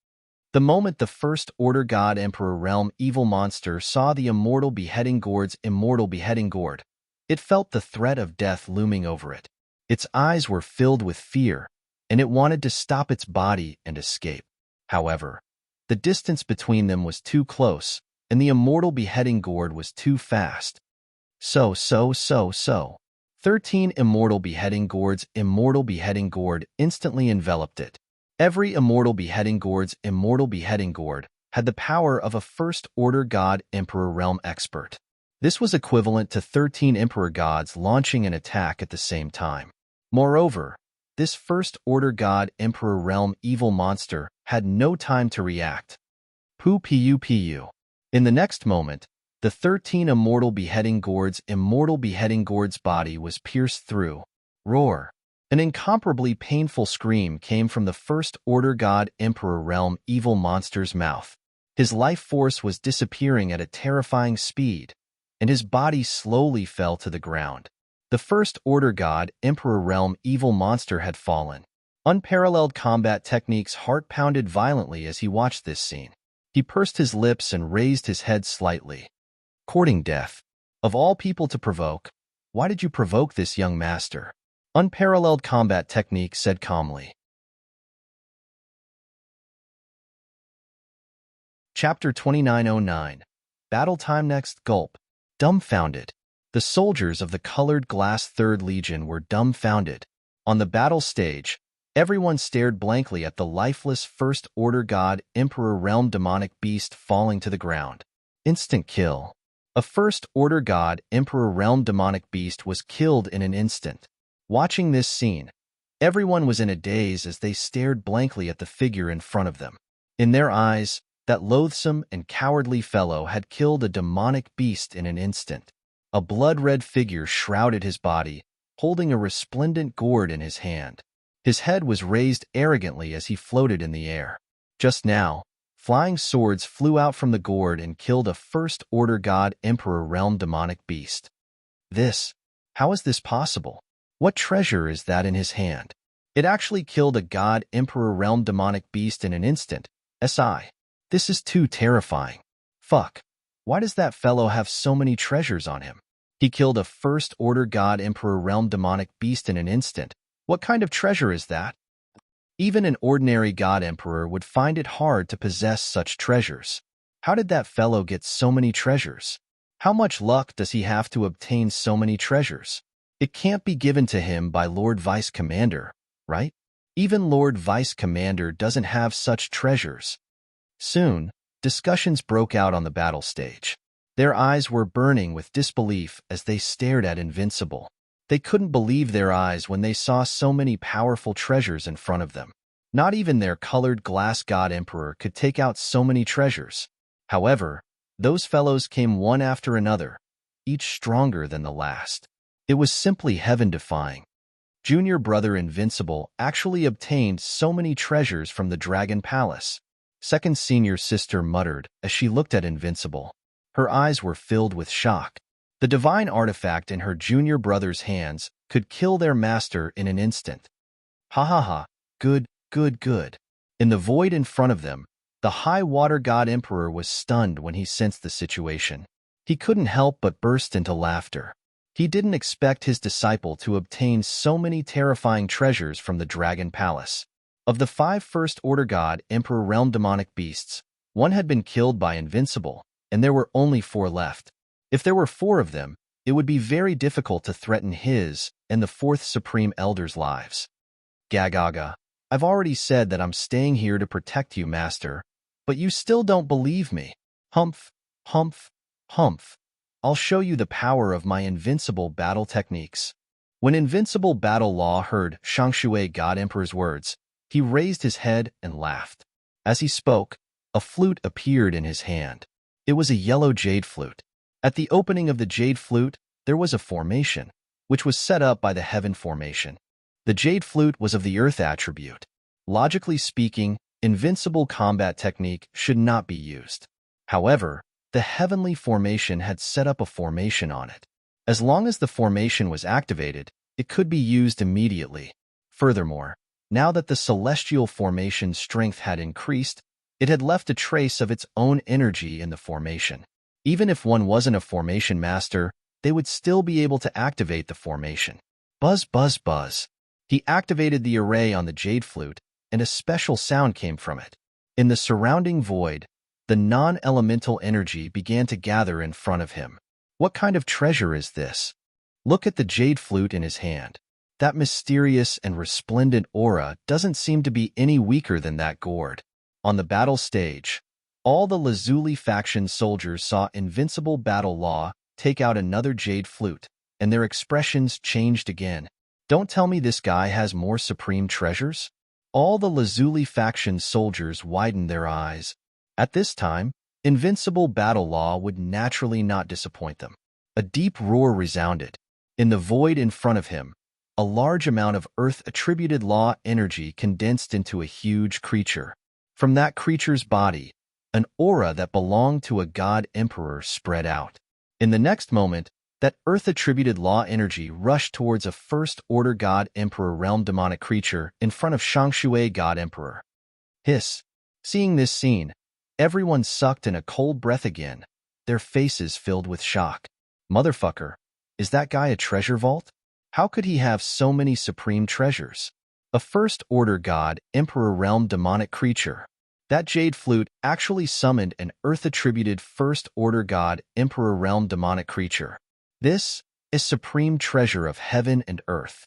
The moment the First Order God Emperor Realm evil monster saw the immortal beheading gourd's immortal beheading gourd, it felt the threat of death looming over it. Its eyes were filled with fear, and it wanted to stop its body and escape. However, the distance between them was too close, and the immortal beheading gourd was too fast. 13 immortal beheading gourds immortal beheading gourd instantly enveloped it. Every immortal beheading gourd's immortal beheading gourd had the power of a First Order God Emperor Realm expert. This was equivalent to 13 Emperor gods launching an attack at the same time. Moreover, this First Order God Emperor Realm evil monster had no time to react. Pu. In the next moment, the 13 immortal beheading gourd's body was pierced through. Roar. An incomparably painful scream came from the First Order God Emperor Realm evil monster's mouth. His life force was disappearing at a terrifying speed, and his body slowly fell to the ground. The First Order God Emperor Realm evil monster had fallen. Unparalleled combat technique's heart pounded violently as he watched this scene. He pursed his lips and raised his head slightly. Courting death. Of all people to provoke, why did you provoke this young master? Unparalleled combat technique said calmly. Chapter 2909. Battle time. Next. Gulp. Dumbfounded. The soldiers of the colored glass Third Legion were dumbfounded. On the battle stage, everyone stared blankly at the lifeless First Order God Emperor Realm demonic beast falling to the ground. Instant kill. A First Order God Emperor Realm demonic beast was killed in an instant. Watching this scene, everyone was in a daze as they stared blankly at the figure in front of them. In their eyes, that loathsome and cowardly fellow had killed a demonic beast in an instant. A blood-red figure shrouded his body, holding a resplendent gourd in his hand. His head was raised arrogantly as he floated in the air. Just now, flying swords flew out from the gourd and killed a First Order God Emperor Realm demonic beast. How is this possible? What treasure is that in his hand? It actually killed a God Emperor Realm demonic beast in an instant. This is too terrifying. Fuck. Why does that fellow have so many treasures on him? He killed a First Order God Emperor Realm demonic beast in an instant. What kind of treasure is that? Even an ordinary God Emperor would find it hard to possess such treasures. How did that fellow get so many treasures? How much luck does he have to obtain so many treasures? It can't be given to him by Lord Vice Commander, right? Even Lord Vice Commander doesn't have such treasures. Soon, discussions broke out on the battle stage. Their eyes were burning with disbelief as they stared at Invincible. They couldn't believe their eyes when they saw so many powerful treasures in front of them. Not even their colored glass God Emperor could take out so many treasures. However, those fellows came one after another, each stronger than the last. It was simply heaven-defying. Junior brother Invincible actually obtained so many treasures from the Dragon Palace. Second senior sister muttered as she looked at Invincible. Her eyes were filled with shock. The divine artifact in her junior brother's hands could kill their master in an instant. Ha ha ha, good. In the void in front of them, the high water god Emperor was stunned when he sensed the situation. He couldn't help but burst into laughter. He didn't expect his disciple to obtain so many terrifying treasures from the Dragon Palace. Of the 5 First Order God Emperor Realm demonic beasts, 1 had been killed by Invincible, and there were only 4 left. If there were 4 of them, it would be very difficult to threaten his and the 4th Supreme Elder's lives. Gagaga, I've already said that I'm staying here to protect you, Master, but you still don't believe me. Humph. I'll show you the power of my invincible battle techniques. When Invincible Battle Law heard Shangshui God Emperor's words, he raised his head and laughed. As he spoke, a flute appeared in his hand. It was a yellow jade flute. At the opening of the jade flute, there was a formation, which was set up by the heaven formation. The jade flute was of the earth attribute. Logically speaking, invincible combat technique should not be used. However, the heavenly formation had set up a formation on it. As long as the formation was activated, it could be used immediately. Furthermore, now that the celestial formation's strength had increased, it had left a trace of its own energy in the formation. Even if one wasn't a formation master, they would still be able to activate the formation. Buzz. He activated the array on the jade flute, and a special sound came from it. In the surrounding void, the non-elemental energy began to gather in front of him. What kind of treasure is this? Look at the jade flute in his hand. That mysterious and resplendent aura doesn't seem to be any weaker than that gourd. On the battle stage, all the Lazuli faction soldiers saw Invincible Battle Law take out another jade flute, and their expressions changed again. Don't tell me this guy has more supreme treasures? All the Lazuli faction soldiers widened their eyes. At this time, Invincible Battle Law would naturally not disappoint them. A deep roar resounded. In the void in front of him, a large amount of Earth-attributed law energy condensed into a huge creature. From that creature's body, an aura that belonged to a god emperor spread out. In the next moment, that Earth-attributed law energy rushed towards a First Order God Emperor realm demonic creature in front of Shangshui God Emperor. Hiss. Seeing this scene, everyone sucked in a cold breath again, their faces filled with shock. Motherfucker, is that guy a treasure vault? How could he have so many supreme treasures? A First Order God Emperor realm demonic creature. That jade flute actually summoned an Earth-attributed First-Order God Emperor Realm demonic creature. This is supreme treasure of heaven and earth.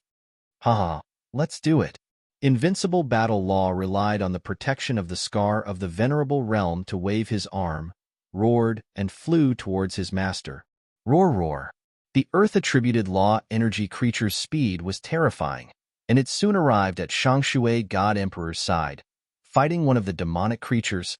Haha, let's do it. Invincible Battle Law relied on the protection of the scar of the venerable realm to wave his arm, roared, and flew towards his master. Roar, roar. The Earth-attributed Law energy creature's speed was terrifying, and it soon arrived at Shangshui God Emperor's side, fighting one of the demonic creatures.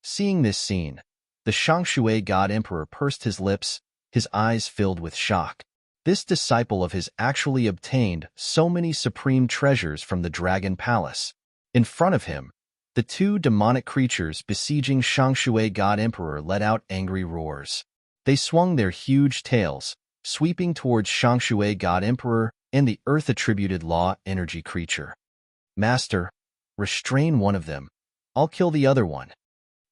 Seeing this scene, the Shangshui God Emperor pursed his lips, his eyes filled with shock. This disciple of his actually obtained so many supreme treasures from the Dragon Palace. In front of him, the two demonic creatures besieging Shangshui God Emperor let out angry roars. They swung their huge tails, sweeping towards Shangshui God Emperor and the Earth-attributed Law energy creature. Master, restrain one of them. I'll kill the other one.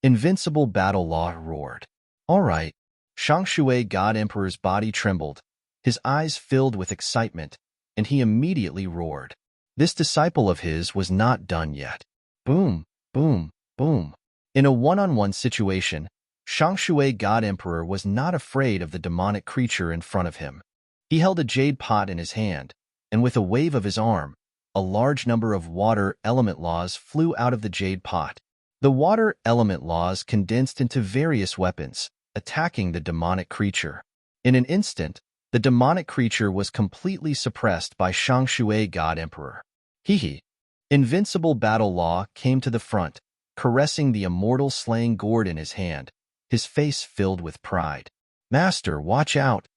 Invincible Battle Law roared. All right. Shangshui God Emperor's body trembled, his eyes filled with excitement, and he immediately roared. This disciple of his was not done yet. Boom, boom, boom. In a one-on-one situation, Shangshui God Emperor was not afraid of the demonic creature in front of him. He held a jade pot in his hand, and with a wave of his arm, a large number of water element laws flew out of the jade pot. The water element laws condensed into various weapons, attacking the demonic creature. In an instant, the demonic creature was completely suppressed by Shangshui God Emperor. Hee. Invincible Battle Law came to the front, caressing the immortal slaying gourd in his hand, his face filled with pride. Master, watch out!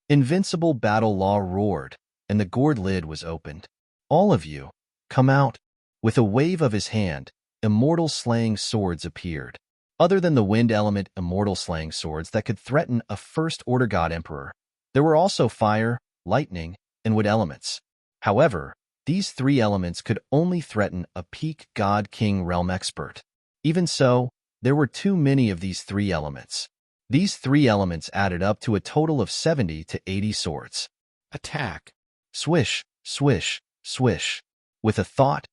Invincible Battle Law roared, and the gourd lid was opened. All of you, come out! With a wave of his hand, immortal slaying swords appeared. Other than the wind element immortal slaying swords that could threaten a First-Order God Emperor, there were also fire, lightning, and wood elements. However, these three elements could only threaten a peak God King realm expert. Even so, there were too many of these three elements. These three elements added up to a total of 70 to 80 swords. Attack. Swish, swish, swish. With a thought,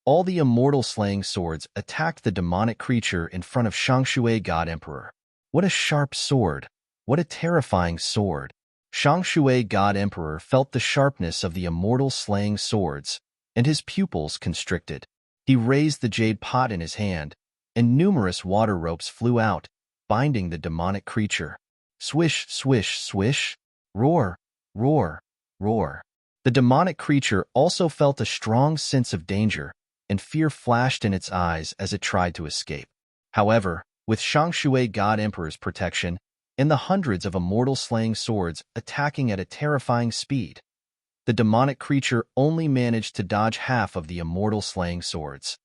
all the immortal slaying swords attacked the demonic creature in front of Shangshui God Emperor. What a sharp sword! What a terrifying sword! Shangshui God Emperor felt the sharpness of the immortal slaying swords, and his pupils constricted. He raised the jade pot in his hand, and numerous water ropes flew out, binding the demonic creature. Swish, swish, swish. Roar, roar, roar. The demonic creature also felt a strong sense of danger, and fear flashed in its eyes as it tried to escape. However, with Shangshui God Emperor's protection, and the hundreds of immortal slaying swords attacking at a terrifying speed, the demonic creature only managed to dodge half of the immortal slaying swords.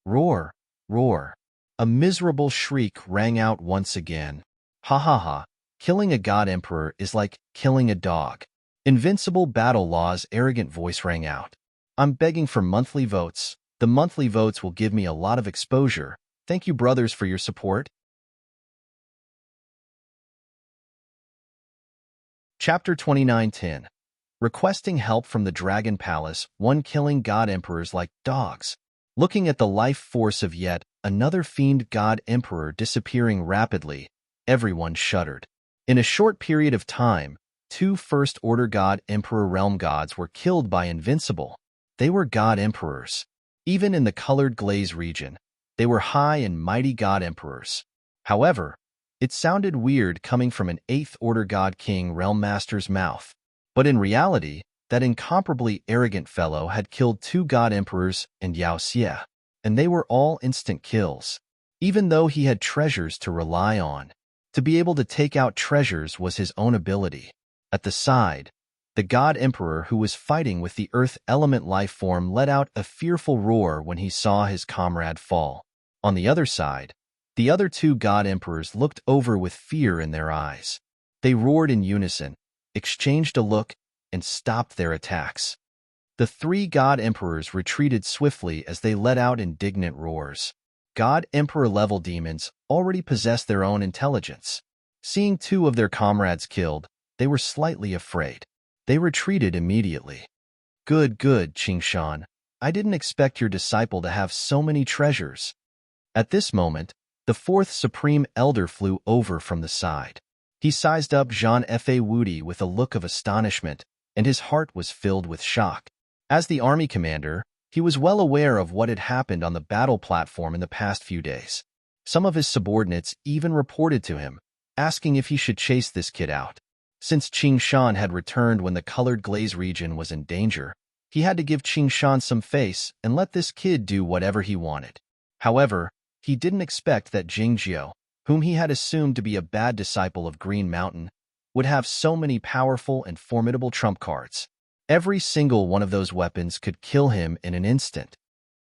Roar, roar. A miserable shriek rang out once again. Ha ha ha, killing a God Emperor is like killing a dog. Invincible Battle Law's arrogant voice rang out. I'm begging for monthly votes. The monthly votes will give me a lot of exposure. Thank you, brothers, for your support. Chapter 29:10. Requesting help from the Dragon Palace, one killing God Emperors like dogs. Looking at the life force of yet another fiend God Emperor disappearing rapidly, everyone shuddered. In a short period of time, 2 First-Order God Emperor realm gods were killed by Invincible. They were God Emperors. Even in the Colored Glaze region, they were high and mighty God Emperors. However, it sounded weird coming from an 8th Order God King Realm Master's mouth. But in reality, that incomparably arrogant fellow had killed 2 God Emperors and Yao Xie, and they were all instant kills. Even though he had treasures to rely on, to be able to take out treasures was his own ability. At the side, the God Emperor who was fighting with the Earth element life form let out a fearful roar when he saw his comrade fall. On the other side, the other 2 God Emperors looked over with fear in their eyes. They roared in unison, exchanged a look, and stopped their attacks. The 3 God Emperors retreated swiftly as they let out indignant roars. God Emperor-level demons already possessed their own intelligence. Seeing 2 of their comrades killed, they were slightly afraid. They retreated immediately. Good, Qingshan. I didn't expect your disciple to have so many treasures. At this moment, the fourth Supreme Elder flew over from the side. He sized up Jean F.A. Woody with a look of astonishment, and his heart was filled with shock. As the army commander, he was well aware of what had happened on the battle platform in the past few days. Some of his subordinates even reported to him, asking if he should chase this kid out. Since Qing Shan had returned when the colored glaze region was in danger, he had to give Qing Shan some face and let this kid do whatever he wanted. However, he didn't expect that Jing Jiao, whom he had assumed to be a bad disciple of Green Mountain, would have so many powerful and formidable trump cards. Every single one of those weapons could kill him in an instant.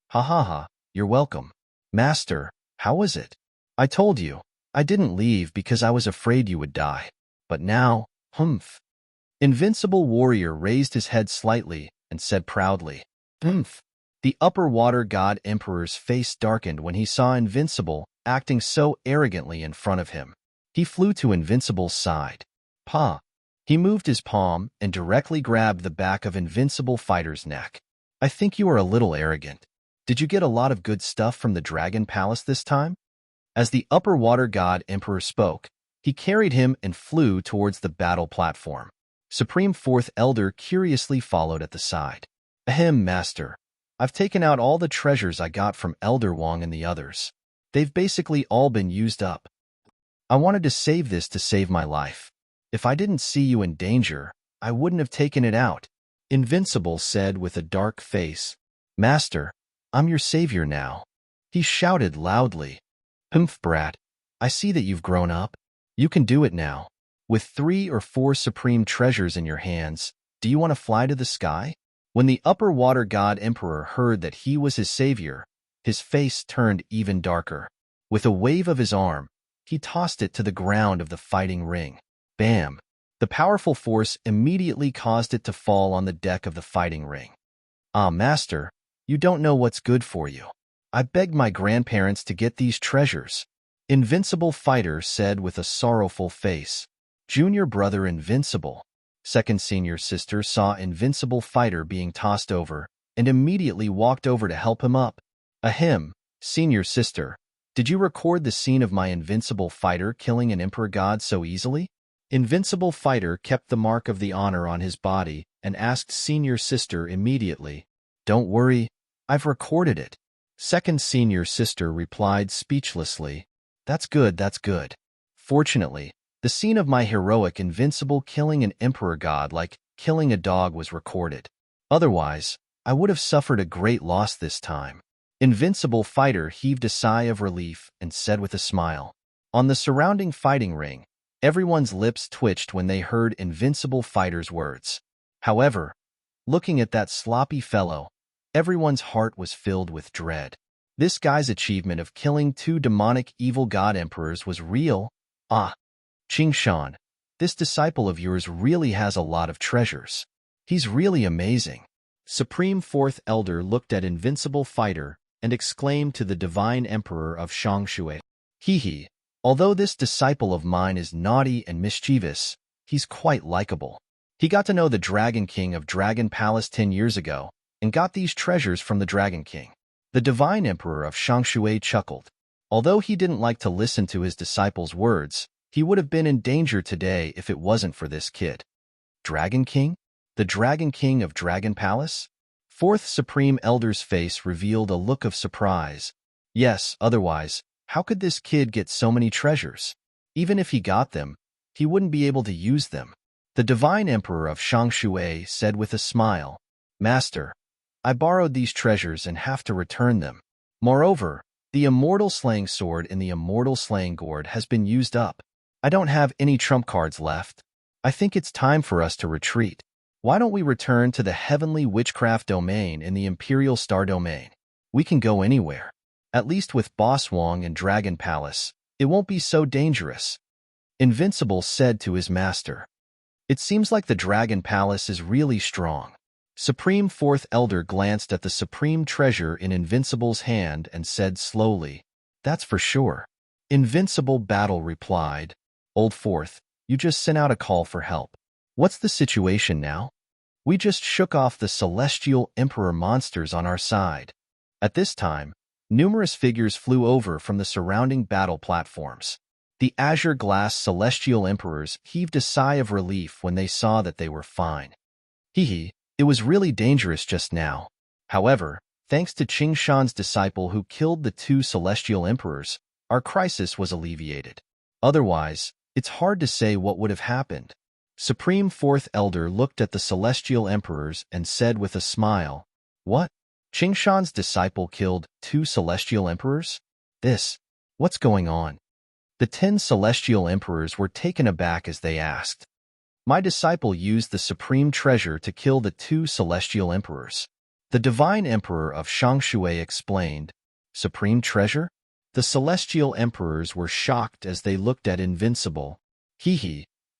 Ha ha ha, you're welcome. Master, how was it? I told you, I didn't leave because I was afraid you would die. But now, humph. Invincible Warrior raised his head slightly and said proudly, humph. The upper water god Emperor's face darkened when he saw Invincible acting so arrogantly in front of him. He flew to Invincible's side. Pa. He moved his palm and directly grabbed the back of Invincible Fighter's neck. I think you are a little arrogant. Did you get a lot of good stuff from the Dragon Palace this time? As the upper water god Emperor spoke, he carried him and flew towards the battle platform. Supreme Fourth Elder curiously followed at the side. Ahem, Master. I've taken out all the treasures I got from Elder Wong and the others. They've basically all been used up. I wanted to save this to save my life. If I didn't see you in danger, I wouldn't have taken it out, Invincible said with a dark face. Master, I'm your savior now. He shouted loudly. Humph, brat. I see that you've grown up. You can do it now. With 3 or 4 supreme treasures in your hands, do you want to fly to the sky? When the upper water god Emperor heard that he was his savior, his face turned even darker. With a wave of his arm, he tossed it to the ground of the fighting ring. Bam! The powerful force immediately caused it to fall on the deck of the fighting ring. Ah, Master, you don't know what's good for you. I begged my grandparents to get these treasures, Invincible Fighter said with a sorrowful face. Junior brother Invincible. Second senior sister saw Invincible Fighter being tossed over and immediately walked over to help him up. Ahem, senior sister, did you record the scene of my Invincible Fighter killing an Emperor God so easily? Invincible Fighter kept the mark of the honor on his body and asked senior sister immediately. Don't worry, I've recorded it. Second senior sister replied speechlessly. That's good, that's good. Fortunately, the scene of my heroic Invincible killing an Emperor God like killing a dog was recorded. Otherwise, I would have suffered a great loss this time. Invincible Fighter heaved a sigh of relief and said with a smile. On the surrounding fighting ring, everyone's lips twitched when they heard Invincible Fighter's words. However, looking at that sloppy fellow, everyone's heart was filled with dread. This guy's achievement of killing 2 demonic evil god emperors was real. Ah, Qing Shan, this disciple of yours really has a lot of treasures. He's really amazing. Supreme Fourth Elder looked at Invincible Fighter and exclaimed to the Divine Emperor of Shangshui. Hee, although this disciple of mine is naughty and mischievous, he's quite likable. He got to know the Dragon King of Dragon Palace 10 years ago and got these treasures from the Dragon King. The Divine Emperor of Shangshui chuckled. Although he didn't like to listen to his disciples' words, he would have been in danger today if it wasn't for this kid. Dragon King? The Dragon King of Dragon Palace? Fourth Supreme Elder's face revealed a look of surprise. Yes, otherwise, how could this kid get so many treasures? Even if he got them, he wouldn't be able to use them. The Divine Emperor of Shangshui said with a smile, Master, I borrowed these treasures and have to return them. Moreover, the Immortal Slaying Sword in the Immortal Slaying Gourd has been used up. I don't have any trump cards left. I think it's time for us to retreat. Why don't we return to the Heavenly Witchcraft Domain in the Imperial Star Domain? We can go anywhere. At least with Boss Wong and Dragon Palace, it won't be so dangerous. Invincible said to his master. It seems like the Dragon Palace is really strong. Supreme Fourth Elder glanced at the supreme treasure in Invincible's hand and said slowly, That's for sure. Invincible Battle replied, Old Fourth, you just sent out a call for help. What's the situation now? We just shook off the Celestial Emperor monsters on our side. At this time, Numerous figures flew over from the surrounding battle platforms. The azure glass celestial emperors heaved a sigh of relief when they saw that they were fine. Hee, it was really dangerous just now. However, thanks to Qingshan's disciple who killed the two celestial emperors, our crisis was alleviated. Otherwise, it's hard to say what would have happened. Supreme Fourth Elder looked at the celestial emperors and said with a smile, "What? Qingshan's disciple killed two celestial emperors? What's going on?" The 10 celestial emperors were taken aback as they asked. "My disciple used the supreme treasure to kill the two celestial emperors." The divine emperor of Shangshui explained, "Supreme treasure?" The celestial emperors were shocked as they looked at Invincible.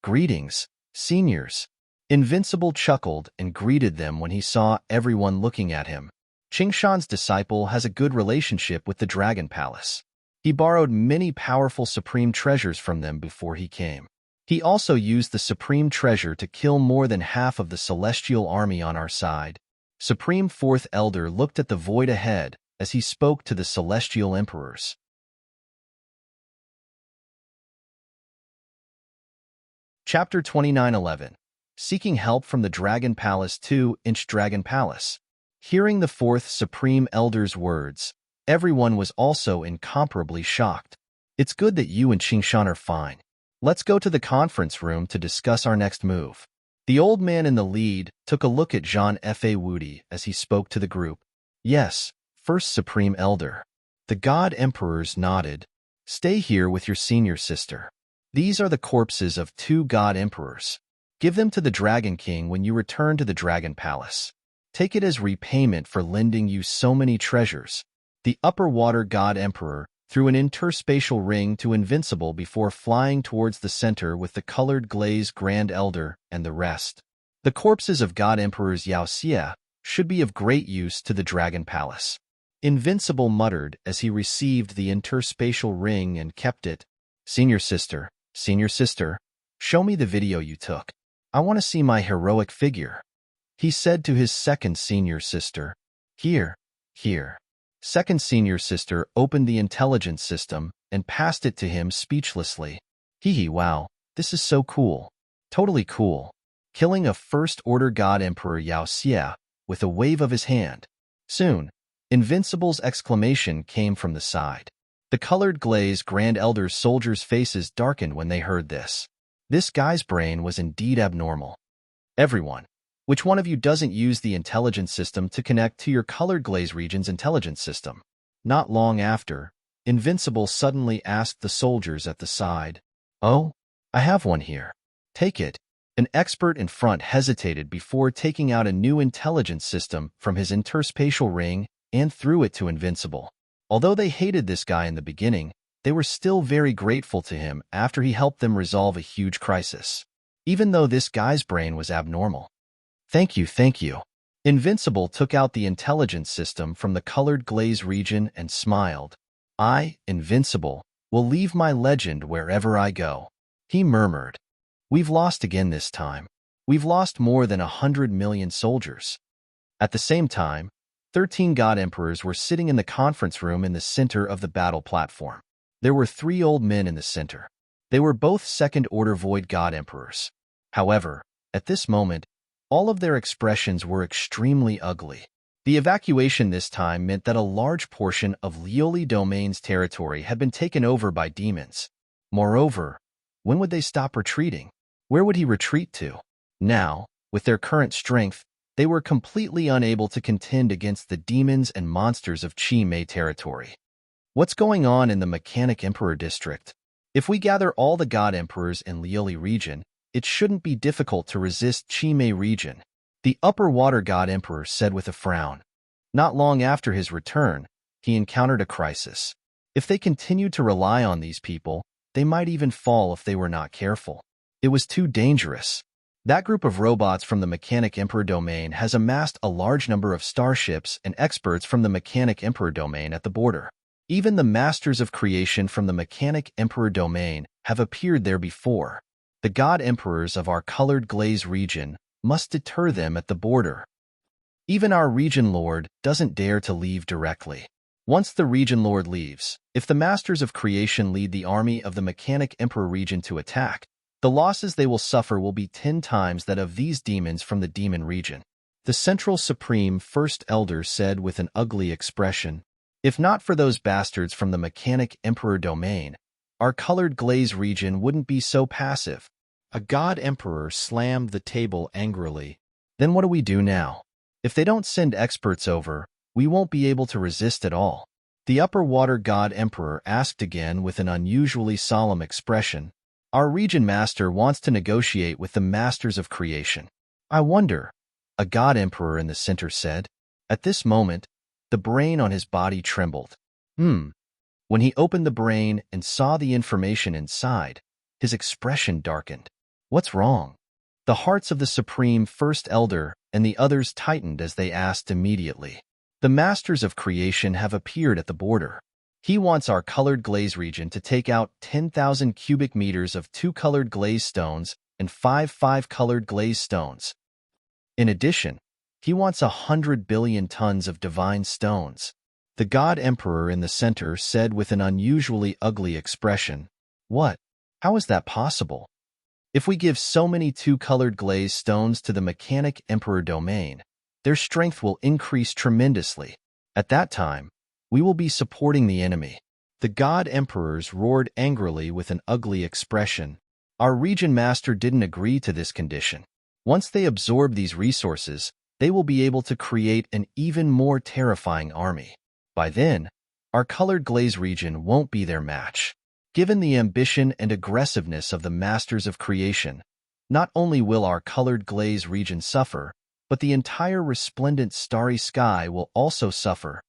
Greetings, seniors." Invincible chuckled and greeted them when he saw everyone looking at him. Qingshan's disciple has a good relationship with the Dragon Palace. He borrowed many powerful supreme treasures from them before he came. He also used the supreme treasure to kill more than half of the celestial army on our side. Supreme Fourth Elder looked at the void ahead as he spoke to the celestial emperors. Chapter 29:11. Seeking help from the Dragon Palace 2-inch Dragon Palace. Hearing the fourth Supreme Elder's words, everyone was also incomparably shocked. "It's good that you and Qingshan are fine. Let's go to the conference room to discuss our next move." The old man in the lead took a look at Jean Fa Woody as he spoke to the group. "Yes, First Supreme Elder." The God Emperors nodded. "Stay here with your senior sister. These are the corpses of 2 God Emperors. Give them to the Dragon King when you return to the Dragon Palace. Take it as repayment for lending you so many treasures." The Upper Water God Emperor threw an interspatial ring to Invincible before flying towards the center with the colored glaze Grand Elder and the rest. The corpses of God Emperors Yao Xie should be of great use to the Dragon Palace. Invincible muttered as he received the interspatial ring and kept it. Senior sister, show me the video you took. I want to see my heroic figure," he said to his second senior sister. Here. Second senior sister opened the intelligence system and passed it to him speechlessly. Wow, this is so cool. Totally cool. Killing a first-order God Emperor Yao Xie with a wave of his hand. Soon, Invincible's exclamation came from the side. The colored glaze Grand Elder's soldiers' faces darkened when they heard this. This guy's brain was indeed abnormal. "Everyone, which one of you doesn't use the intelligence system to connect to your colored glaze region's intelligence system?" Not long after, Invincible suddenly asked the soldiers at the side, "Oh, I have one here. Take it." An expert in front hesitated before taking out a new intelligence system from his interspatial ring and threw it to Invincible. Although they hated this guy in the beginning, they were still very grateful to him after he helped them resolve a huge crisis. Even though this guy's brain was abnormal. Thank you. Invincible took out the intelligence system from the colored glaze region and smiled. "I, Invincible, will leave my legend wherever I go," he murmured. "We've lost again this time. We've lost more than 100 million soldiers." At the same time, 13 God Emperors were sitting in the conference room in the center of the battle platform. There were 3 old men in the center. They were both second-order Void God Emperors. However, at this moment, all of their expressions were extremely ugly. The evacuation this time meant that a large portion of Lioli Domain's territory had been taken over by demons. Moreover, when would they stop retreating? Where would he retreat to? Now, with their current strength, they were completely unable to contend against the demons and monsters of Chi Mei territory. What's going on in the Mechanic Emperor district? If we gather all the God Emperors in Lioli region, it shouldn't be difficult to resist Chi Mei region, the Upper Water God Emperor said with a frown. Not long after his return, he encountered a crisis. If they continued to rely on these people, they might even fall if they were not careful. It was too dangerous. That group of robots from the Mechanic Emperor domain has amassed a large number of starships and experts from the Mechanic Emperor domain at the border. Even the Masters of Creation from the Mechanic Emperor domain have appeared there before. The God Emperors of our colored glaze region must deter them at the border. Even our region lord doesn't dare to leave directly. Once the region lord leaves, if the masters of creation lead the army of the mechanic emperor region to attack, the losses they will suffer will be 10 times that of these demons from the demon region. The central supreme first elder said with an ugly expression, "If not for those bastards from the mechanic emperor domain, our colored glaze region wouldn't be so passive." A god emperor slammed the table angrily. "Then what do we do now? If they don't send experts over, we won't be able to resist at all." The upper water god emperor asked again with an unusually solemn expression. "Our region master wants to negotiate with the masters of creation." "I wonder," a god emperor in the center said. At this moment, the brain on his body trembled. When he opened the brain and saw the information inside, his expression darkened. "What's wrong?" The hearts of the supreme first elder and the others tightened as they asked immediately. "The masters of creation have appeared at the border. He wants our colored glaze region to take out 10,000 cubic meters of 2-colored glaze stones and 5-colored glaze stones. In addition, he wants 100 billion tons of divine stones." The god emperor in the center said with an unusually ugly expression, "What? How is that possible? If we give so many 2-colored glaze stones to the mechanic emperor domain, their strength will increase tremendously. At that time, we will be supporting the enemy." The god emperors roared angrily with an ugly expression. "Our region master didn't agree to this condition. Once they absorb these resources, they will be able to create an even more terrifying army. By then, our colored glaze region won't be their match." Given the ambition and aggressiveness of the masters of creation, not only will our colored glaze region suffer, but the entire resplendent starry sky will also suffer.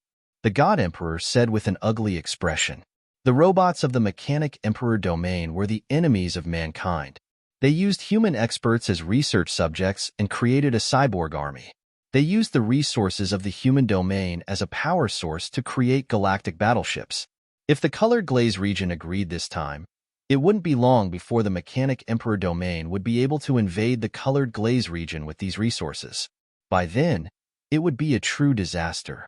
The god emperor said with an ugly expression. The robots of the mechanic emperor domain were the enemies of mankind. They used human experts as research subjects and created a cyborg army. They used the resources of the human domain as a power source to create galactic battleships. If the colored glaze region agreed this time, it wouldn't be long before the mechanic emperor domain would be able to invade the colored glaze region with these resources. By then, it would be a true disaster.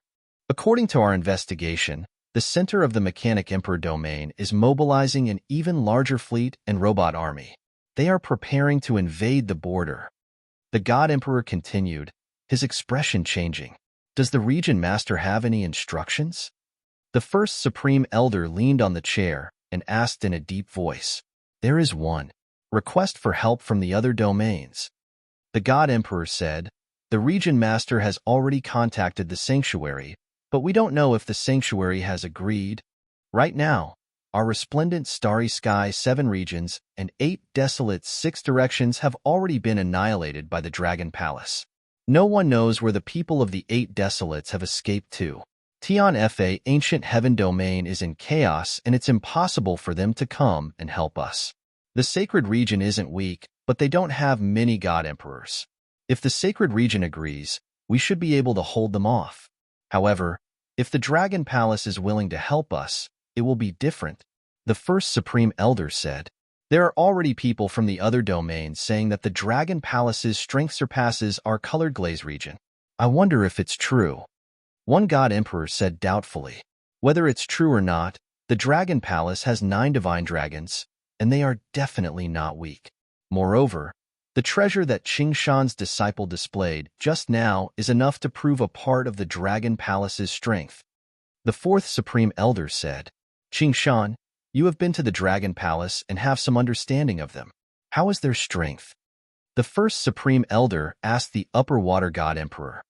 According to our investigation, the center of the mechanic emperor domain is mobilizing an even larger fleet and robot army. They are preparing to invade the border. The god emperor continued, his expression changing. "Does the region master have any instructions?" The first supreme elder leaned on the chair and asked in a deep voice. "There is one. Request for help from the other domains." The god emperor said, "The region master has already contacted the sanctuary, but we don't know if the sanctuary has agreed. Right now, our resplendent starry sky 7 regions and 8 desolate 6 directions have already been annihilated by the Dragon Palace. No one knows where the people of the 8 desolates have escaped to. Tian Fa ancient heaven domain is in chaos and it's impossible for them to come and help us. The sacred region isn't weak, but they don't have many god emperors. If the sacred region agrees, we should be able to hold them off. However, if the Dragon Palace is willing to help us, it will be different," the first supreme elder said. "There are already people from the other domains saying that the Dragon Palace's strength surpasses our colored glaze region. I wonder if it's true." One god emperor said doubtfully. "Whether it's true or not, the Dragon Palace has 9 divine dragons, and they are definitely not weak. Moreover, the treasure that Qingshan's disciple displayed just now is enough to prove a part of the Dragon Palace's strength." The fourth supreme elder said, "Qingshan, you have been to the Dragon Palace and have some understanding of them. How is their strength?" The first supreme elder asked the upper water god emperor.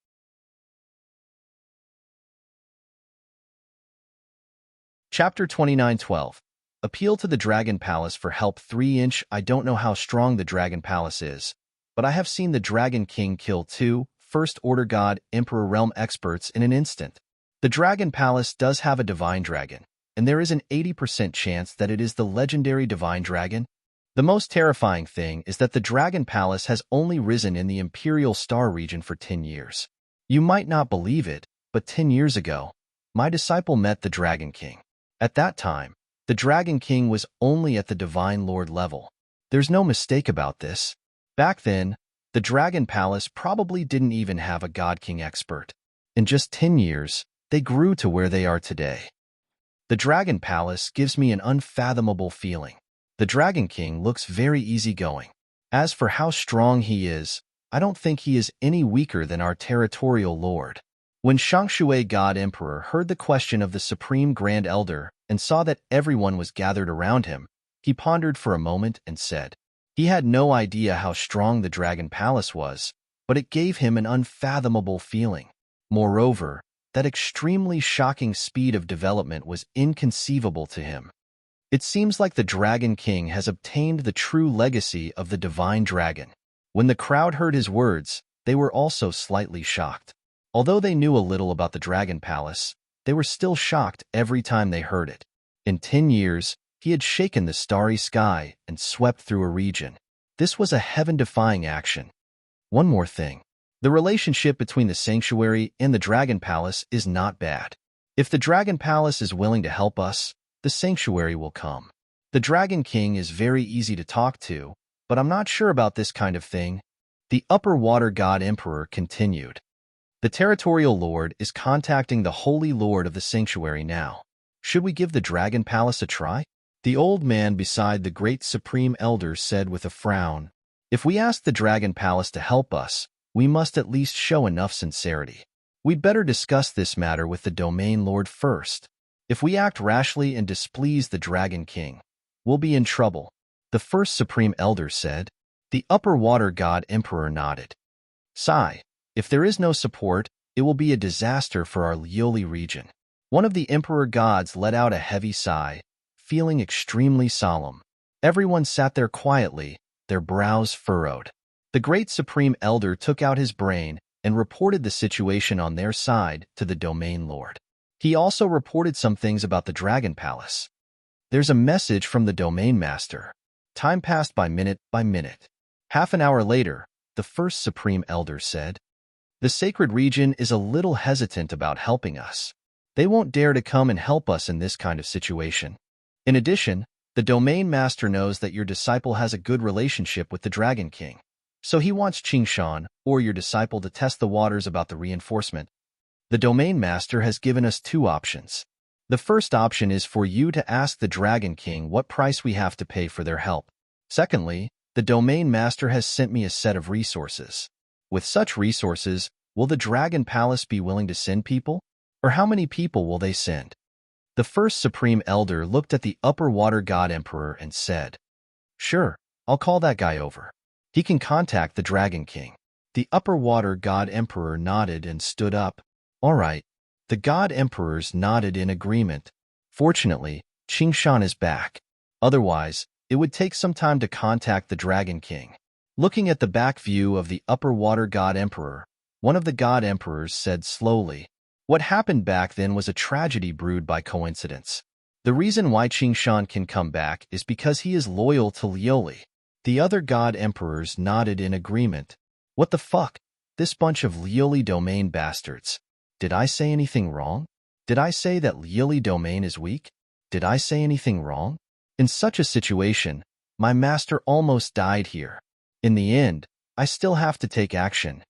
Chapter 29:12. Appeal to the Dragon Palace for help 3-inch. I don't know how strong the Dragon Palace is, but I have seen the Dragon King kill 2 First-Order God Emperor Realm experts in an instant. The Dragon Palace does have a divine dragon, and there is an 80% chance that it is the legendary divine dragon. The most terrifying thing is that the Dragon Palace has only risen in the Imperial Star region for 10 years. You might not believe it, but 10 years ago, my disciple met the Dragon King. At that time, the Dragon King was only at the Divine Lord level. There's no mistake about this. Back then, the Dragon Palace probably didn't even have a God King expert. In just 10 years, they grew to where they are today. The Dragon Palace gives me an unfathomable feeling. The Dragon King looks very easygoing. As for how strong he is, I don't think he is any weaker than our territorial lord. When Shangshui God Emperor heard the question of the Supreme Grand Elder and saw that everyone was gathered around him, he pondered for a moment and said, he had no idea how strong the Dragon Palace was, but it gave him an unfathomable feeling. Moreover, that extremely shocking speed of development was inconceivable to him. It seems like the Dragon King has obtained the true legacy of the divine dragon. When the crowd heard his words, they were also slightly shocked. Although they knew a little about the Dragon Palace, they were still shocked every time they heard it. In 10 years, he had shaken the starry sky and swept through a region. This was a heaven-defying action. One more thing. The relationship between the sanctuary and the Dragon Palace is not bad. If the Dragon Palace is willing to help us, the sanctuary will come. The Dragon King is very easy to talk to, but I'm not sure about this kind of thing. The Upper Water God Emperor continued. The territorial lord is contacting the Holy Lord of the sanctuary now. Should we give the Dragon Palace a try? The old man beside the great Supreme Elder said with a frown, if we ask the Dragon Palace to help us, we must at least show enough sincerity. We'd better discuss this matter with the Domain Lord first. If we act rashly and displease the Dragon King, we'll be in trouble. The first Supreme Elder said. The Upper Water God Emperor nodded. Sigh. If there is no support, it will be a disaster for our Lioli region. One of the Emperor gods let out a heavy sigh, feeling extremely solemn. Everyone sat there quietly, their brows furrowed. The great Supreme Elder took out his brain and reported the situation on their side to the Domain Lord. He also reported some things about the Dragon Palace. There's a message from the Domain Master. Time passed by minute by minute. Half an hour later, the first Supreme Elder said, the sacred region is a little hesitant about helping us. They won't dare to come and help us in this kind of situation. In addition, the Domain Master knows that your disciple has a good relationship with the Dragon King. So he wants Qingshan, or your disciple, to test the waters about the reinforcement. The Domain Master has given us 2 options. The first option is for you to ask the Dragon King what price we have to pay for their help. Secondly, the Domain Master has sent me a set of resources. With such resources, will the Dragon Palace be willing to send people? Or how many people will they send? The first Supreme Elder looked at the Upper Water God Emperor and said, sure, I'll call that guy over. He can contact the Dragon King. The Upper Water God Emperor nodded and stood up. All right. The God Emperors nodded in agreement. Fortunately, Qingshan is back. Otherwise, it would take some time to contact the Dragon King. Looking at the back view of the Upper Water God Emperor, one of the God Emperors said slowly, what happened back then was a tragedy brewed by coincidence. The reason why Qingshan can come back is because he is loyal to Lioli. The other God Emperors nodded in agreement. What the fuck? This bunch of Lioli Domain bastards. Did I say anything wrong? Did I say that Lioli Domain is weak? Did I say anything wrong? In such a situation, my master almost died here. In the end, I still have to take action.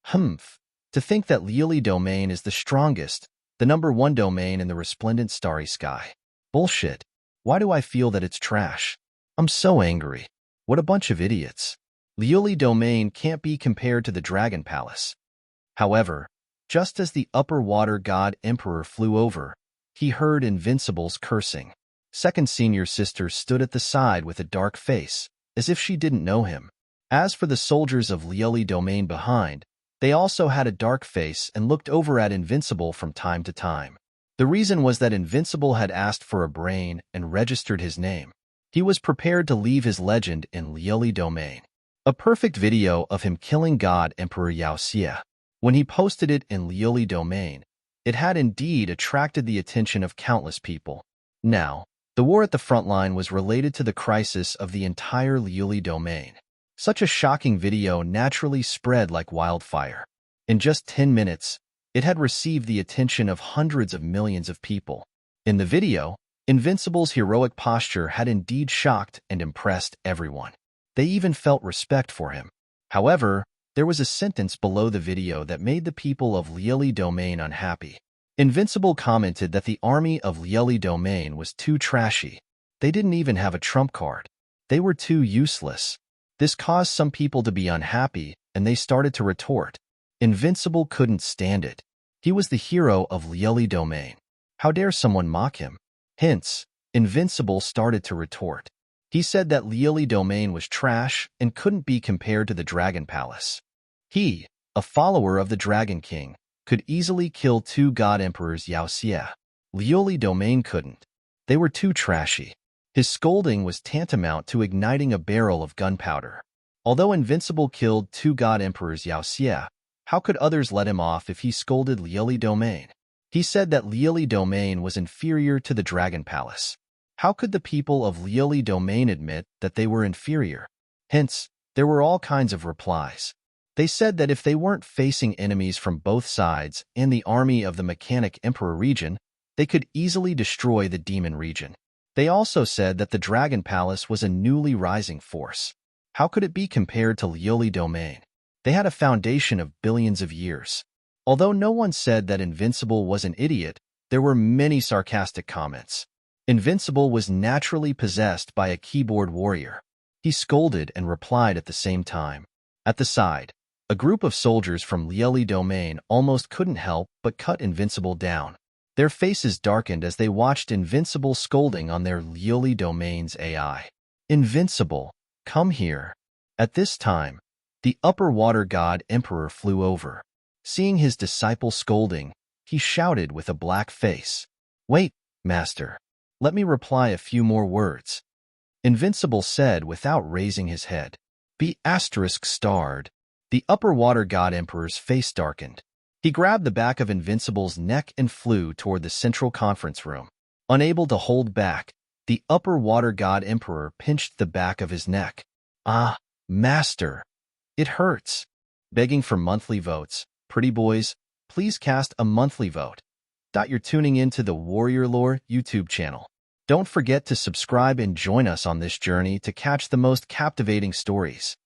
Humph. To think that Lioli Domain is the strongest, the #1 domain in the resplendent starry sky. Bullshit. Why do I feel that it's trash? I'm so angry. What a bunch of idiots. Lioli Domain can't be compared to the Dragon Palace. However, just as the Upper Water God Emperor flew over, he heard Invincible's cursing. Second Senior Sister stood at the side with a dark face, as if she didn't know him. As for the soldiers of Lioli Domain behind, they also had a dark face and looked over at Invincible from time to time. The reason was that Invincible had asked for a brain and registered his name. He was prepared to leave his legend in Lioli Domain. A perfect video of him killing God Emperor Yao Xie. When he posted it in Lioli Domain, it had indeed attracted the attention of countless people. Now, the war at the front line was related to the crisis of the entire Lioli Domain. Such a shocking video naturally spread like wildfire. In just 10 minutes, it had received the attention of hundreds of millions of people. In the video, Invincible's heroic posture had indeed shocked and impressed everyone. They even felt respect for him. However, there was a sentence below the video that made the people of Lioli Domain unhappy. Invincible commented that the army of Lieli Domain was too trashy. They didn't even have a trump card. They were too useless. This caused some people to be unhappy, and they started to retort. Invincible couldn't stand it. He was the hero of Lieli Domain. How dare someone mock him? Hence, Invincible started to retort. He said that Lieli Domain was trash and couldn't be compared to the Dragon Palace. He, a follower of the Dragon King, could easily kill 2 God Emperors Yao Xie. Lieli Domain couldn't. They were too trashy. His scolding was tantamount to igniting a barrel of gunpowder. Although Invincible killed 2 God Emperors Yao Xie, how could others let him off if he scolded Lieli Domain? He said that Lieli Domain was inferior to the Dragon Palace. How could the people of Lieli Domain admit that they were inferior? Hence, there were all kinds of replies. They said that if they weren't facing enemies from both sides and the army of the Mechanic Emperor region, they could easily destroy the Demon region. They also said that the Dragon Palace was a newly rising force. How could it be compared to Lieli Domain? They had a foundation of billions of years. Although no one said that Invincible was an idiot, there were many sarcastic comments. Invincible was naturally possessed by a keyboard warrior. He scolded and replied at the same time. At the side, a group of soldiers from Lieli Domain almost couldn't help but cut Invincible down. Their faces darkened as they watched Invincible scolding on their Lieli Domain's AI. Invincible, come here. At this time, the upper water god Emperor flew over. Seeing his disciple scolding, he shouted with a black face. Wait, master. Let me reply a few more words. Invincible said without raising his head. Be *starred. The upper water god Emperor's face darkened. He grabbed the back of Invincible's neck and flew toward the central conference room. Unable to hold back, the upper water god Emperor pinched the back of his neck. Ah, master. It hurts. Begging for monthly votes. Pretty boys, please cast a monthly vote. You're tuning into the Warrior Lore YouTube channel. Don't forget to subscribe and join us on this journey to catch the most captivating stories.